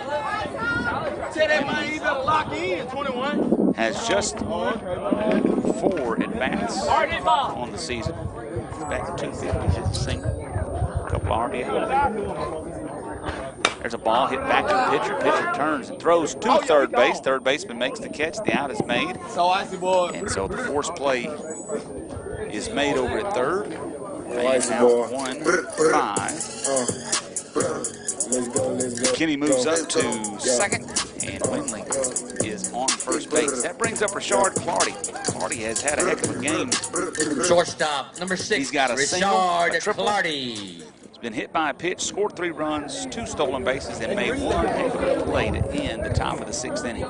Tell that man he better lock in, 21. Has just 4 at-bats on the season. He's back at 250, hit a single. A couple RBI. There's a ball hit back to the pitcher. Pitcher turns and throws to third base. Third baseman makes the catch. The out is made. And so the force play is made over at third. And now 1-5. Kenny moves up to second, and Windling is on first base. That brings up Richard Clardy. Clardy has had a heck of a game. Shortstop, number 6. He's got a single, a triple. Clardy. He's been hit by a pitch, scored 3 runs, 2 stolen bases, and made 1 heck of a play to end the top of the 6th inning.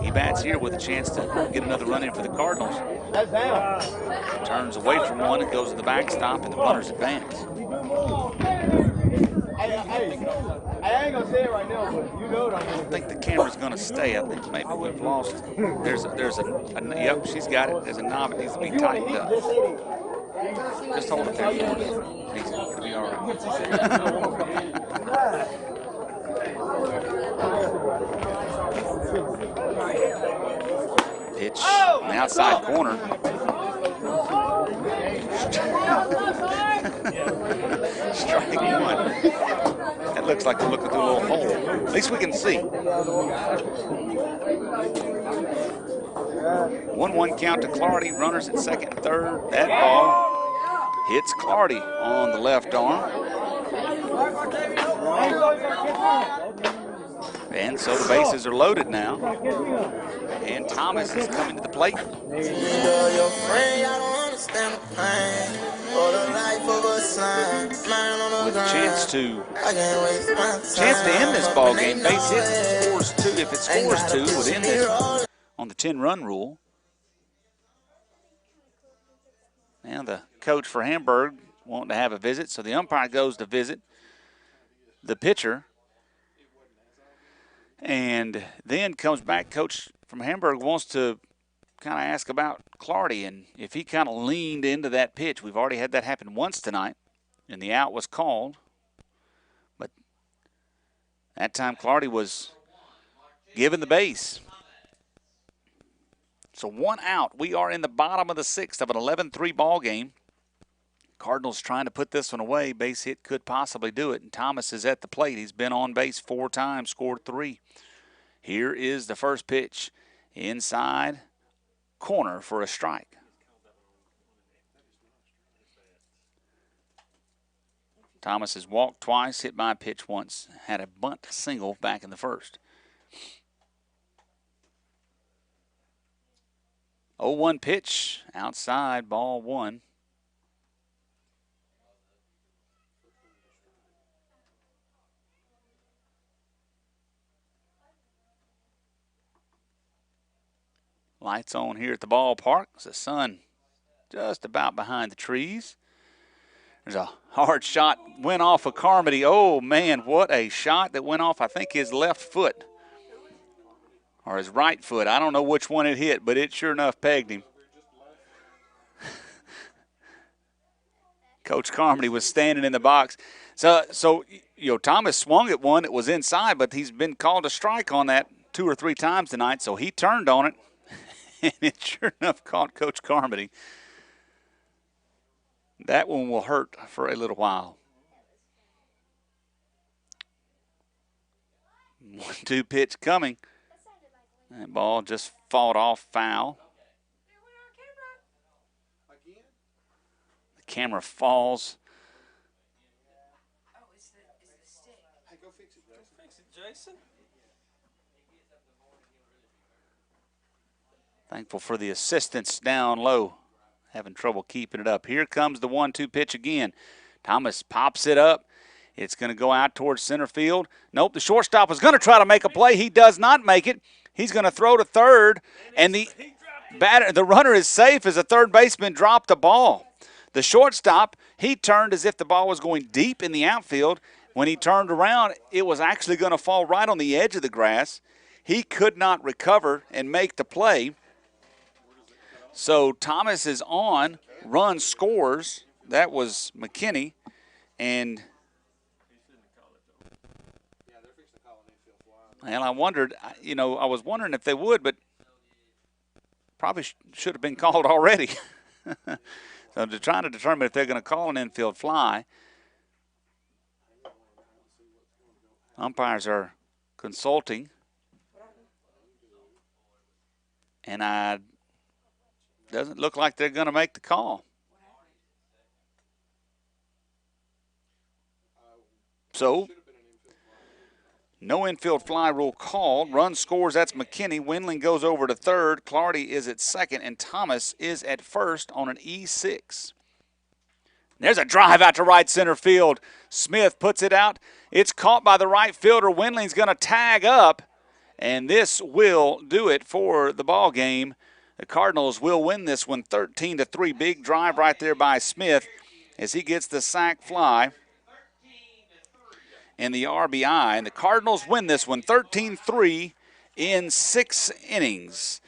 He bats here with a chance to get another run in for the Cardinals. That's down. Turns away from one and goes to the backstop, and the runners advance. I ain't gonna say it right now, but you know what I'm I don't think the camera's going to stay. I think maybe we've lost. There's a yep, she's got it. There's a knob that needs to be tightened up. Just hold it there. It'll be all right. Pitch on the outside corner. Strike 1. That looks like we're looking through a little hole. At least we can see. 1-1 count to Clardy. Runners at second and third. That ball hits Clardy on the left arm. And so the bases are loaded now. And Thomas is coming to the plate. With a chance to end this ball game. Base hits, scores 2. If it scores 2, would end this on the 10-run rule. Now the coach for Hamburg wanting to have a visit, so the umpire goes to visit the pitcher. And then comes back. Coach from Hamburg wants to kind of ask about Clardy and if he kind of leaned into that pitch. We've already had that happen once tonight, and the out was called. But that time Clardy was given the base. So 1 out. We are in the bottom of the 6th of an 11-3 ball game. Cardinals trying to put this one away. Base hit could possibly do it. And Thomas is at the plate. He's been on base 4 times, scored 3. Here is the first pitch. Inside corner for a strike. Thomas has walked twice, hit by a pitch once, had a bunt single back in the first. 0-1 pitch, outside, ball 1. Lights on here at the ballpark. The sun just about behind the trees. There's a hard shot, went off of Carmody. Oh, man, what a shot that went off, I think, his left foot or his right foot. I don't know which one it hit, but it sure enough pegged him. Coach Carmody was standing in the box. So you know, Thomas swung at one that was inside, but he's been called a strike on that 2 or 3 times tonight, so he turned on it, and it sure enough caught Coach Carmody. That one will hurt for a little while. 1-2 pitch coming. That ball just fought off foul. The camera falls Thankful for the assistance down low. Having trouble keeping it up. Here comes the 1-2 pitch again. Thomas pops it up. It's going to go out towards center field. Nope, the shortstop was going to try to make a play. He does not make it. He's going to throw to third, and the runner is safe as the third baseman dropped the ball. The shortstop, he turned as if the ball was going deep in the outfield. When he turned around, it was actually going to fall right on the edge of the grass. He could not recover and make the play. So Thomas is on, run scores. That was McKinney, and I wondered, I was wondering if they would, but probably should have been called already. So they're trying to determine if they're going to call an infield fly. Umpires are consulting, and doesn't look like they're going to make the call. So, no infield fly rule called. Run scores, that's McKinney. Windling goes over to third. Clardy is at second, and Thomas is at first on an E6. There's a drive out to right center field. Smith puts it out. It's caught by the right fielder. Windling's going to tag up, and this will do it for the ball game. The Cardinals will win this one 13-3. Big drive right there by Smith as he gets the sac fly and the RBI. And the Cardinals win this one 13-3 in 6 innings.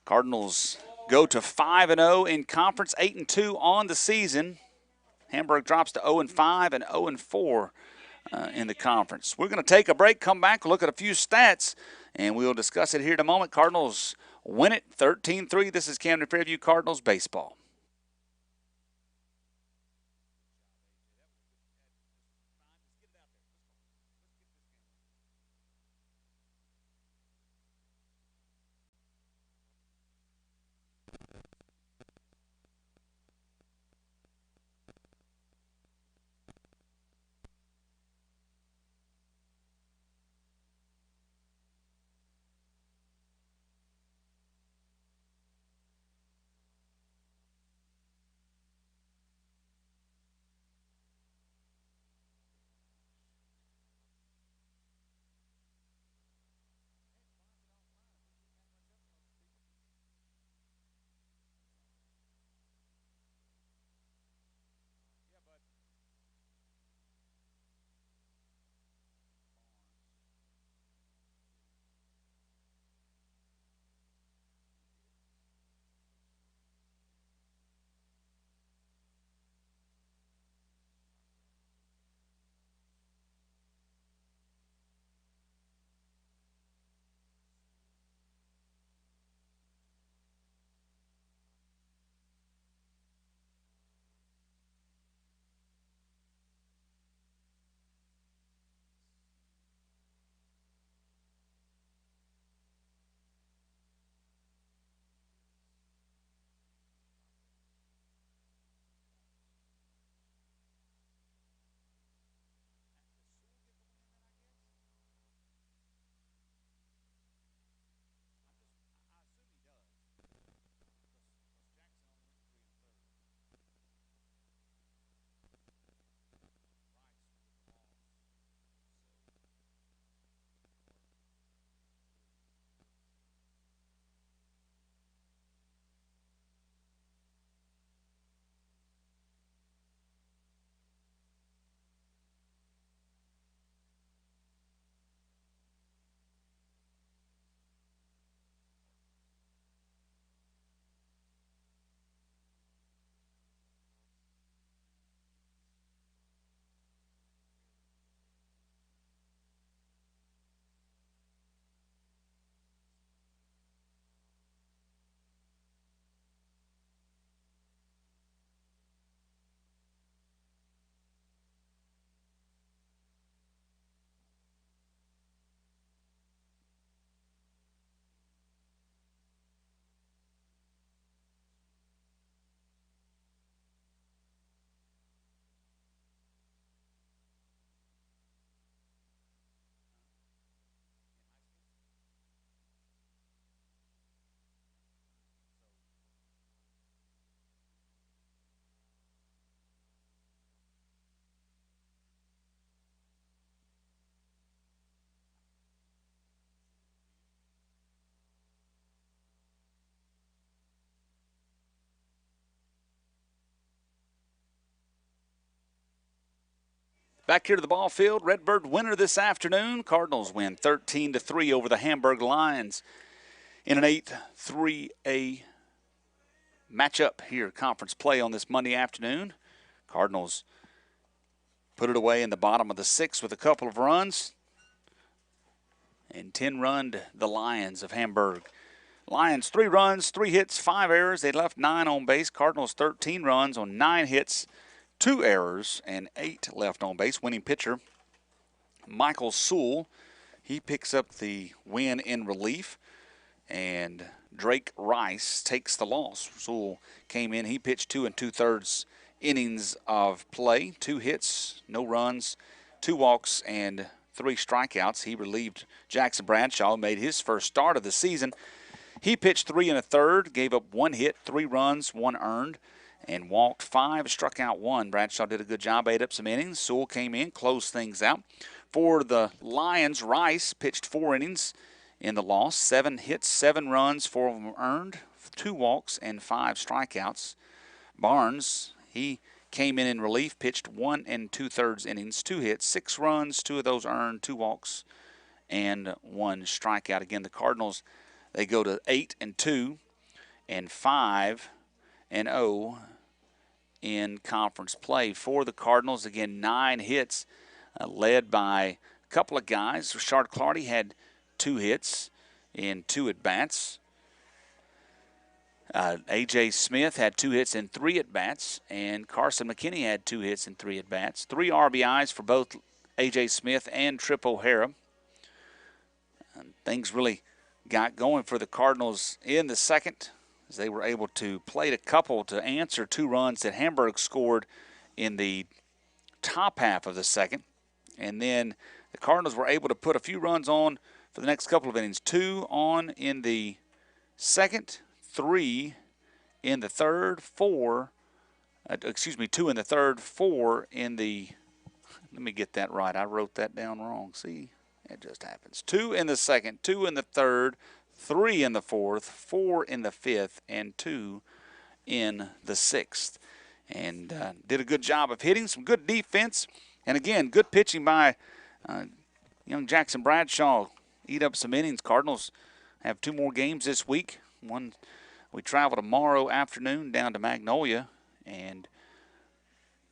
Cardinals go to 5-0 in conference, 8-2 on the season. Hamburg drops to 0-5 and 0-4 in the conference. We're going to take a break, come back, look at a few stats, and we'll discuss it here in a moment. Cardinals win it 13-3. This is Camden Fairview Cardinals baseball. Back here to the ball field, Redbird winner this afternoon. Cardinals win 13-3 over the Hamburg Lions in an 8-3A matchup here, conference play on this Monday afternoon. Cardinals put it away in the bottom of the sixth with a couple of runs and 10-runned the Lions of Hamburg. Lions 3 runs, 3 hits, 5 errors. They left 9 on base. Cardinals 13 runs on 9 hits, 2 errors, and 8 left on base. Winning pitcher Michael Sewell, he picks up the win in relief, and Drake Rice takes the loss. Sewell came in, he pitched 2 2/3 innings of play, 2 hits, no runs, 2 walks, and 3 strikeouts. He relieved Jackson Bradshaw, made his first start of the season. He pitched 3 1/3, gave up 1 hit, 3 runs, 1 earned, and walked 5, struck out 1. Bradshaw did a good job, ate up some innings. Sewell came in, closed things out. For the Lions, Rice pitched 4 innings in the loss, 7 hits, 7 runs, 4 of them earned, 2 walks, and 5 strikeouts. Barnes, he came in relief, pitched 1 2/3 innings, 2 hits, 6 runs, 2 of those earned, 2 walks, and 1 strikeout. Again, the Cardinals, they go to 8-2 and 5-0 in conference play. For the Cardinals, again, 9 hits, led by a couple of guys. Richard Clardy had 2 hits in 2 at-bats. A.J. Smith had 2 hits in 3 at-bats, and Carson McKinney had 2 hits in 3 at-bats. 3 RBIs for both A.J. Smith and Tripp O'Hara. And things really got going for the Cardinals in the second, as they were able to plate a couple to answer 2 runs that Hamburg scored in the top half of the second. And then the Cardinals were able to put a few runs on for the next couple of innings. 2 on in the second, 3 in the third, 2 in the third, 4 in the, let me get that right. I wrote that down wrong. See, it just happens. 2 in the second, 2 in the third, 3 in the fourth, 4 in the fifth, and 2 in the sixth. And did a good job of hitting, some good defense. And again, good pitching by young Jackson Bradshaw. Eat up some innings. Cardinals have 2 more games this week. One, we travel tomorrow afternoon down to Magnolia, and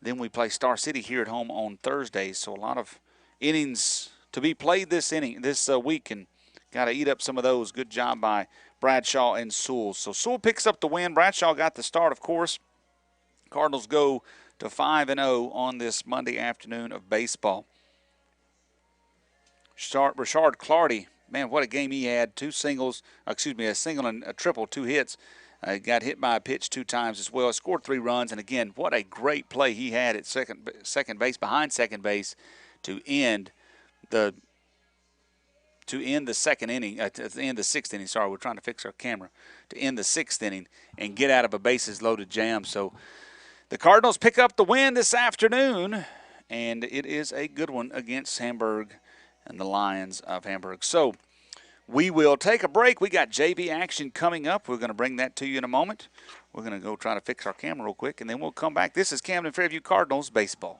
then we play Star City here at home on Thursday. So a lot of innings to be played this week, and got to eat up some of those. Good job by Bradshaw and Sewell. So Sewell picks up the win. Bradshaw got the start, of course. Cardinals go to 5-0 on this Monday afternoon of baseball. Richard Clardy, man, what a game he had. 2 singles, a single and a triple, 2 hits. Got hit by a pitch 2 times as well. Scored 3 runs, and again, what a great play he had at second base, behind second base, to end the second inning, to end the 6th inning. Sorry, we're trying to fix our camera. To end the 6th inning and get out of a bases-loaded jam. So the Cardinals pick up the win this afternoon, and it is a good one against Hamburg and the Lions of Hamburg. So we will take a break. We got JV action coming up. We're going to bring that to you in a moment. We're going to go try to fix our camera real quick, and then we'll come back. This is Camden Fairview Cardinals baseball.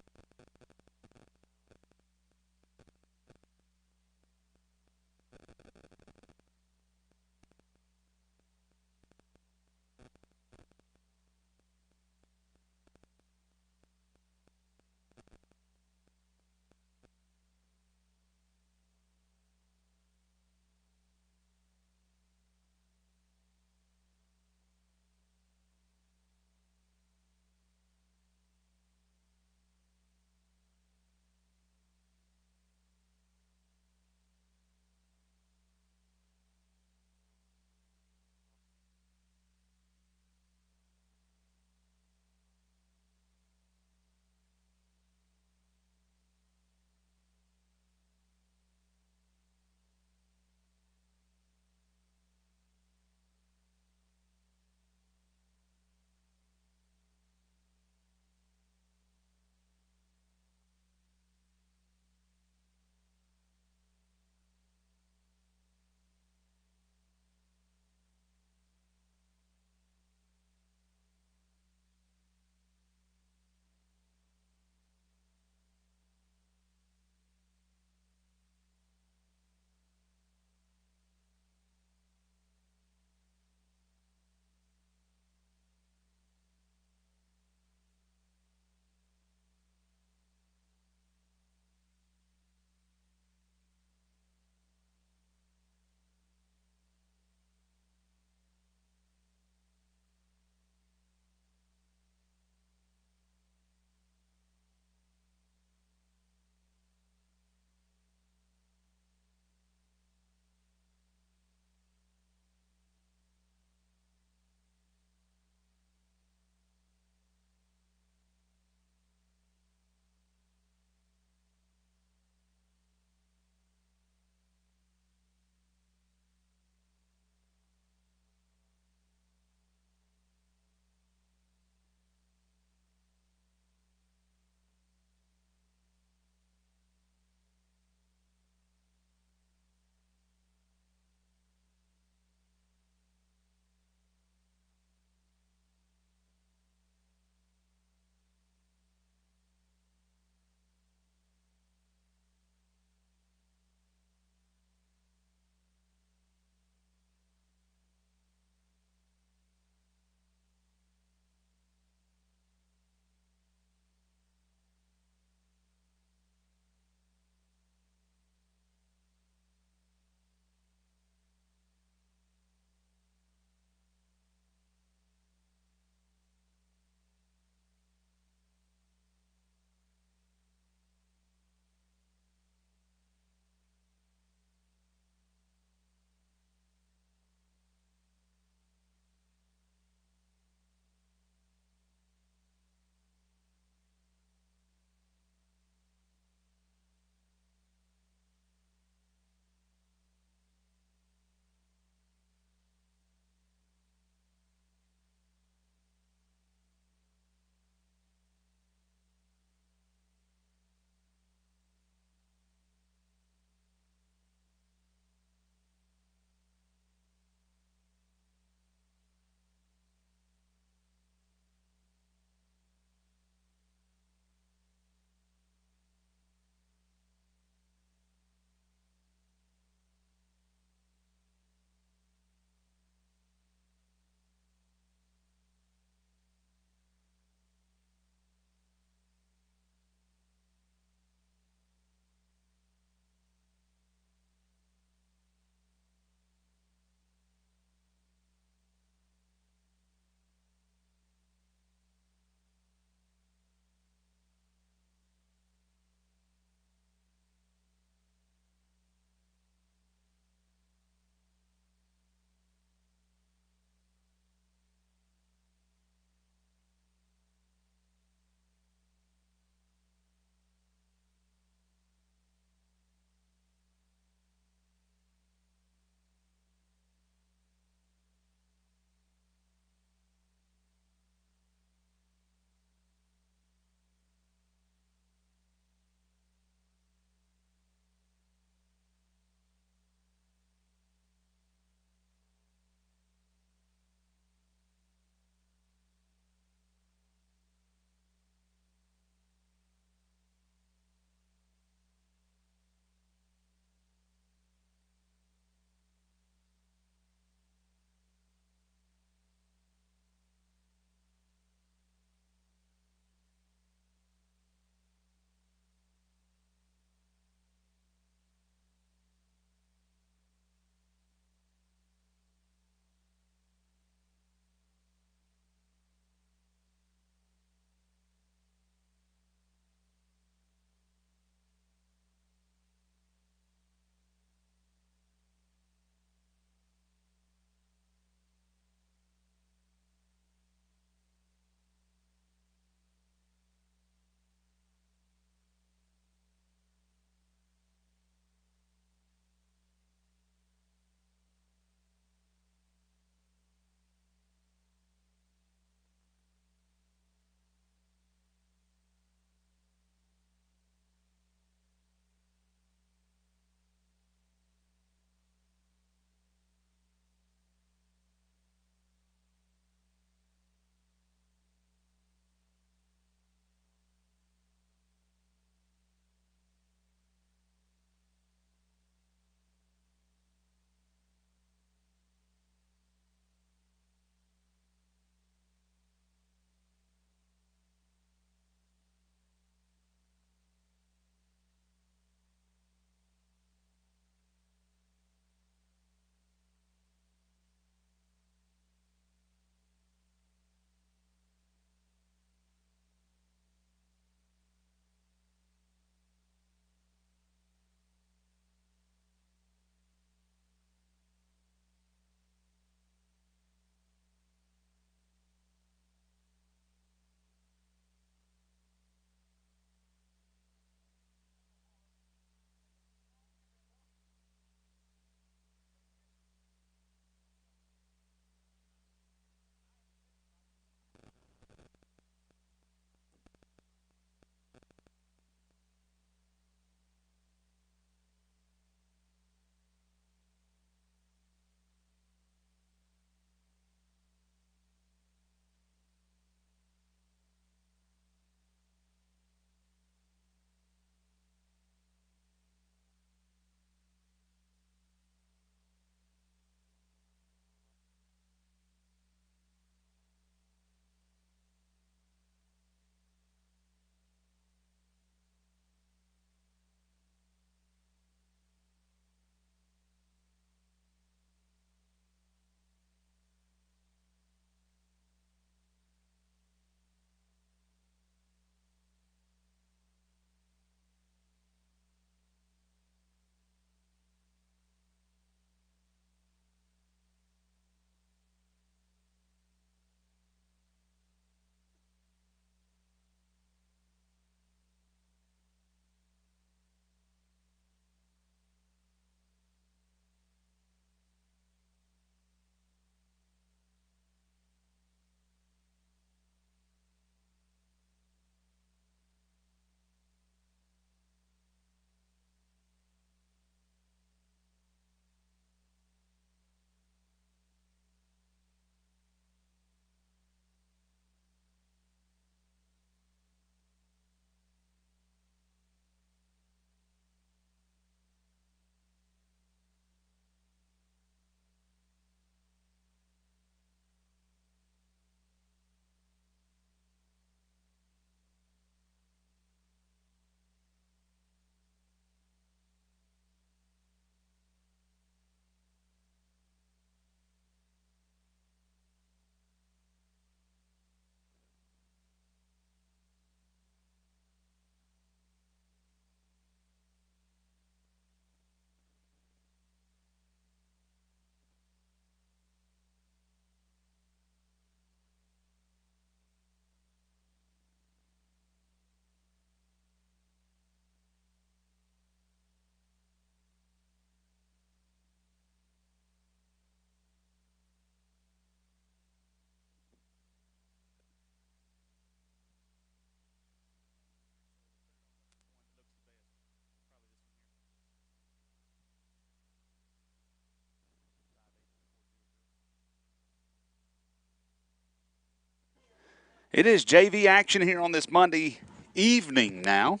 It is JV action here on this Monday evening now,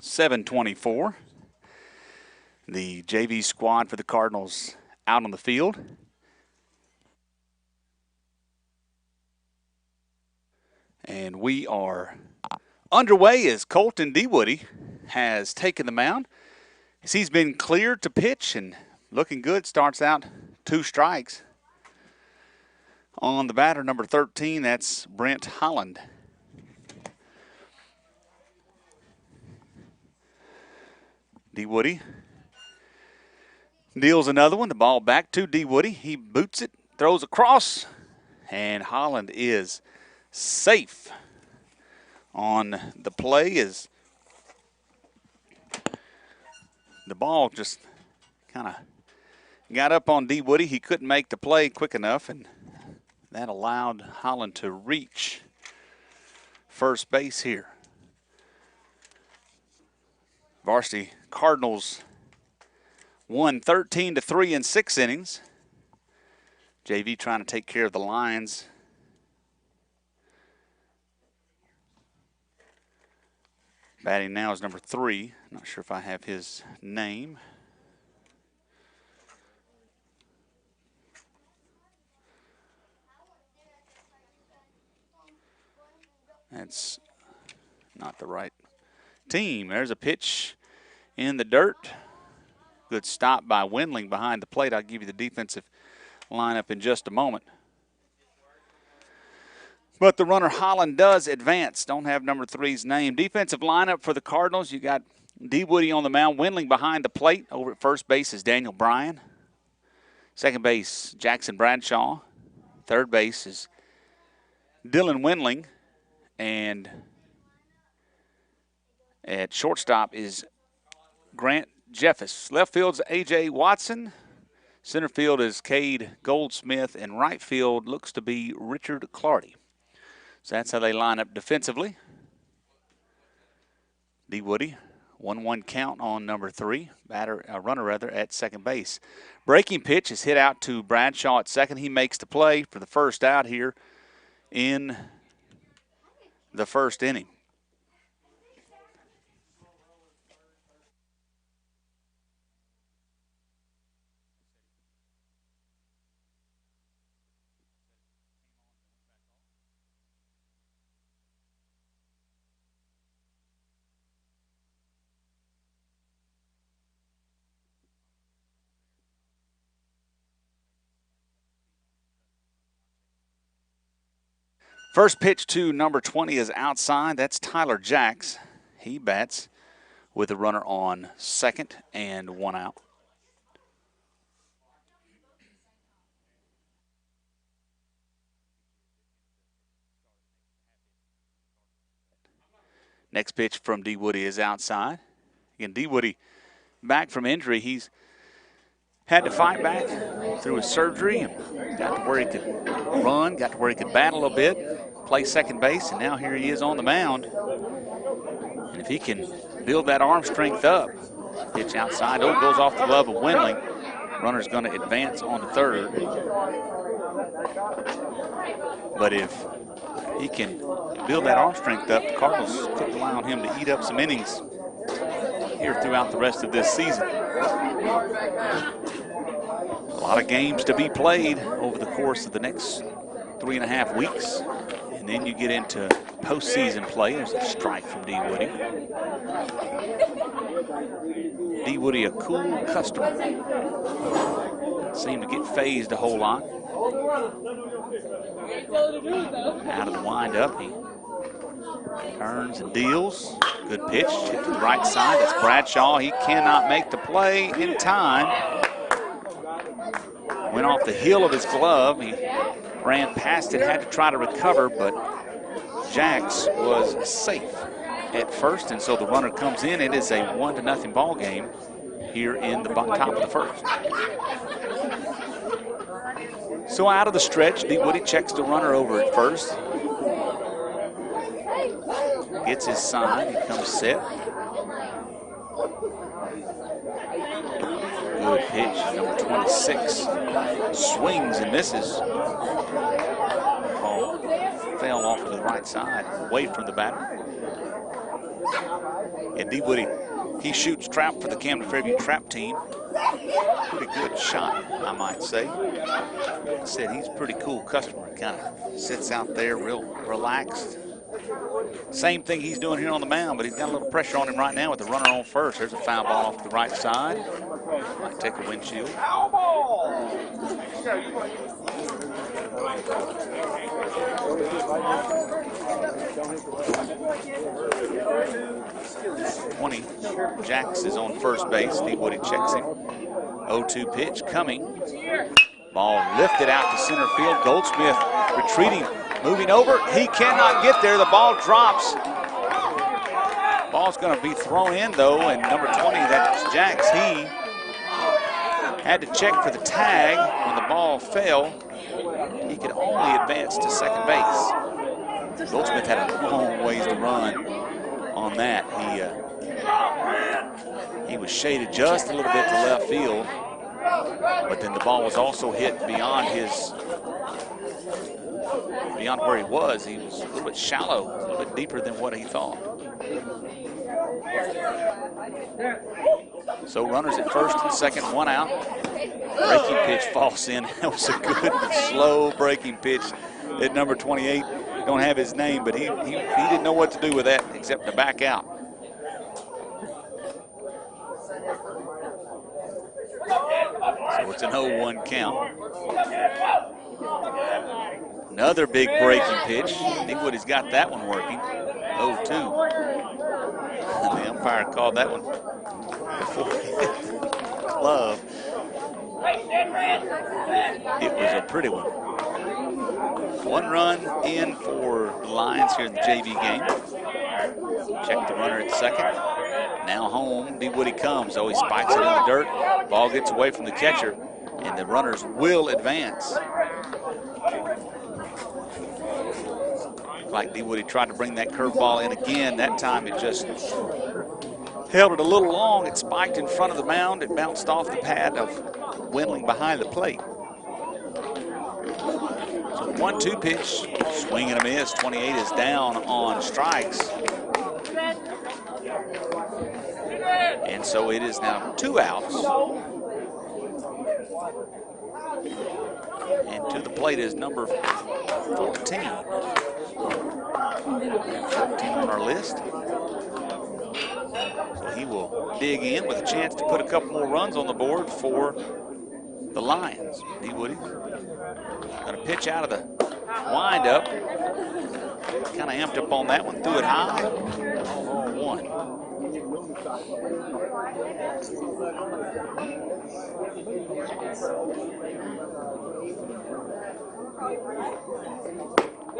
7:24. The JV squad for the Cardinals out on the field. And we are underway as Colton DeWoody has taken the mound. As he's been cleared to pitch and looking good, starts out 2 strikes. On the batter, number 13, that's Brent Holland. DeWoody deals another one. The ball back to DeWoody. He boots it, throws across, and Holland is safe on the play as the ball just kind of got up on DeWoody. He couldn't make the play quick enough, and that allowed Holland to reach first base here. Varsity Cardinals won 13-3 in 6 innings. JV trying to take care of the Lions. Batting now is number 3. Not sure if I have his name. That's not the right team. There's a pitch in the dirt. Good stop by Wendling behind the plate. I'll give you the defensive lineup in just a moment. But the runner Holland does advance. Don't have number 3's name. Defensive lineup for the Cardinals. You got DeWoody on the mound. Wendling behind the plate. Over at first base is Daniel Bryan. Second base, Jackson Bradshaw. Third base is Dylan Wendling. And at shortstop is Grant Jeffis. Left field's A.J. Watson. Center field is Cade Goldsmith. And right field looks to be Richard Clardy. So that's how they line up defensively. DeWoody, 1-1 count on number 3. Runner at second base. Breaking pitch is hit out to Bradshaw at second. He makes the play for the first out here in the first inning. First pitch to number 20 is outside. That's Tyler Jacks. He bats with a runner on second and 1 out. Next pitch from DeWoody is outside. Again, DeWoody back from injury. He's had to fight back through his surgery and got to where he could run, got to where he could bat a little bit, play second base, and now here he is on the mound. And if he can build that arm strength up, pitch outside, goes off the glove of Wendling. Runner's going to advance on to third. But if he can build that arm strength up, the Cardinals could rely on him to eat up some innings here throughout the rest of this season. A lot of games to be played over the course of the next 3.5 weeks. And then you get into postseason play. There's a strike from DeWoody. DeWoody, a cool customer. Seemed to get phased a whole lot. Out of the windup, he turns and deals. Good pitch, hit to the right side. That's Bradshaw. He cannot make the play in time. Went off the heel of his glove. He ran past it, had to try to recover, but Jacks was safe at first, and so the runner comes in. It is a 1-0 ball game here in the top of the first. So out of the stretch, DeWoody checks the runner over at first. Gets his sign, he comes set. Good pitch, number 26. Swings and misses. Ball fell off to the right side, away from the batter. And D. Woody, he shoots trap for the Camden Fairview trap team. Pretty good shot, I might say. I said he's a pretty cool customer. Kind of sits out there real relaxed. Same thing he's doing here on the mound, but he's got a little pressure on him right now with the runner on first. There's a foul ball off the right side. Might take a windshield. 20. Jax is on first base. Steve Woody checks him. 0-2 pitch coming. Ball lifted out to center field. Goldsmith retreating, moving over. He cannot get there. The ball drops. Ball's going to be thrown in, though, and number 20, that's Jax. He had to check for the tag when the ball fell. He could only advance to second base. Goldsmith had a long ways to run on that. He was shaded just a little bit to left field, but then the ball was also hit beyond where he was. He was a little bit shallow, a little bit deeper than what he thought. So runners at first and second, one out. Breaking pitch falls in. That was a good, slow breaking pitch at number 28. Don't have his name, but he didn't know what to do with that except to back out. So it's an 0-1 count. Another big breaking pitch. Woody's got that one working. 0-2. And the umpire called that one before he hit the glove. It was a pretty one. 1 run in for the Lions here in the JV game. Check the runner at second. Now home, D. Woody comes. Oh, he spikes it in the dirt. Ball gets away from the catcher, and the runners will advance. Like D. Woody tried to bring that curveball in again. That time it just held it a little long. It spiked in front of the mound. It bounced off the pad of Wendling behind the plate. So 1-2 pitch, swing and a miss. 28 is down on strikes. And so it is now 2 outs. And to the plate is number 14. 14 on our list. So he will dig in with a chance to put a couple more runs on the board for the Lions. D. Woody going to pitch out of the windup. Kind of amped up on that one, threw it high. 0-1.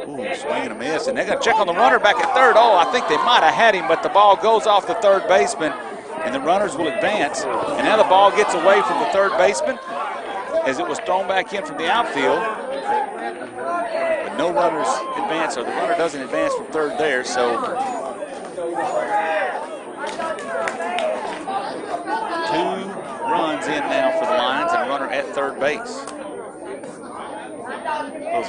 Ooh, swing and a miss, and they're going to check on the runner back at third. Oh, I think they might have had him, but the ball goes off the third baseman, and the runners will advance. And now the ball gets away from the third baseman as it was thrown back in from the outfield. But no runners advance, or the runner doesn't advance from third there, so 2 runs in now for the Lions and a runner at third base. That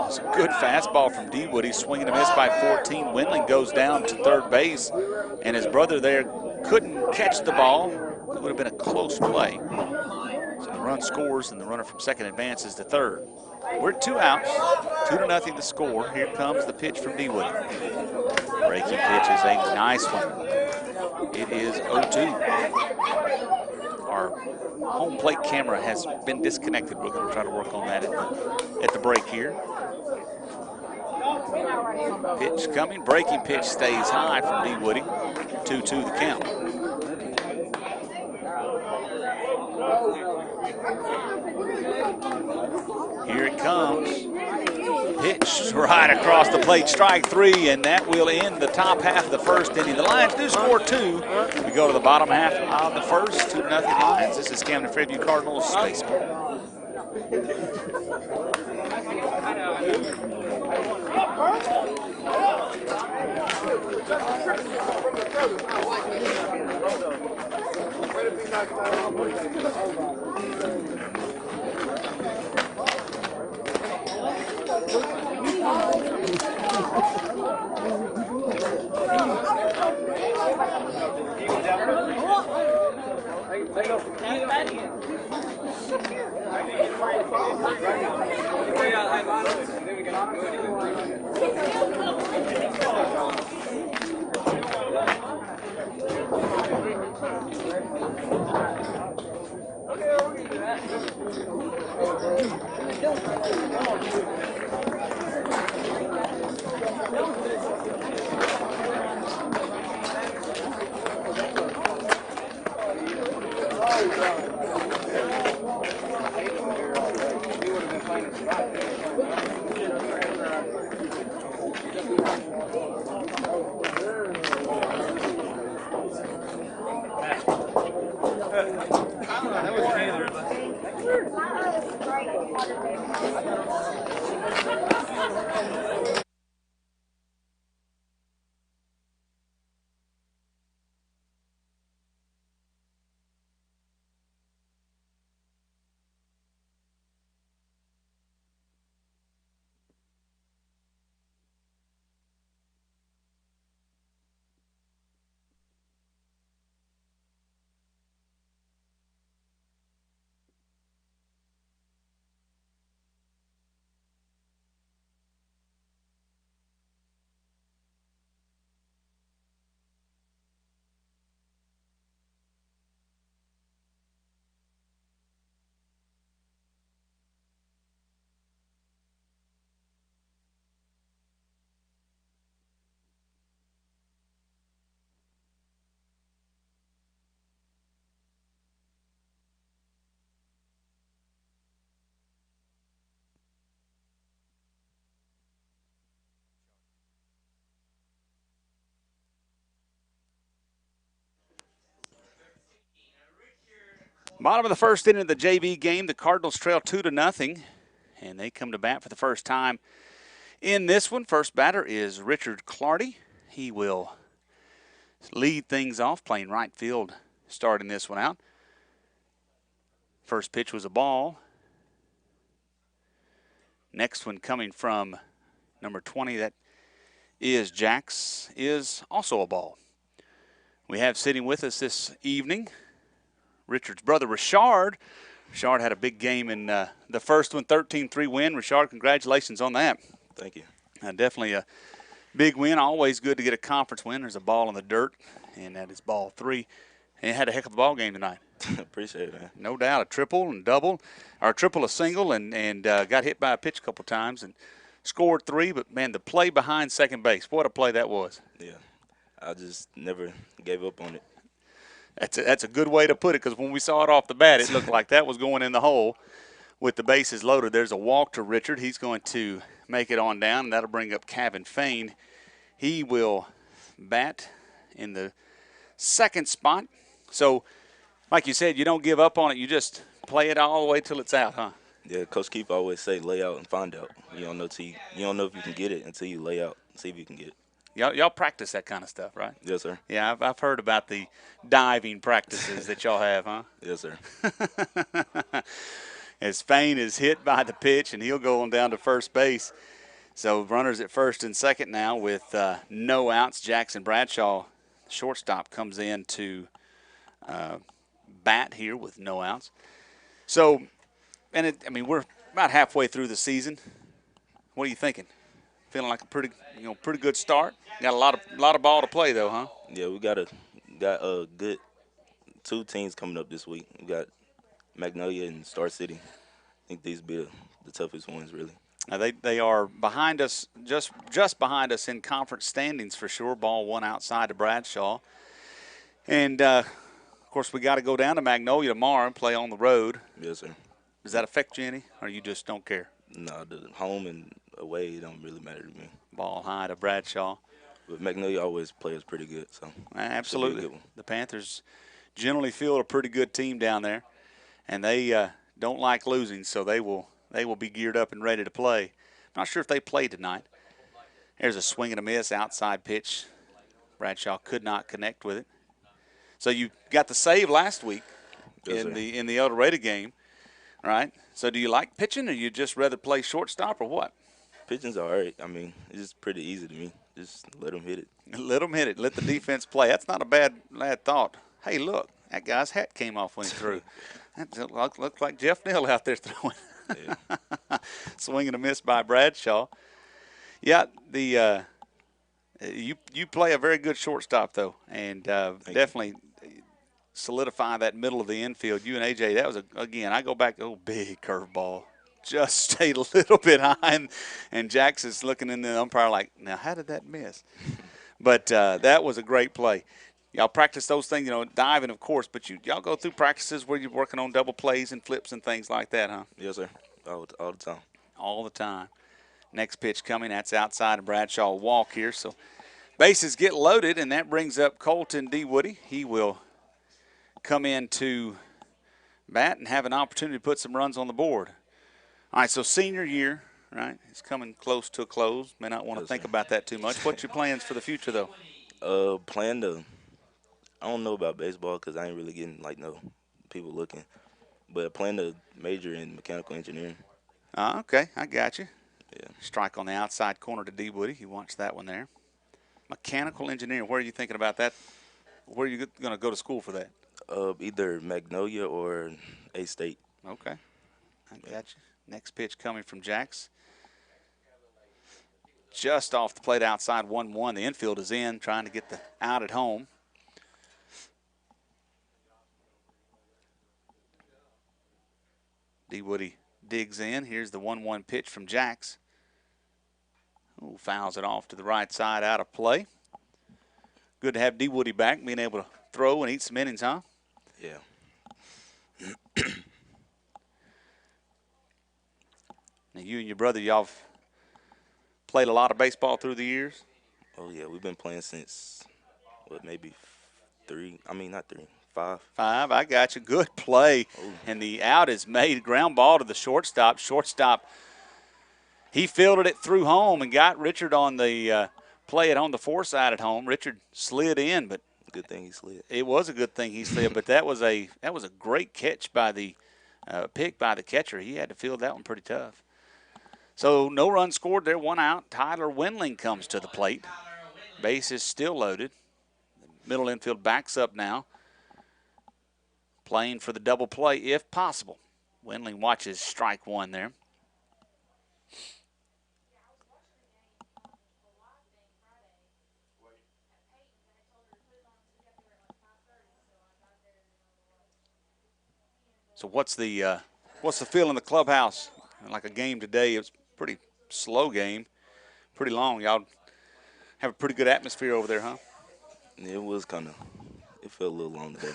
was a good fastball from D. Woody, swinging a miss by 14. Wendling goes down to third base, and his brother there couldn't catch the ball. It would have been a close play. So the run scores, and the runner from second advances to third. We're at 2 outs, 2-0 the score. Here comes the pitch from D. Woody. Breaking pitch is a nice one. It is 0-2. Our home plate camera has been disconnected. We're going to try to work on that at the break here. Pitch coming. Breaking pitch stays high from D. Woody. 2-2 the count. Here it comes. Pitch right across the plate, strike 3, and that will end the top half of the first inning. The Lions do score 2. We go to the bottom half of the first, 2-0 Lions. This is Camden Fairview Cardinals baseball. Bottom of the first inning of the JV game, the Cardinals trail 2-0, and they come to bat for the first time in this one. First batter is Richard Clardy. He will lead things off, playing right field, starting this one out. First pitch was a ball. Next one coming from number 20, that is Jax, is also a ball. We have sitting with us this evening Richard's brother, Richard. Richard had a big game in the first one, 13-3 win. Richard, congratulations on that. Thank you. Definitely a big win. Always good to get a conference win. There's a ball in the dirt, and that is ball 3. And it had a heck of a ball game tonight. Appreciate it, man. No doubt, a triple and double, or a triple, a single, and got hit by a pitch a couple times and scored 3. But, man, the play behind second base, what a play that was. Yeah, I just never gave up on it. That's a good way to put it, because when we saw it off the bat, it looked like that was going in the hole with the bases loaded. There's a walk to Richard. He's going to make it on down, and that'll bring up Camden Fairview. He will bat in the second spot. So, like you said, you don't give up on it. You just play it all the way till it's out, huh? Yeah, Coach Keefe always say lay out and find out. You don't know if you can get it until you lay out and see if you can get it. Y'all practice that kind of stuff, right? Yes, sir. Yeah, I've heard about the diving practices that y'all have, huh? Yes, sir. As Fain is hit by the pitch, and he'll go on down to first base. So runners at first and second now with no outs. Jackson Bradshaw, shortstop, comes in to bat here with no outs. So, we're about halfway through the season. What are you thinking? Feeling like a pretty good start. Got a lot of ball to play though, huh? Yeah, we got a good 2 teams coming up this week. We got Magnolia and Star City. I think these will be the toughest ones, really. Now they are behind us, just behind us in conference standings for sure. Ball 1 outside of Bradshaw, and of course we got to go down to Magnolia tomorrow and play on the road. Yes, sir. Does that affect you any, or you just don't care? No, the home and away, it don't really matter to me. Ball high to Bradshaw. But Magnolia always plays pretty good, so absolutely. The Panthers generally field a pretty good team down there, and they don't like losing, so they will be geared up and ready to play. Not sure if they play tonight. There's a swing and a miss, outside pitch. Bradshaw could not connect with it. So you got the save last week in the El Dorado game, right? So do you like pitching, or you just rather play shortstop, or what? Pitching's all right. It's just pretty easy to me. Just let them hit it. Let them hit it. Let the defense play. That's not a bad thought. Hey, look, That guy's hat came off when he threw. That looked like Jeff Neal out there throwing. Yeah. Swing and a miss by Bradshaw. Yeah, you play a very good shortstop, though, and definitely solidify that middle of the infield. You and AJ, that was, again, I go back, big curveball. Just stayed a little bit high, and Jackson's looking in the umpire like, now how did that miss? But that was a great play. Y'all practice those things, diving, of course, but y'all go through practices where you're working on double plays and flips and things like that, huh? Yes, sir. All the time. All the time. Next pitch coming, that's outside, and Bradshaw will walk here. So bases get loaded, and that brings up Colton D. Woody. He will come in to bat and have an opportunity to put some runs on the board. All right, so senior year, right? It's coming close to a close. May not want to think about that too much. What's your plans for the future, though? Plan to. I don't know about baseball because I ain't really getting no people looking, but I plan to major in mechanical engineering. Okay, I got you. Yeah. Strike on the outside corner to D. Woody. You watch that one there. Mechanical engineering. Where are you thinking about that? Where are you going to go to school for that? Either Magnolia or A-State. Okay, I got you. Next pitch coming from Jax. Just off the plate outside 1-1. The infield is in, trying to get the out at home. D. Woody digs in. Here's the 1-1 pitch from Jax. Ooh, fouls it off to the right side, out of play. Good to have D. Woody back, being able to throw and eat some innings, huh? Yeah. Now, you and your brother, y'all have played a lot of baseball through the years? Oh, yeah. We've been playing since, maybe 5. 5, I got you. Good play. Ooh. And the out is made. Ground ball to the shortstop. Shortstop, he fielded it through home and got Richard on the play it on the foreside at home. Richard slid in, but good thing he slid. It was a good thing he slid, but that was a great catch by the pick by the catcher. He had to field that one pretty tough. So no run scored there, 1 out. Tyler Wendling comes to the plate. Base is still loaded. The middle infield backs up now. Playing for the double play if possible. Wendling watches strike 1 there. So what's the feel in the clubhouse? Like a game today, it was a pretty slow game, pretty long. Y'all have a pretty good atmosphere over there, huh? It was it felt a little long today.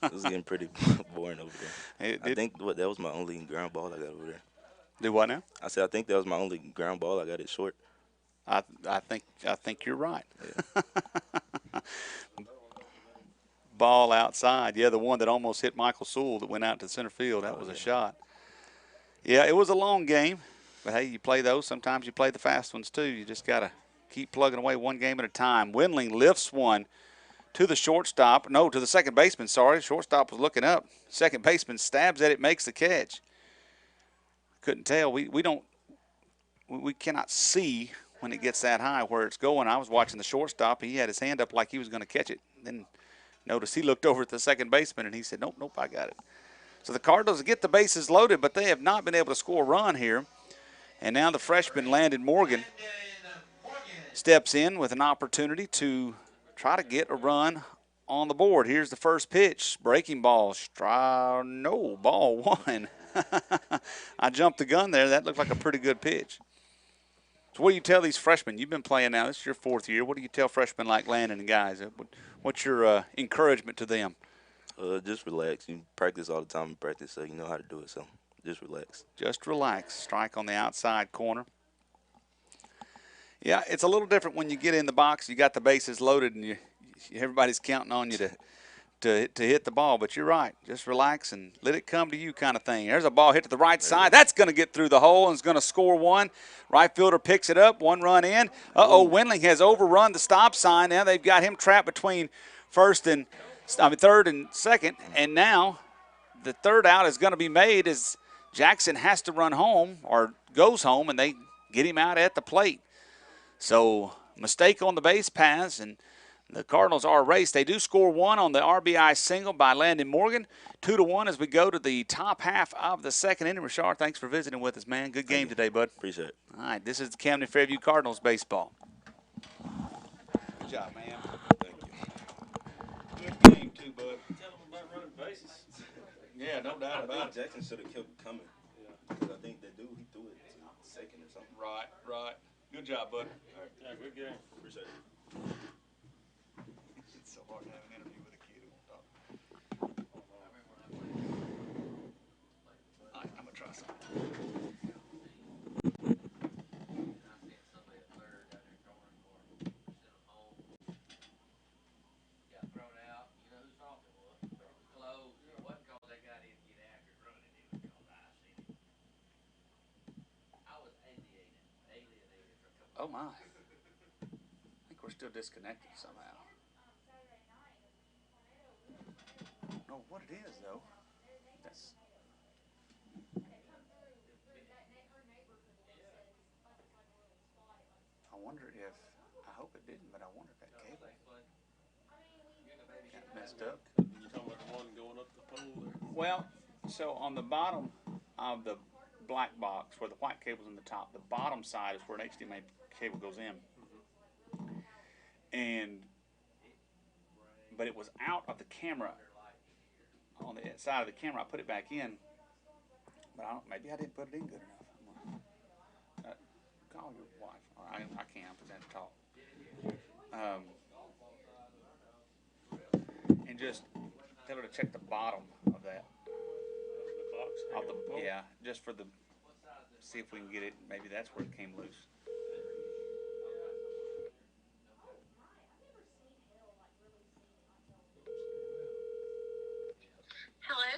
It was getting pretty boring over there. I think that was my only ground ball I got over there. Do what now? I said I think that was my only ground ball. I got it short. I think you're right. Yeah. Ball outside. Yeah, the one that almost hit Michael Sewell that went out to center field. That was a shot. Yeah, it was a long game. But, hey, you play those. Sometimes you play the fast ones, too. You just got to keep plugging away one game at a time. Wendling lifts one to the shortstop. No, to the second baseman, sorry. Shortstop was looking up. Second baseman stabs at it, makes the catch. Couldn't tell. We cannot see when it gets that high where it's going. I was watching the shortstop. He had his hand up like he was going to catch it. Then notice he looked over at the second baseman, and he said, nope, I got it. So the Cardinals get the bases loaded, but they have not been able to score a run here. And now the freshman, Landon Morgan, steps in with an opportunity to try to get a run on the board. Here's the first pitch. Breaking ball. Ball 1. I jumped the gun there. That looked like a pretty good pitch. So what do you tell these freshmen? You've been playing now. This is your 4th year. What do you tell freshmen like Landon and guys? What's your encouragement to them? Just relax. You practice all the time in practice, so you know how to do it. So just relax. Just relax. Strike on the outside corner. Yeah, it's a little different when you get in the box. You got the bases loaded, and everybody's counting on you to hit the ball. But you're right. Just relax and let it come to you kind of thing. There's a ball hit to the right side. That's going to get through the hole and is going to score 1. Right fielder picks it up. 1 run in. Wendling has overrun the stop sign. Now they've got him trapped between third and second. And now the third out is going to be made as Jackson has to run home or goes home, and they get him out at the plate. So mistake on the base paths, and The Cardinals are raced. They do score one on the RBI single by Landon Morgan. 2-1 as we go to the top half of the second inning. Rashard, thanks for visiting with us, man. Good game today, bud. Appreciate it. All right, this is the Camden Fairview Cardinals baseball. Good job, man. Thank you. Good game, too, bud. Tell them about running bases. Yeah, no doubt about it. Jackson should have kept coming. Yeah. Because I think that dude, he threw it to second or something. Right. Good job, bud. All right. Yeah, good game. Appreciate it. It's so hard to have an interview with a kid who won't talk. All right, I'm going to try something. Oh, my. I think we're still disconnected somehow. I don't know what it is, though. That's. I wonder if. I hope it didn't, but I wonder if that cable got messed up. You talking about the one going up the pole there? Well, so on the bottom of the black box, where the white cable's in the top, the bottom side is where an HDMI cable goes in. But it was out of the camera. On the side of the camera, I put it back in. But maybe I didn't put it in good enough. Call your wife. I can't, because I have to talk. And just tell her to check the bottom of that. The box? Yeah, just for see if we can get it. Maybe that's where it came loose. Hello?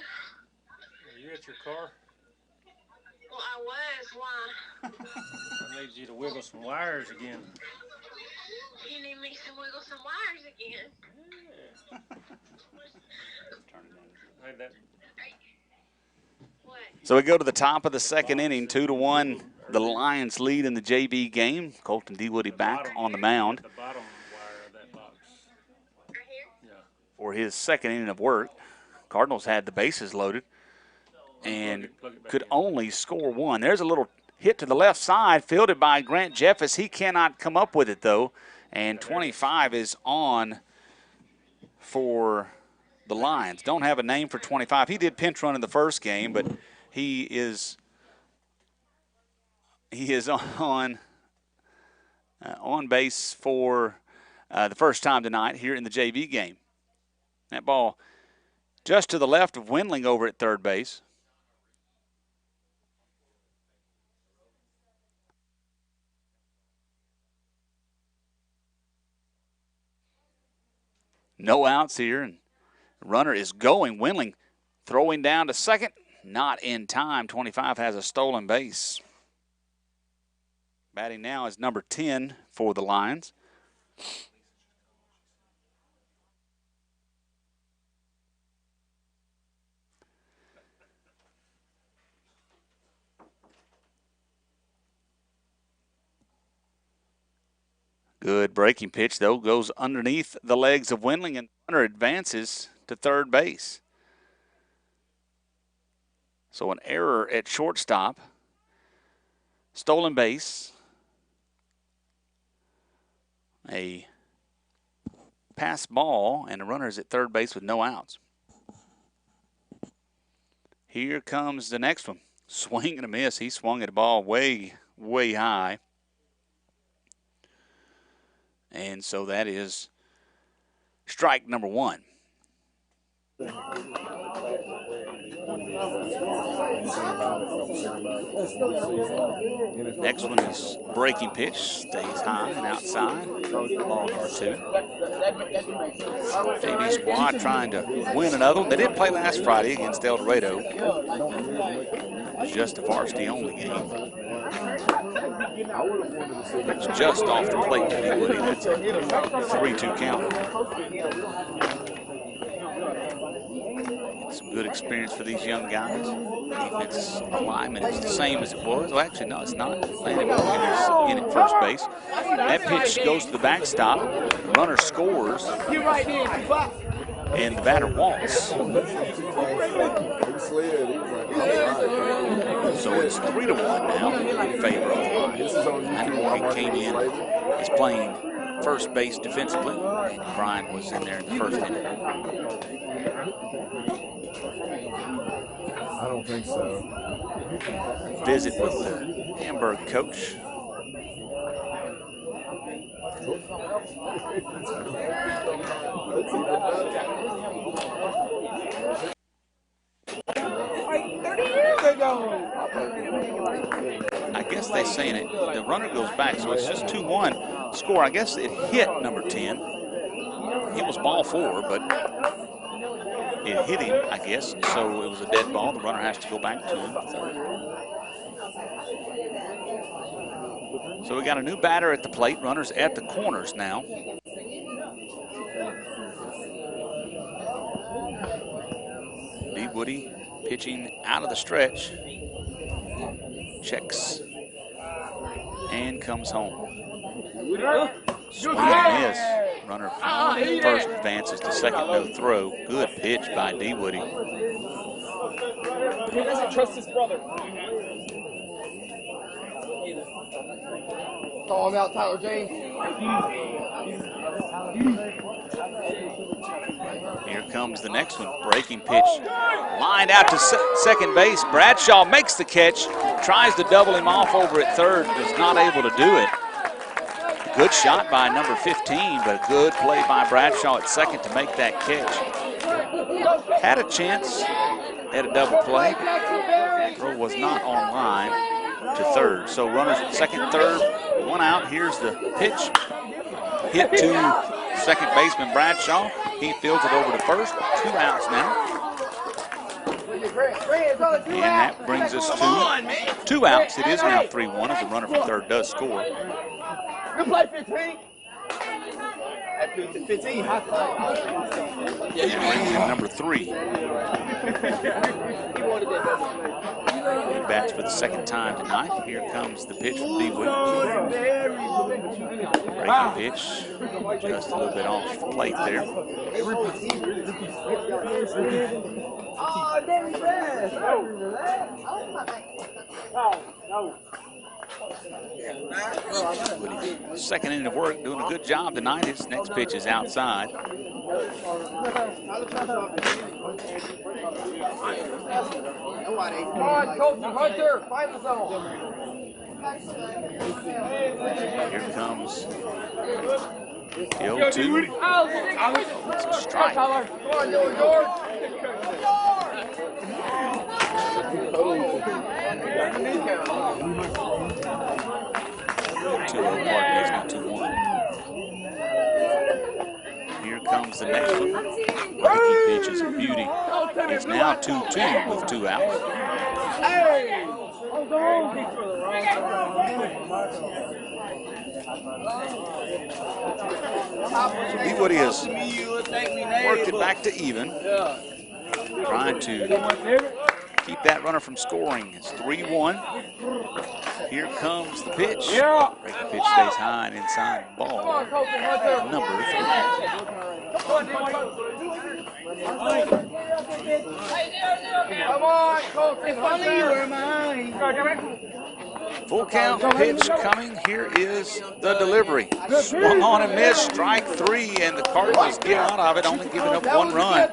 Are you at your car? Well, I was. Why? I need you to wiggle some wires again. You need me to wiggle some wires again? Yeah. Hey, that. What? So we go to the top of the second inning, 2-1. The Lions lead in the JV game. Colton DeWoody back on the mound The bottom wire of that box. Right here? Yeah. for his second inning of work. Cardinals had the bases loaded and could only score one. There's a little hit to the left side, fielded by Grant Jeffers. He cannot come up with it, though, and 25 is on for the Lions. Don't have a name for 25. He did pinch run in the first game, but he is on base for the first time tonight here in the JV game. That ball just to the left of Windling over at third base. No outs here, and the runner is going. Windling throwing down to second, not in time. 25 has a stolen base. Batting now is number 10 for the Lions. Good breaking pitch, though, goes underneath the legs of Windling, and the runner advances to third base. So an error at shortstop. Stolen base. A pass ball, and the runner is at third base with no outs. Here comes the next one. Swing and a miss. He swung at a ball way, way high. And so that is strike number one. Next one is breaking pitch, stays high and outside. Ball number two. JV squad trying to win another one. They didn't play last Friday against El Dorado. It was just a varsity only game. That's just off the plate to Woody. That's a 3-2 count. Some good experience for these young guys. Defense alignment is the same as it was. Well, actually, no, it's not. Landon Morgan is in at first base. That pitch goes to the backstop. The runner scores. And the batter walks. So it's 3-1 now in favor of the Lions. Landon Morgan came in, is playing first base defensively, and Brian was in there in the first inning. I don't think so. Visit with the Hamburg coach. I guess they're saying it. The runner goes back, so it's just 2-1 score. I guess it hit number 10. It was ball 4, but it hit him, I guess. So it was a dead ball. The runner has to go back to him. So we got a new batter at the plate. Runners at the corners now. D. Woody pitching out of the stretch. Checks and comes home. Swing and miss. Runner from first advances to second, no throw. Good pitch by D. Woody. He doesn't trust his brother. Call him out, Tyler James. Here comes the next one. Breaking pitch. Lined out to second base. Bradshaw makes the catch. Tries to double him off over at third. Was not able to do it. Good shot by number 15, but a good play by Bradshaw at second to make that catch. Had a chance at a double play. Throw was not on line to third. So runners at second, third, one out. Here's the pitch. Hit to second baseman Bradshaw. He fields it over to first. 2 outs now. And that brings us to 2 outs. It is now 3-1 as the runner from third does score. Good play, 15. After 15, high five. And brings in number 3. He bats for the second time tonight. Here comes the pitch from D. Wood. Breaking pitch. Just a little bit off the plate there. Oh, Danny Bass. No. Second inning of work, doing a good job tonight. His next pitch is outside. Come on, Coach Hunter, find the zone. Here comes the 0-2. It's a strike. Come on, George. 2-0, pardon me, it's not 2-1. Here comes the next one. Breaking pitch is a beauty. It's now 2-2 with 2 outs. Hey! D. Woody has worked it back to even. Trying to keep that runner from scoring. It's 3-1. Here comes the pitch. Breaking pitch stays high and inside ball. Number 3. Come on, Coach Hunter. Full count pitch coming. Here is the delivery. Swung on and missed. Strike 3, and the Cardinals get out of it, only giving up 1 run.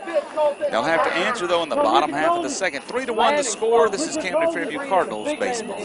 They'll have to answer, though, in the bottom half of the second. 3-1 the score. This is Camden Fairview Cardinals baseball.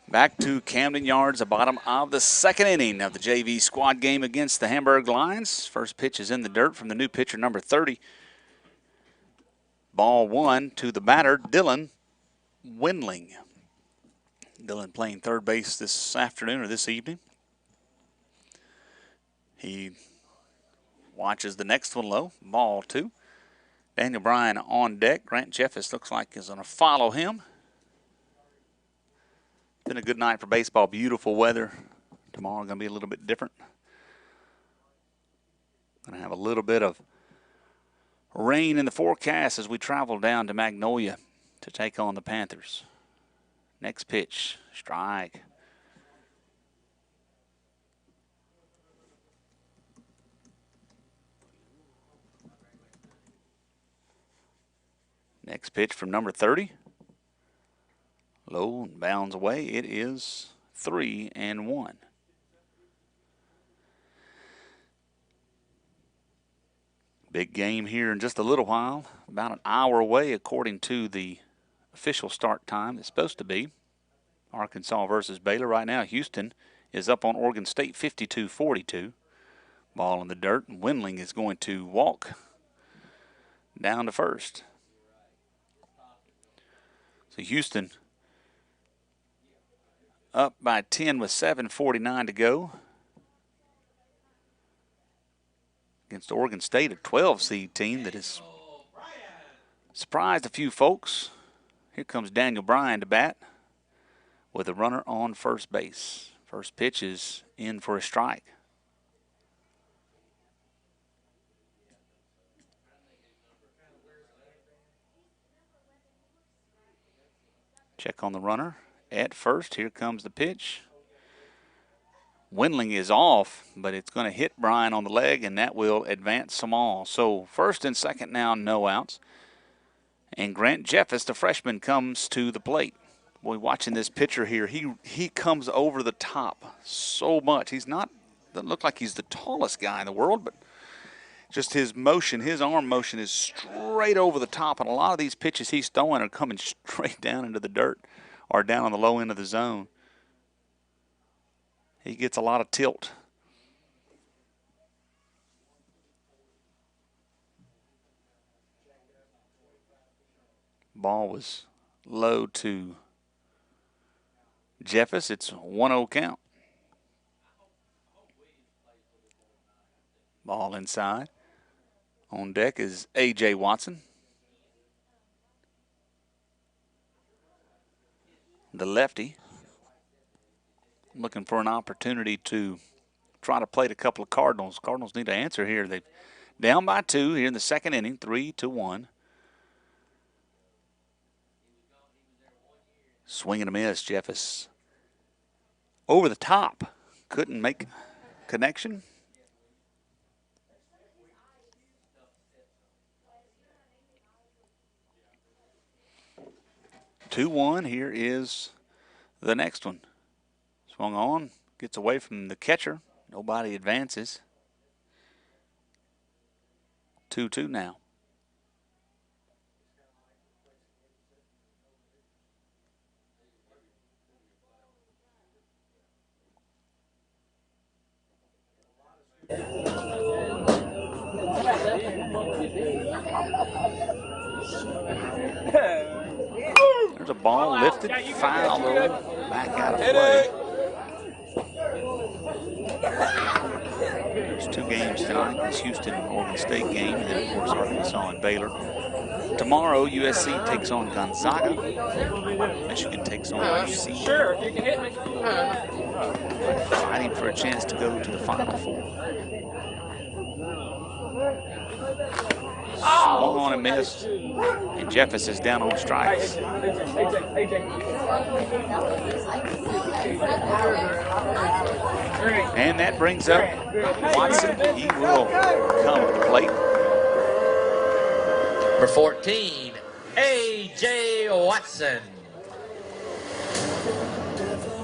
Back to Camden Yards, the bottom of the second inning of the JV squad game against the Hamburg Lions. First pitch is in the dirt from the new pitcher, number 30. Ball one to the batter, Dylan Windling. Dylan playing third base this afternoon or this evening. He watches the next one low, ball two. Daniel Bryan on deck. Grant Jeffers looks like is going to follow him. Been a good night for baseball. Beautiful weather. Tomorrow going to be a little bit different. Going to have a little bit of rain in the forecast as we travel down to Magnolia to take on the Panthers. Next pitch, strike. Next pitch from number 30. Low and bounds away. It is 3-1. Big game here in just a little while. About an hour away according to the official start time. It's supposed to be Arkansas versus Baylor. Right now Houston is up on Oregon State 52-42. Ball in the dirt, and Windling is going to walk down to first. So Houston up by 10 with 7:49 to go against Oregon State, a 12-seed team that has surprised a few folks. Here comes Daniel Bryan to bat with a runner on first base. First pitch is in for a strike. Check on the runner at first. Here comes the pitch. Windling is off, but it's going to hit Bryan on the leg, and that will advance them all. So first and second now, no outs. And Grant Jeffers, the freshman, comes to the plate. Boy, watching this pitcher here, he comes over the top so much. Doesn't look like he's the tallest guy in the world, but just his motion, his arm motion is straight over the top, and a lot of these pitches he's throwing are coming straight down into the dirt or down on the low end of the zone. He gets a lot of tilt. Ball was low to Jeffers. It's a 1-0 count. Ball inside. On deck is A.J. Watson. The lefty looking for an opportunity to try to plate a couple of Cardinals. Cardinals need to answer here. They're down by 2 here in the second inning, 3-1. Swing and a miss. Jeffers over the top. Couldn't make connection. Two-one. Here is the next one. Swung on, gets away from the catcher. Nobody advances. 2-2 now. There's a ball lifted, foul, back out of play. There's 2 games tonight. This Houston Oregon State game, and then of course Arkansas and Baylor. Tomorrow, USC takes on Gonzaga. Michigan takes on UC. Sure, you can hit me. Fighting for a chance to go to the Final Four. Swung on and missed, and Jeffers is down on strikes. And that brings up Watson. He will come to the plate. Number 14, A.J. Watson.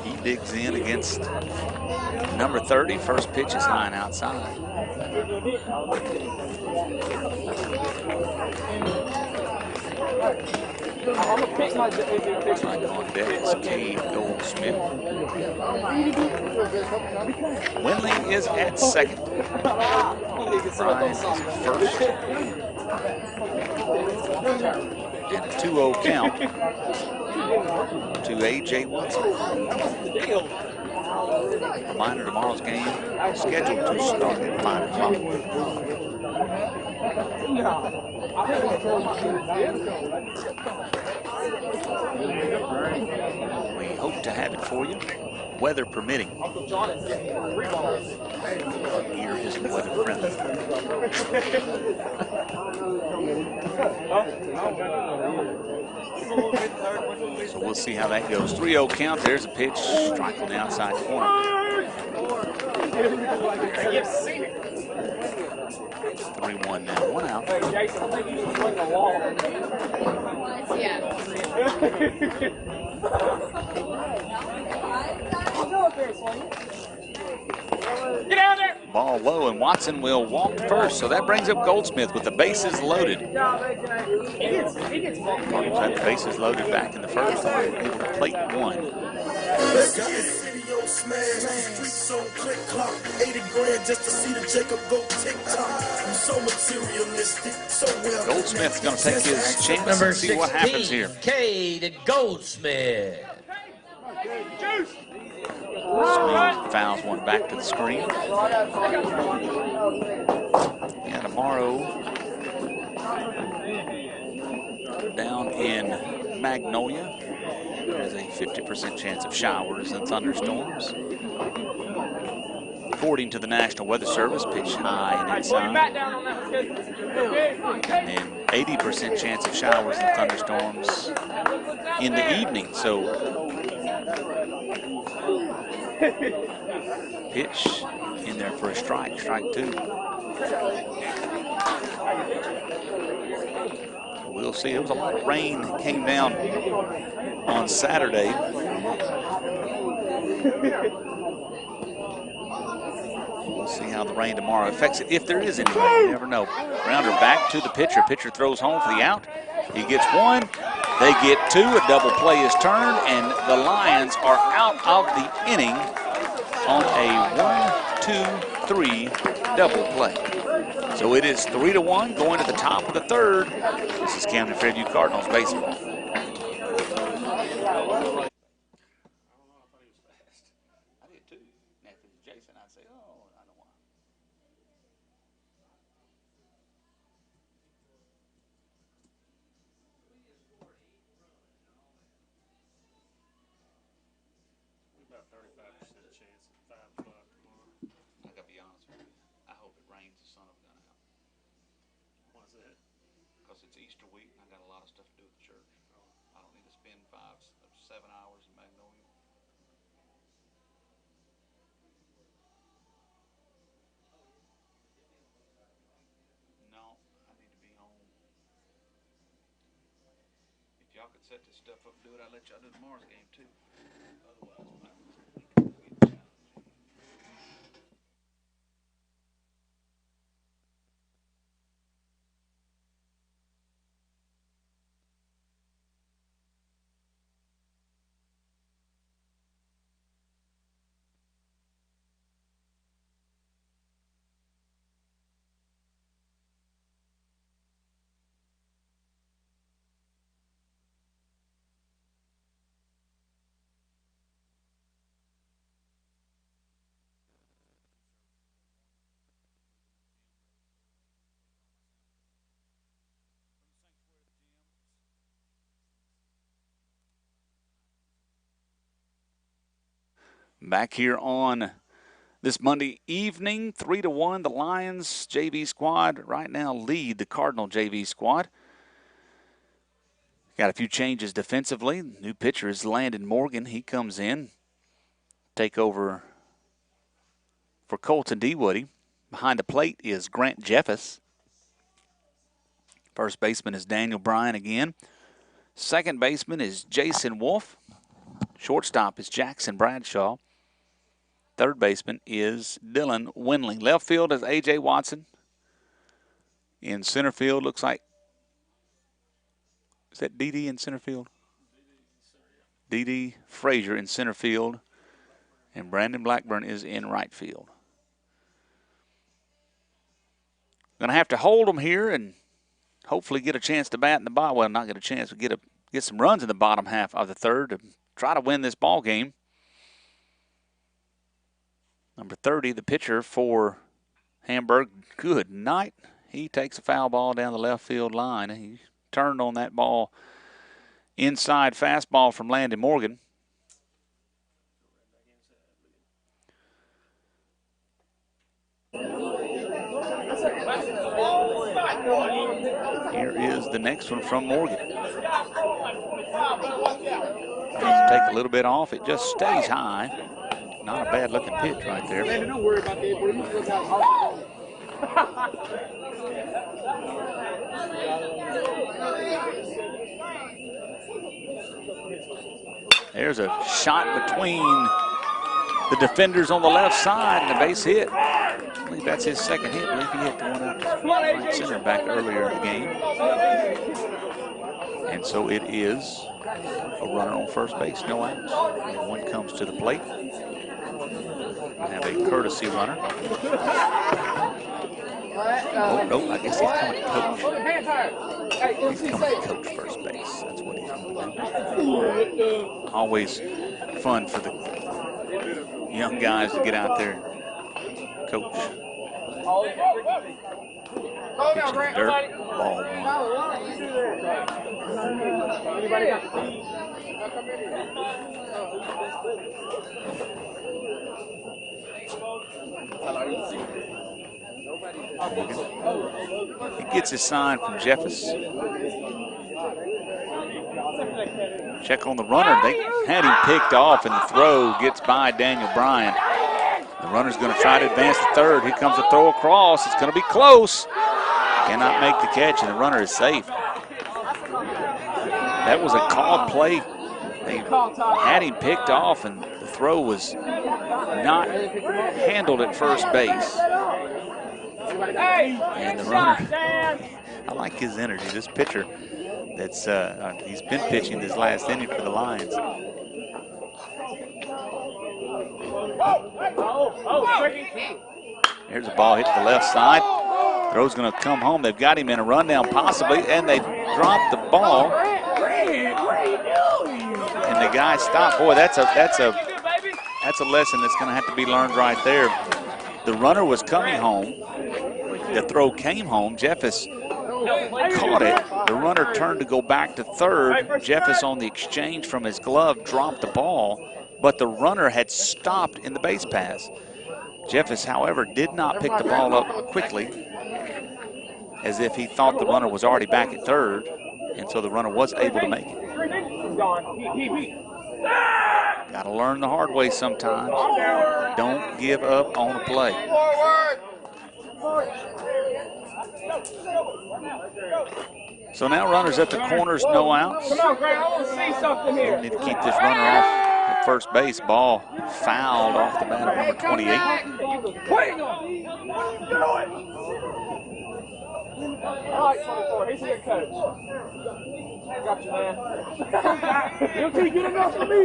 He digs in against number 30. First pitch is high and outside. Right on deck is Cade Goldsmith. Winley is at second. Bryan is at first. And a 2-0 count to A.J. Watson. Reminder, tomorrow's game scheduled to start at 5 o'clock. We hope to have it for you, weather permitting. Here isn't weather friendly. So we'll see how that goes. 3-0 count. There's a pitch. Strike on the outside corner. 3-1 now. 1 out. Get out there! Ball low, and Watson will walk first. So that brings up Goldsmith with the bases loaded. Cardinals had the bases loaded back in the first. Able to plate one. Goldsmith's going to take his chance Number and see what happens here. Cade Goldsmith. Smith fouls one back to the screen. And tomorrow, down in Magnolia, there's a 50% chance of showers and thunderstorms. According to the National Weather Service, pitch high and inside. And then 80% chance of showers and thunderstorms in the evening. So pitch in there for a strike, strike two. We'll see. There was a lot of rain that came down on Saturday. We'll see how the rain tomorrow affects it. If there is any rain, you never know. Grounder back to the pitcher. Pitcher throws home for the out. He gets one. They get two. A double play is turned, and the Lions are out of the inning on a 1-2-3 double play. So it is 3-1 going to the top of the third. This is Camden Fairview Cardinals baseball. Y'all could set this stuff up and do it, I'd let y'all do tomorrow's game too. Back here on this Monday evening, 3-1, the Lions JV squad right now lead the Cardinal JV squad. Got a few changes defensively. New pitcher is Landon Morgan. He comes in, take over for Colton Dewoody. Behind the plate is Grant Jeffus. First baseman is Daniel Bryan again. Second baseman is Jason Wolf. Shortstop is Jackson Bradshaw. Third baseman is Dylan Winley. Left field is A.J. Watson. In center field, looks like, is that D.D. in center field? D.D. Frazier in center field. And Brandon Blackburn is in right field. Going to have to hold them here and hopefully get a chance to bat in the bottom. Well, not get a chance, but get some runs in the bottom half of the third to try to win this ball game. Number 30, the pitcher for Hamburg, good night. He takes a foul ball down the left field line. He turned on that ball. Inside fastball from Landon Morgan. Here is the next one from Morgan. Just take a little bit off. It just stays high. Not a bad looking pitch right there. Don't worry about There's a shot between the defenders on the left side and the base hit. I believe that's his second hit. I believe he hit the one out to right center back earlier in the game. And so it is a runner on first base, no outs. And one comes to the plate. We have a courtesy runner. Oh, no, I guess he's coming to coach. He's coming to coach first base. That's what he's going to do. Always fun for the young guys to get out there and coach. Pitching the dirt, ball one. He gets his sign from Jeffers. Check on the runner. They had him picked off, and the throw gets by Daniel Bryan. The runner's going to try to advance to third. Here comes a throw across. It's going to be close. Cannot make the catch, and the runner is safe. That was a called play. They had him picked off, and the throw was not handled at first base. And the runner, I like his energy. This pitcher that's he's been pitching this last inning for the Lions. There's a ball hit to the left side. Throw's going to come home. They've got him in a rundown possibly, and they dropped the ball. And the guy stopped. Boy, that's a lesson that's going to have to be learned right there. The runner was coming home. The throw came home. Jeffers caught it. The runner turned to go back to third. Jeffers on the exchange from his glove dropped the ball, but the runner had stopped in the base pass. Jeffers, however, did not pick the ball up quickly, as if he thought the runner was already back at third, and so the runner was able to make it. Got to learn the hard way sometimes. Don't give up on a play. So now runners at the corners, no outs. Come on, Greg, I want to see something here. We need to keep this runner off at first base. Ball fouled off the bat of number 28. All right, 24. Here's your coach. Got you, man. You'll get enough for me.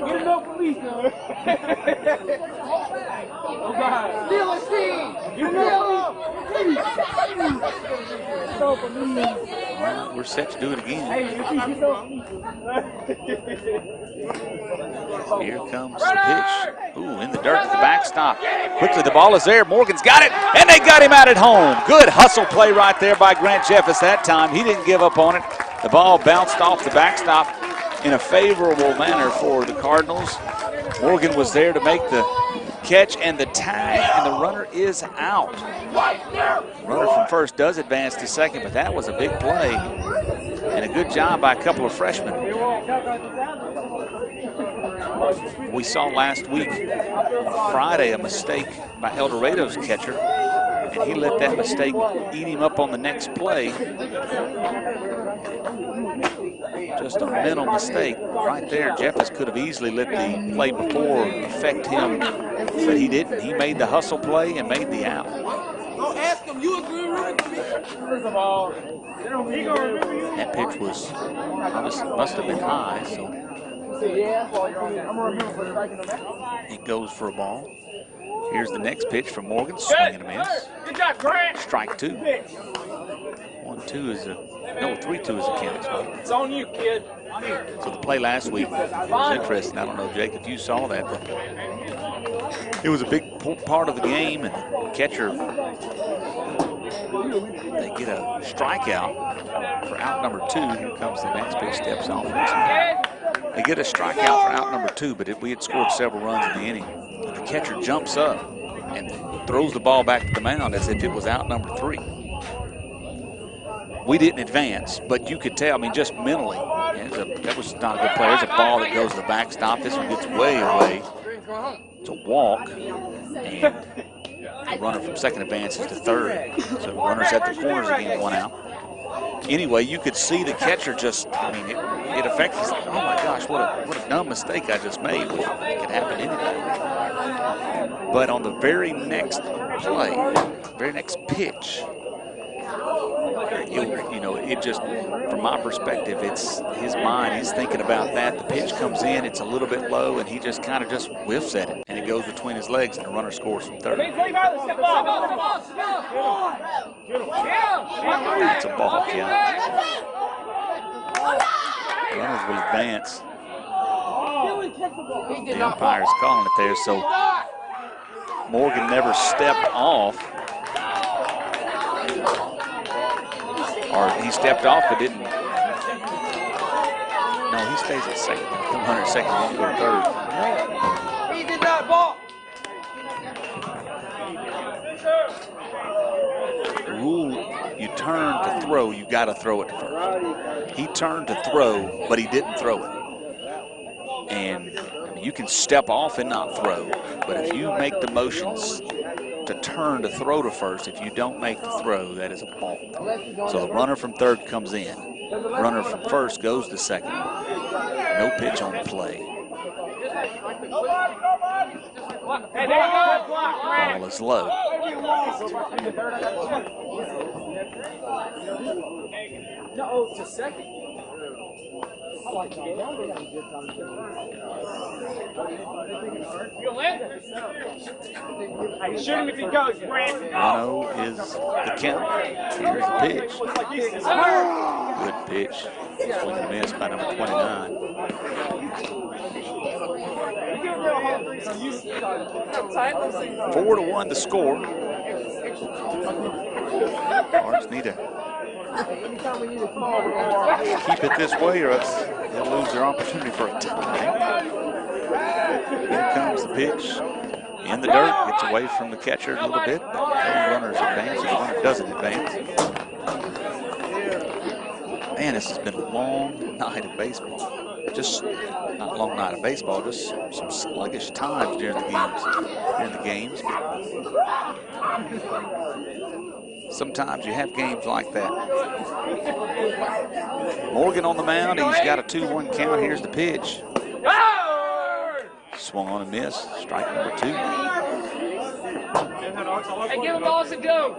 Get enough for me, son. Oh, God. Steal a team. Get enough for me. Well, we're set to do it again. Here comes the pitch. Ooh, in the dirt at the backstop. Quickly, the ball is there. Morgan's got it, and they got him out at home. Good hustle play right there by Grant Jeffers that time. He didn't give up on it. The ball bounced off the backstop in a favorable manner for the Cardinals. Morgan was there to make the catch and the tag, and the runner is out. Runner from first does advance to second, but that was a big play and a good job by a couple of freshmen. We saw last week, Friday, a mistake by El Dorado's catcher, and he let that mistake eat him up on the next play. Just a mental mistake right there. Jeffers could have easily let the play before affect him, but he didn't. He made the hustle play and made the out. Don't ask him. You agree with me? First of all, That pitch was, must have been high, so it goes for a ball. Here's the next pitch from Morgan, swing and a miss. good job, Grant. Strike two. 1-2 is a, no, 3-2 is a count. It's on you, kid. So the play last week was interesting. I don't know, Jake, if you saw that, but it was a big part of the game, and the catcher, they get a strikeout for out number 2. Here comes the next pitch, steps off. They get a strikeout for out number 2, but we had scored several runs in the inning. And the catcher jumps up and throws the ball back to the mound as if it was out number 3. We didn't advance, but you could tell, I mean, just mentally, that was not a good play. There's a ball that goes to the backstop. This one gets way away. It's a walk, and the runner from second advances to third. So runners at the corners again, 1 out. Anyway, you could see the catcher just, I mean, it affected, he's like, oh my gosh, what a dumb mistake I just made. Well, it could happen anytime. But on the very next play, very next pitch, it just, from my perspective, it's his mind. He's thinking about that. The pitch comes in, it's a little bit low, and he just kind of just whiffs at it, and it goes between his legs, and the runner scores from third. That's a ball count. Runners will advance. The umpire's calling it there, so Morgan never stepped off. Or he stepped off but didn't. No, he stays at second. The runner at second won't go to third. He did not ball. The rule, you turn to throw, you got to throw it to first. He turned to throw, but he didn't throw it. And I mean, you can step off and not throw, but if you make the motions to turn to throw to first, if you don't make the throw, that is a ball. So the runner from third comes in. Runner from first goes to second. No pitch on the play. Ball is low. No, to second. Shoot him if he goes, Grant. 1-0 is the count. Here's the pitch. Good pitch. Swing and a miss by number 29. 4-1 the score. Cards need to keep it this way, or else they'll lose their opportunity for a tie. Here comes the pitch. In the dirt, gets away from the catcher a little bit. The runner's advancing, the runner doesn't advance. Man, this has been a long night of baseball. Just not a long night of baseball, just some sluggish times during the games. Sometimes you have games like that. Morgan on the mound, he's got a 2-1 count. Here's the pitch. Swung on and missed. Strike number 2. Hey, give him balls to go.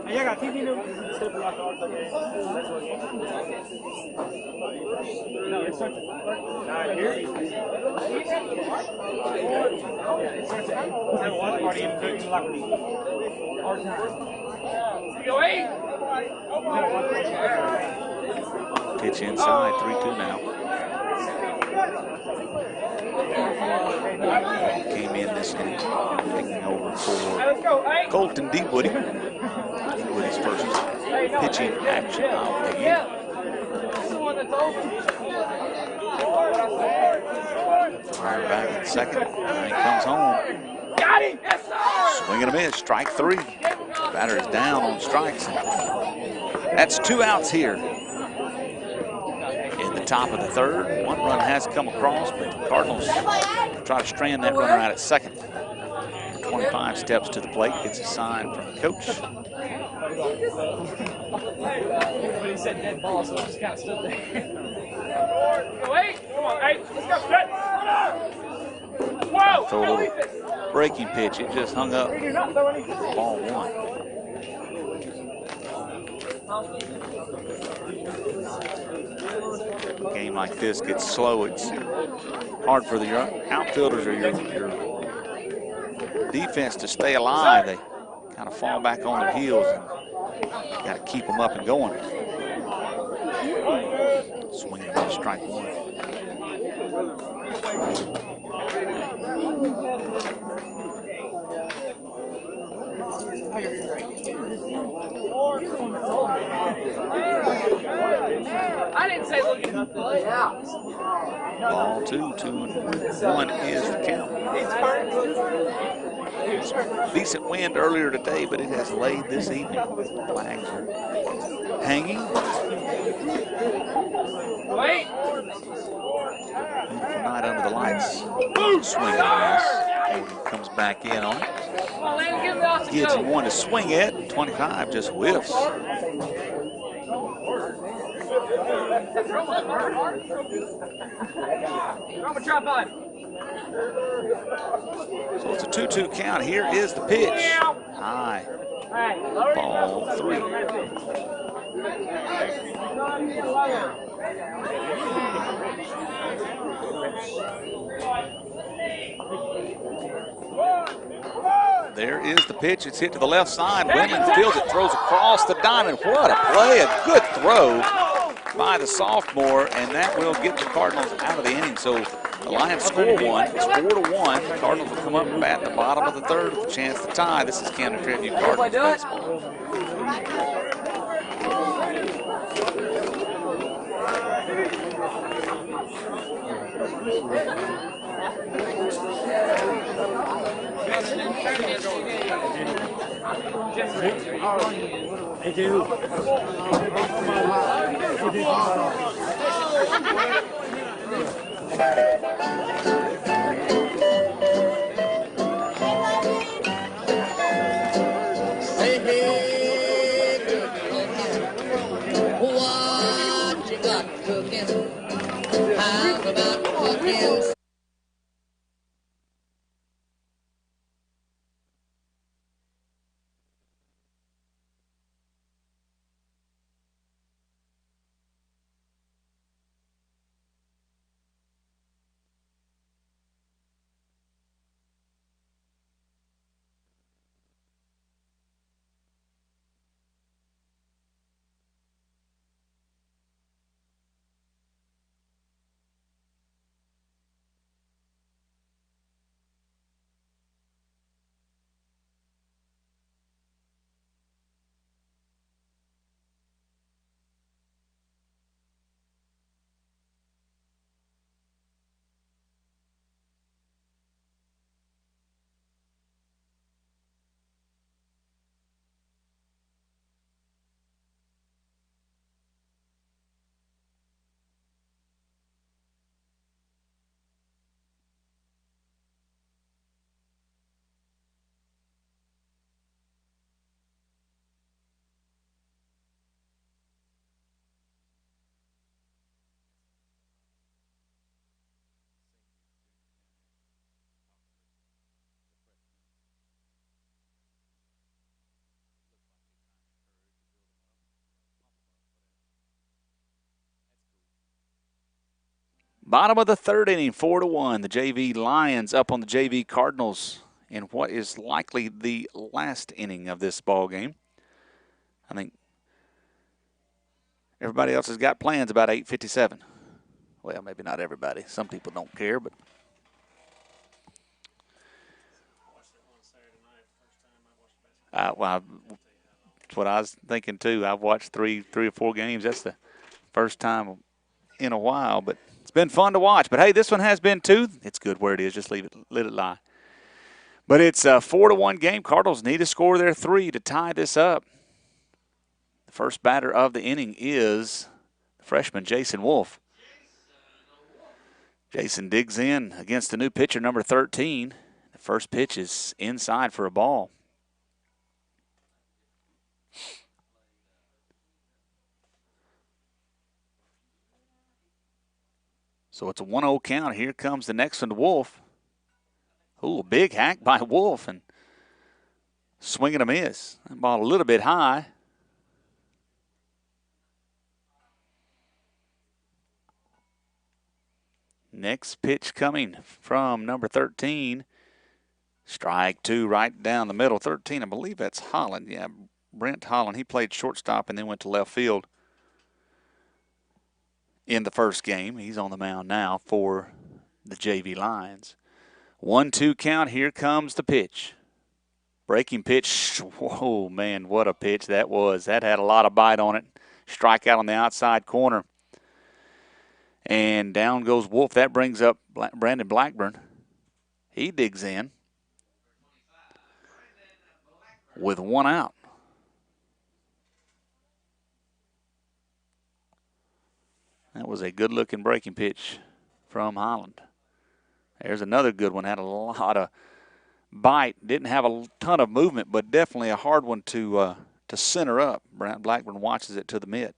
Pitch inside, 3-2 now. Came in this inning, taking over for Colton Dewoody. Deewoody's first pitching action of the year. Fire back in second, and he comes home. Got him! Yes, sir! Swing and a miss, strike 3. Batter is down on strikes. That's 2 outs here. In the top of the third, 1 run has come across, but the Cardinals try to strand that runner out at second. 25 steps to the plate, gets a sign from the coach. But he said dead ball, so I just kind of stood there. Wait, come on, hey, let's go, straight. Whoa! Throw a little breaking pitch. It just hung up. Ball one. A game like this gets slow. It's hard for your outfielders or your defense to stay alive. They kind of fall back on their heels, and you got to keep them up and going. Swing and miss, strike one. I didn't say look at nothing. Ball 2-1 is the count. Decent wind earlier today, but it has laid this evening. Flags are hanging. Wait. Beautiful night under the lights. Swing and miss. Comes back in on it. Gives him one to swing at. 25 just whiffs. So it's a 2-2 count. Here is the pitch. High. Ball 3. There is the pitch. It's hit to the left side. Windman fields it, throws across the diamond. What a play. A good throw by the sophomore, and that will get the Cardinals out of the inning. So the Lions score one. It's 4-1. The Cardinals will come up and bat in the bottom of the third with a chance to tie. This is Camden Fairview Cardinals baseball. They do. Hey, hey, what you got cooking? How about cooking? Bottom of the third inning, 4-1. The JV Lions up on the JV Cardinals in what is likely the last inning of this ball game. I think everybody else has got plans about 8:57. Well, maybe not everybody. Some people don't care, but well, that's what I was thinking too. I've watched three or four games. That's the first time in a while, but it's been fun to watch. But hey, this one has been too. It's good where it is. Just let it lie. But it's a 4-1 game. Cardinals need to score their 3 to tie this up. The first batter of the inning is the freshman Jason Wolf. Jason digs in against the new pitcher, number 13. The first pitch is inside for a ball. So it's a 1-0 count. Here comes the next one to Wolf. Ooh, a big hack by Wolf and swing and a miss. That ball a little bit high. Next pitch coming from number 13. Strike 2 right down the middle. 13, I believe that's Holland. Yeah, Brent Holland. He played shortstop and then went to left field in the first game. He's on the mound now for the JV Lions. 1-2 count. Here comes the pitch. Breaking pitch. Whoa, man, what a pitch that was. That had a lot of bite on it. Strikeout on the outside corner. And down goes Wolf. That brings up Brandon Blackburn. He digs in with 1 out. That was a good-looking breaking pitch from Holland. There's another good one. Had a lot of bite. Didn't have a ton of movement, but definitely a hard one to center up. Blackburn watches it to the mid.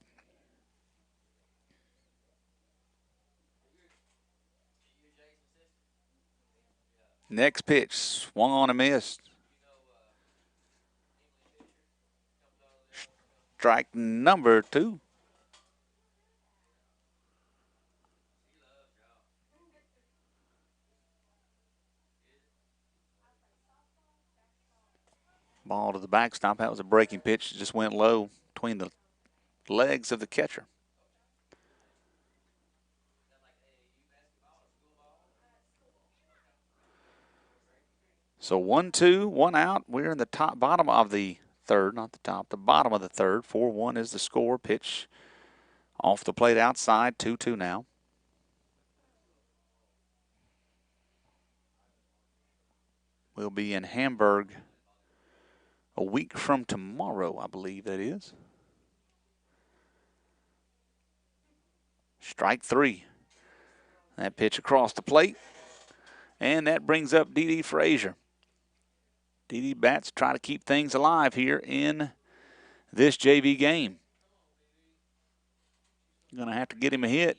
Next pitch, swung on and missed. Strike number 2. Ball to the backstop. That was a breaking pitch. It just went low between the legs of the catcher. So 1-2, 1 out. We're in the bottom of the third, not the top, the bottom of the third. 4-1 is the score. Pitch off the plate outside. 2-2 now. We'll be in Hamburg a week from tomorrow, I believe that is. Strike 3. That pitch across the plate. And that brings up D.D. Frazier. D.D. bats try to keep things alive here in this JV game. You're going to have to get him a hit.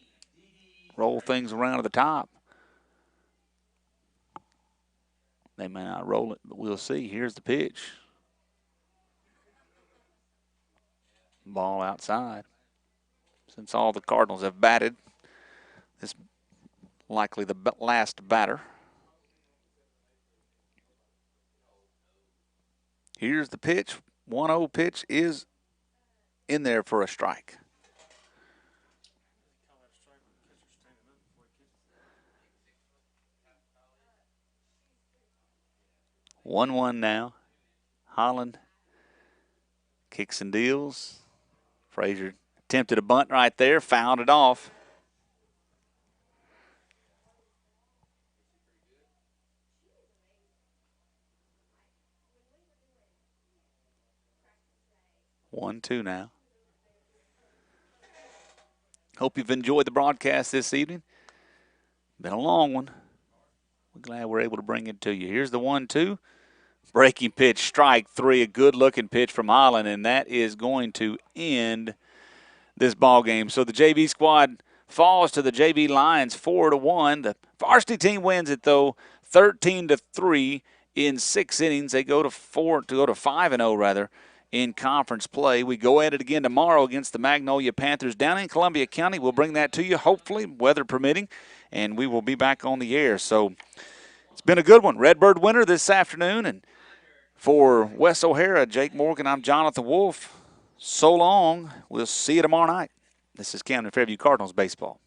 Roll things around to the top. They may not roll it, but we'll see. Here's the pitch. Ball outside. Since all the Cardinals have batted, this is likely the last batter. Here's the pitch. 1-0 pitch is in there for a strike. One now. Holland kicks and deals. Frazier attempted a bunt right there, fouled it off. One, two now. Hope you've enjoyed the broadcast this evening. Been a long one. We're glad we're able to bring it to you. Here's the 1-2. Breaking pitch, strike 3. A good-looking pitch from Holland, and that is going to end this ball game. So the JV squad falls to the JV Lions 4-1. The varsity team wins it, though, 13-3 in 6 innings. They go to 5-0 rather. In conference play. We go at it again tomorrow against the Magnolia Panthers down in Columbia County. We'll bring that to you, hopefully, weather permitting, and we will be back on the air. So it's been a good one. Redbird winner this afternoon. And for Wes O'Hara, Jake Morgan, I'm Jonathan Wolf. So long. We'll see you tomorrow night. This is Camden Fairview Cardinals baseball.